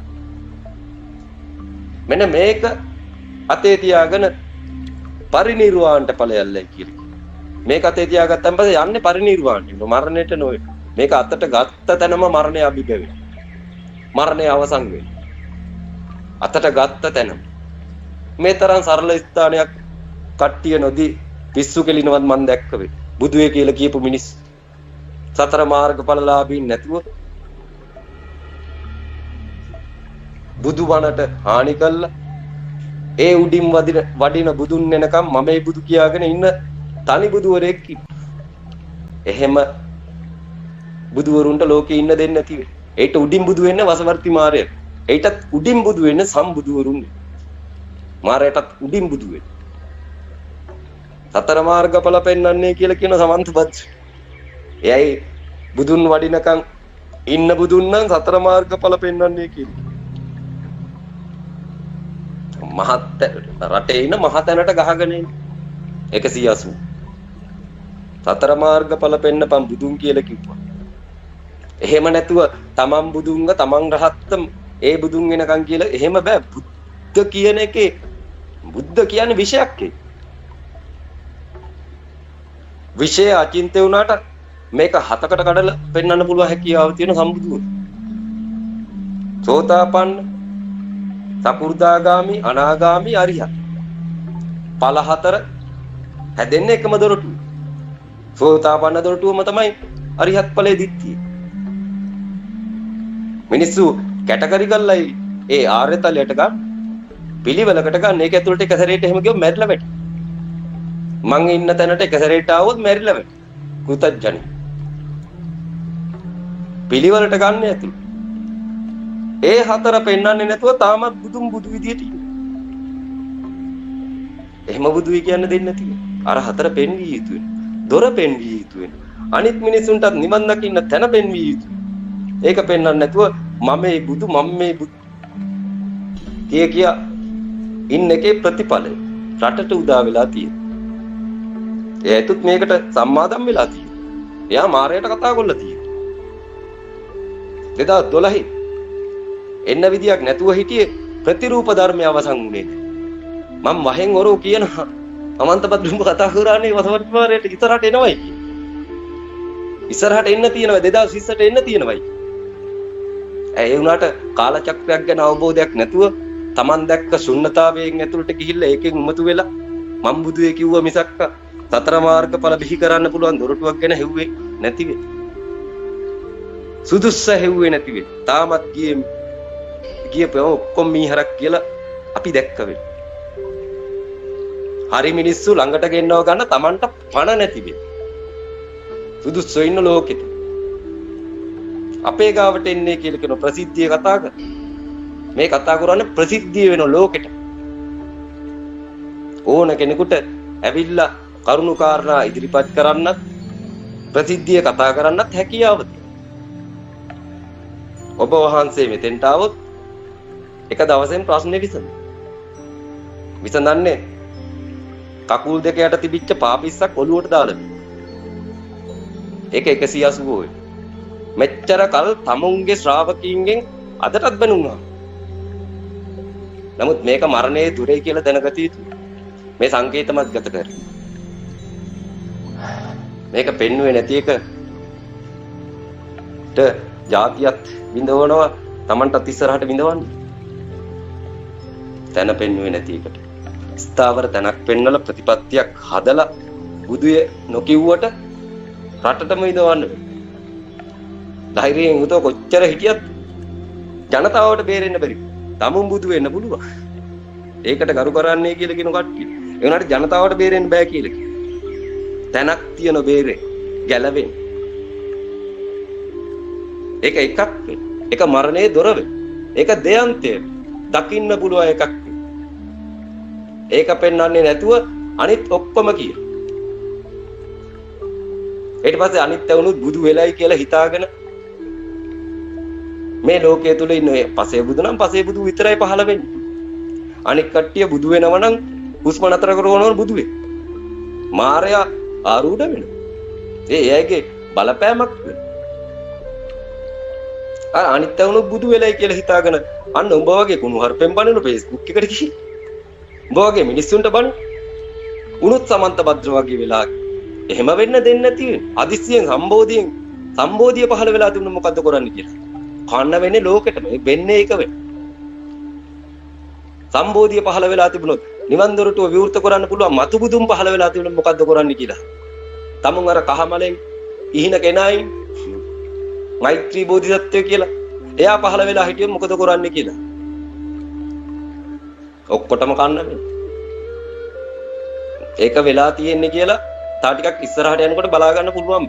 මෙන්න මේක අතේ තියාගෙන පරිණිරවාණයට ඵලයල්ලයි කියලා. මේක අතේ තියාගත්තන් පස්සේ යන්නේ පරිණිරවාණයට මරණයට නොවේ. මේක අතට ගත්ත තැනම මරණය අභිභවෙයි. මරණය අවසන් වෙයි. අතට ගත්ත තැන මේ තරම් සරල ස්ථානයක් කට්ටිය නොදී පිස්සු කෙලිනවත් මන් දැක්ක වේ. බුදුවේ කියලා කියපු මිනිස් සතර මාර්ගඵලලාභීන් නැතුව බුදු බණට හානි කළා. ඒ උඩින් වඩින බුදුන් වෙනකම් මමයි බුදු කියාගෙන ඉන්න තනි බුදුවරයෙක් ඉන්නවා. එහෙම බුදුවරුන්ට ලෝකේ ඉන්න දෙන්නේ නැති වෙයි. ඒට උඩින් බුදු වෙන්නේ වසවර්ති මාරය. ඒටත් උඩින් බුදු වෙන්නේ සම්බුදුවරුන්. මාරයටත් උඩින් බුදු වෙන්නේ. සතර මාර්ගඵල පෙන්වන්නේ කියලා කියන සමන්තපත්. එයයි බුදුන් වඩිනකම් ඉන්න බුදුන් නම් සතර මාර්ගඵල පෙන්වන්නේ කියලා. මහත් රටේ ඉන්න මහතැනට ගහගෙන ඉන්න 180 සතර මාර්ගඵල පෙන්නපම් බුදුන් කියලා කිව්වා. එහෙම නැතුව තමන් බුදුන්ව තමන් රහත්ත ඒ බුදුන් වෙනකන් කියලා එහෙම බෑ. බුද්ධ කියන එකේ බුද්ධ කියන්නේ විෂයක් ඒ. විෂය අචින්තය වුණාට මේක හතකට කඩලා පෙන්වන්න පුළුවන් හැකියාව තියෙන සම්බුදුන්. සෝතාපන්න, සකු르දාගාමි, අනාගාමි, අරිහත්. ඵල හතර හැදෙන්නේ එකම දොරටුව. සෝතාපන්න දොරටුවම තමයි අරිහත් ඵලයේ දිට්ඨිය. මිනිස්සු කැටගරි ගල්ලයි ඒ ආර්ය තලයට ගන්න පිළිවෙලකට ගන්න. ඒක ඇතුළට එක සැරේට එහෙම ගියොත් මැරිලා වැටෙනවා. මං ඉන්න තැනට එක සැරේට ආවොත් මැරිලා වැටෙනවා. කෘතඥ. පිළිවෙලට ගන්න ඇති. ඒ හතර පෙන්වන්නේ නැතුව තාමත් බුදුන් බුදු විදියට ඉන්නේ. එහෙම බුදුයි කියන්න දෙන්නේ නැති. අර හතර පෙන්විය යුතුයි. දොර පෙන්විය යුතුයි. අනිත් මිනිසුන්ටත් නිවන් දකින්න තැන පෙන්විය යුතුයි. ඒක පෙන්වන්න නැතුව මම මේ බුදු කිය ඉන්න එකේ ප්‍රතිඵලය රටට උදා වෙලා තියෙනවා. ඒතුත් මේකට සම්මාදම් වෙලා තියෙනවා. එයා මාරයට කතා කරලා තියෙනවා. 2012 එන්න විදියක් නැතුව හිටියේ ප්‍රතිරූප ධර්මය අවසන් වුණේ නැහැ. මම වහෙන් වරෝ කියනවා අමන්තපත් දුඹ කතා කරානේ වසවර්ති මාරයට ඉතරට එනවයි කියන. ඉස්සරහට එන්න තියෙනවා 2020ට එන්න තියෙනවයි. ඒ වුණාට කාලචක්‍රයක් ගැන අවබෝධයක් නැතුව Taman දැක්ක ශුන්්‍යතාවයෙන් ඇතුළට ගිහිල්ලා ඒකෙන් උමතු වෙලා මම් බුදුයේ කිව්ව මිසක්ක සතර මාර්ගඵල බිහි කරන්න පුළුවන් දොරටුවක් ගැන හෙව්වේ නැති වෙයි. සුදුස්ස හෙව්වේ නැති වෙයි. තාමත් ගියේ ඔක්කොම මීහරක් කියලා අපි දැක්ක වෙයි. හරි මිනිස්සු ළඟට ගෙන්නව ගන්න Tamanට පණ නැති වෙයි. සුදුස්සෝ ඉන්න ලෝකෙට අපේ ගාවට එන්නේ කියලා කියන ප්‍රසිද්ධිය කතා කර. මේ කතා කරන්නේ ප්‍රසිද්ධිය වෙන ලෝකෙට. ඕන කෙනෙකුට ඇවිල්ලා කරුණු කාරණා ඉදිරිපත් කරන්නත් ප්‍රසිද්ධිය කතා කරන්නත් හැකියාව තියෙනවා. ඔබ වහන්සේ මෙතෙන්ට આવොත් එක දවසෙන් ප්‍රශ්නේ විසඳන්නේ කකුල් දෙක යට තිබිච්ච පාපිස්සක් ඔලුවට දාලා. ඒක 180 වෙයි. මෙච්චර කල් තමුන්ගේ ශ්‍රාවකීන්ගෙන් අදටත් බැනුණා. නමුත් මේක මරණයේ දුරේ කියලා දැනගත යුතුයි. මේ සංකේතමත් ගත කර. මේක පෙන්වුවේ නැති එකට જાතියත් විඳවනවා Tamanටත් ඉස්සරහට විඳවන්න. තැන පෙන්වුවේ නැති එකට ස්ථාවර තැනක් පෙන්වලා ප්‍රතිපත්තියක් හදලා බුදුය නොකියුවට රටටම විඳවන්න. ධෛර්යයෙන් උතෝ කොච්චර හිටියත් ජනතාවට බේරෙන්න බැරි. තමුන් බුදු වෙන්න පුළුවන්. ඒකට ගරු කරන්නේ කියලා කියන කට්ටිය. ඒ වුණාට ජනතාවට බේරෙන්න බෑ කියලා කියන. තැනක් තියන බේරේ ගැලවෙන්න. ඒක එකක් වෙයි. ඒක මරණයේ දොර වෙයි. ඒක දෙයන්තය. දකින්න පුළුවන් එකක් වෙයි. ඒක පෙන්වන්නේ නැතුව අනිත් ඔක්කොම කිය. ඊට පස්සේ අනිත් වුණුත් බුදු වෙලයි කියලා හිතාගෙන මේ ලෝකයේ තුල ඉන්න පසේ බුදු නම් පසේ බුදු විතරයි පහළ වෙන්නේ. අනික් කට්ටිය බුදු වෙනව නම් හුස්ම නතර කරනවන බුදු වේ. මාරයා ආරූඪ වෙනවා. ඒයගේ බලපෑමක් වෙනවා. අනිත් වුණුත් බුදු වෙලයි කියලා හිතාගෙන අන්න උඹ වගේ කුණු හර්පෙන් බනින Facebook එකට ගිහින් උඹ වගේ මිනිස්සුන්ට බනින උණුත් සමන්ත භද්‍ර වගේ වෙලා එහෙම වෙන්න දෙන්නේ නැති වෙන. අදිස්සියෙන් සම්බෝධිය පහළ වෙලා තිබුණ මොකද්ද කරන්නේ කියලා. කන්න වෙන්නේ ලෝකෙට මේ වෙන්නේ ඒක වෙන්නේ. සම්බෝධිය පහළ වෙලා තිබුණොත් නිවන් දොරටුව විවෘත කරන්න පුළුවන් මතු බුදුන් පහළ වෙලා තිබුණොත් මොකද්ද කරන්නේ කියලා. තමුන් අර කහමලෙන් ඉහින කෙනයි මෛත්‍රී බෝධිසත්වය කියලා එයා පහළ වෙලා හිටියොත් මොකද කරන්නේ කියලා. ඔක්කොටම කන්න වෙනවා. ඒක වෙලා තියෙන්නේ කියලා තා ටිකක් ඉස්සරහට යනකොට බලා ගන්න පුළුවන්.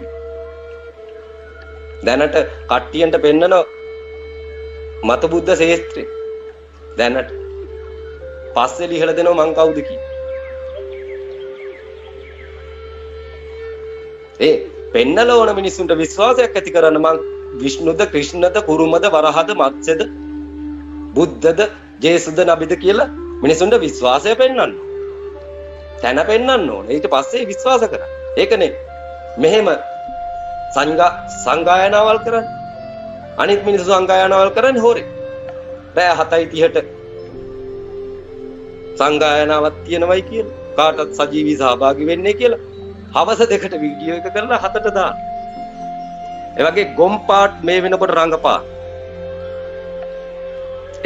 දැනට කට්ටියන්ට පෙන්නන මත බුද්ධ ශේත්‍රය දැනට පස්සේ ලිහලා දෙනවා මං කවුද කියලා. ඒ පෙන්නල ඕන මිනිස්සුන්ට විශ්වාසයක් ඇති කරන්න මං විෂ්ණුද ක්‍රිෂ්ණද කුරුමද වරහද මත්ස්‍යද බුද්ධද ජේසුද නබිද කියලා මිනිස්සුන්ට විශ්වාසය පෙන්වන්න. තැන පෙන්වන්න ඕන. ඊට පස්සේ විශ්වාස කරන්න. ඒකනේ මෙහෙම සංගායනාවල් කරන්නේ. අනිත් මිනිස්සු සංගායනාවල් කරන්නේ හොරේ. රෑ 7:30ට සංගායනාවක් තියෙනවයි කියලා. කාටත් සජීවී සහභාගී වෙන්නේ කියලා. හවස 2ට වීඩියෝ එක කරලා 7ට දාන්න. ඒ වගේ ගොම් පාට් මේ වෙනකොට රංගපා.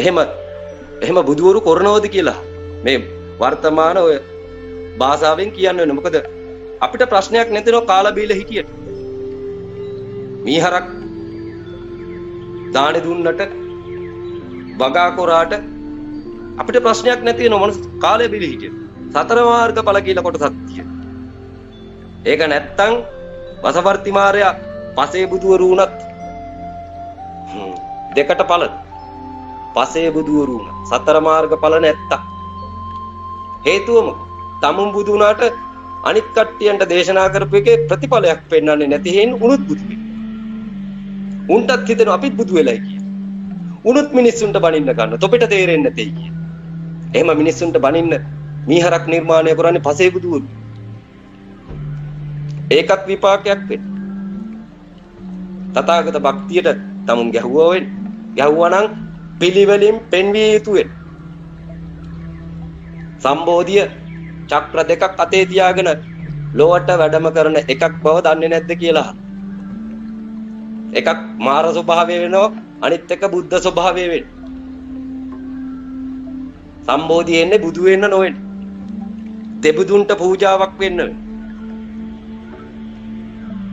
එහෙම බුදුවරු කරනවද කියලා මේ වර්තමාන ඔය භාෂාවෙන් කියන්න වෙන. මොකද අපිට ප්‍රශ්නයක් නැතිනෝ කාලා බීලා හිටියට. මීහරක් දාන දුන්නට වගා කරාට අපිට ප්‍රශ්නයක් නැති වෙන මොනස් කාලය බීලා හිටියට. සතර මාර්ග ඵල කියලා කොටසක් තියෙනවා. ඒක නැත්තම් වසවර්ති මාරයා පසේ බුදුවරු වුණත් දෙකට ඵල පසේ බුදුවරු වුණා සතර මාර්ග ඵල නැත්තම් හේතුවම තමුන් බුදු වුණාට අනිත් කට්ටියන්ට දේශනා කරපු එකේ ප්‍රතිඵලයක් පෙන්වන්නේ නැති හේන් උනුත් බුදු වෙනවා. උන්ටත් හිතෙනවා අපිත් බුදු වෙලයි කියලා. උනුත් මිනිස්සුන්ට බනින්න ගන්න. තොපිට තේරෙන්නේ නැtei කියලා. එහෙම මිනිස්සුන්ට බනින්න මීහරක් නිර්මාණය කරන්නේ පසේ බුදුවරු. ඒකත් විපාකයක් වෙන්න. තථාගත භක්තියට තමුන් ගැහුවා නම් පිළිවෙලින් පෙන්විය යුතු වෙන. සම්බෝධිය චක්‍ර දෙකක් අතේ තියාගෙන ලෝවට වැඩම කරන එකක් බව දන්නේ නැද්ද කියලා. එකක් මාර ස්වභාවය වෙනවා අනිත් එක බුද්ධ ස්වභාවය වෙනවා. සම්බෝධිය එන්නේ බුදු වෙන්න නොවෙන්න. දෙබුදුන්ට පූජාවක් වෙන්න වෙන.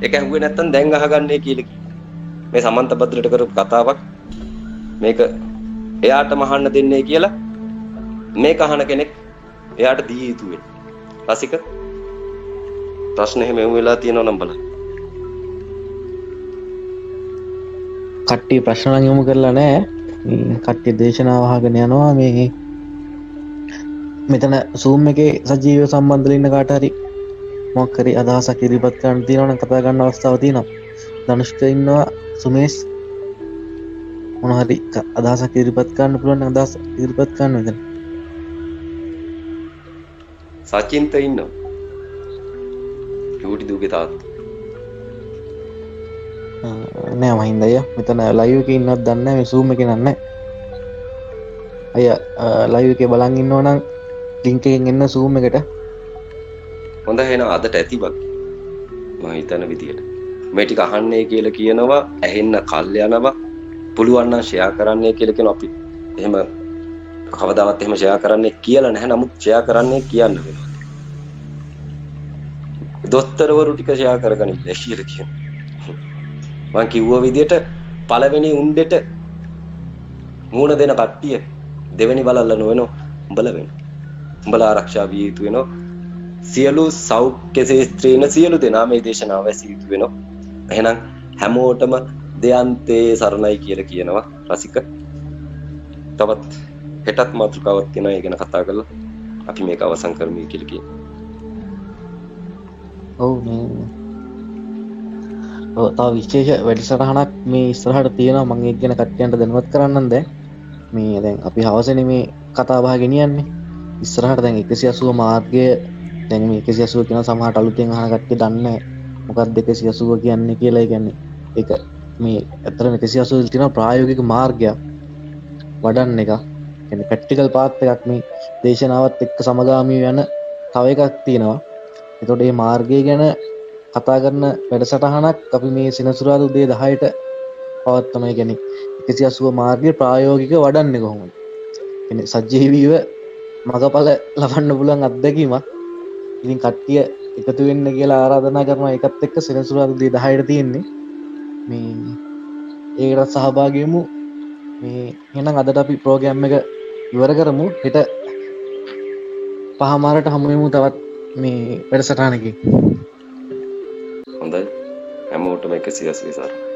ඒක ඇහුවේ නැත්තම් දැන් අහගන්නේ කියලා කිව්වා. මේ සමන්ත බද්දලට කරපු කතාවක් මේක එයාට මහන්න දෙන්නේ කියලා මේක අහන කෙනෙක් එයාට දී යුතු වෙන. රසික ප්‍රශ්න එහෙම වෙලා තියෙනවා නම් බලන්න. කට්ටිය ප්‍රශ්න නම් යොමු කරලා නැහැ. මේ කට්ටිය දේශනාව අහගෙන යනවා. මේ මෙතන Zoom එකේ සජීවව සම්බන්ධ වෙන්න කාට හරි මොකක් හරි අදහසක් ඉදිරිපත් කරන්න තියෙනවා නම් කතා කරන්න අවස්ථාව තියෙනවා. ධනුෂ්ක ඉන්නවා, සුමේෂ් මොන හරි අදහසක් ඉදිරිපත් කරන්න පුළුවන් නම් අදහස් ඉදිරිපත් කරන්න මෙතන. සචින්ත ඉන්නවා. චූටි දුගේ තාත්තා. නෑ මහින්ද අයියා මෙතන ලයිව් එකේ ඉන්නවද දන්නේ නැහැ. මේ Zoom එකේ නෑ. අයියා ලයිව් එකේ බලන් ඉන්නව නම් ලින්ක් එකෙන් එන්න Zoom එකට. හොඳ එහෙනම් අදට ඇති බක්. මම හිතන විදියට මේ ටික අහන්නේ කියලා කියනවා, ඇහෙන්න කල් යනවා. පුළුවන් නම් ෂෙයා කරන්නයි කියලා කියනවා. අපි එහෙම කවදාවත් එහෙම ෂෙයා කරන්නේ කියලා නැහැ. නමුත් ෂෙයා කරන්නේ කියන්න වෙනවා. දොස්තරවරු ටික ෂෙයා කරගන්න ඉන්න කියලා කියනවා. මම කිව්ව විදියට පළවෙනි උණ්ඩෙට මූණ දෙන කට්ටිය දෙවෙනි බලල්ල නොවෙනව උඹලා වෙන. උඹලා ආරක්ෂා විය යුතු වෙනවා. සියලු සෞඛ්‍ය ශාස්ත්‍රීය සියලු දෙනා මේ දේශනාව ඇසිය යුතු වෙනවා. එහෙනම් හැමෝටම දෙයන්තේ සරණයි කියලා කියනවා රසික. තවත් හෙටත් මාතෘකාවක් තියෙනවා. ඒ ගැන කතා කරලා අපි මේක අවසන් කරමු කියලා කියනවා. ඔව් මේ තව විශේෂ වැඩසටහනක් මේ ඉස්සරහට තියෙනවා. මම ඒක ගැන කට්ටියන්ට දැනුවත් කරන්නම් දැන්. මේ දැන් අපි හවසනේ මේ කතා බහ ගෙනියන්නේ. ඉස්සරහට දැන් 180 මාර්ගය දැන් මේ 180 කියන සමහරට අලුතෙන් අහන කට්ටිය දන්නේ නැහැ. මොකක්ද 180 කියන්නේ කියලා. ඒ කියන්නේ ඒක මේ අතරම 180 තියෙන ප්‍රායෝගික මාර්ගයක් වඩන්න එක. කියන්නේ ප්‍රැක්ටිකල් පාත් එකක් මේ දේශනාවත් එක්ක සමගාමී වෙන තව එකක් තියෙනවා. එතකොට මේ මාර්ගය ගැන කතා කරන වැඩසටහනක් අපි මේ සෙනසුරාදා උදේ 10ට පවත්වනවා. කියන්නේ 180 මාර්ගය ප්‍රායෝගිකව වඩන්නේ කොහොමද? සජ්ජීවීව මගපල ලබන්න පුලන් අත්දැකීමක්. ඉතින් කට්ටිය එකතු වෙන්න කියලා ආරාධනා කරනවා. එකත් එක්ක සෙනසුරාදා 10ට තියෙන්නේ මේ ඒකට සහභාගීමු. මේ එහෙනම් අදට අපි ප්‍රෝග්‍රෑම් එක ඉවර කරමු. හෙට පහමාරට හමු වෙමු තවත් මේ වැඩසටහනකින්. හොඳයි හැමෝටම 180 සාරයි.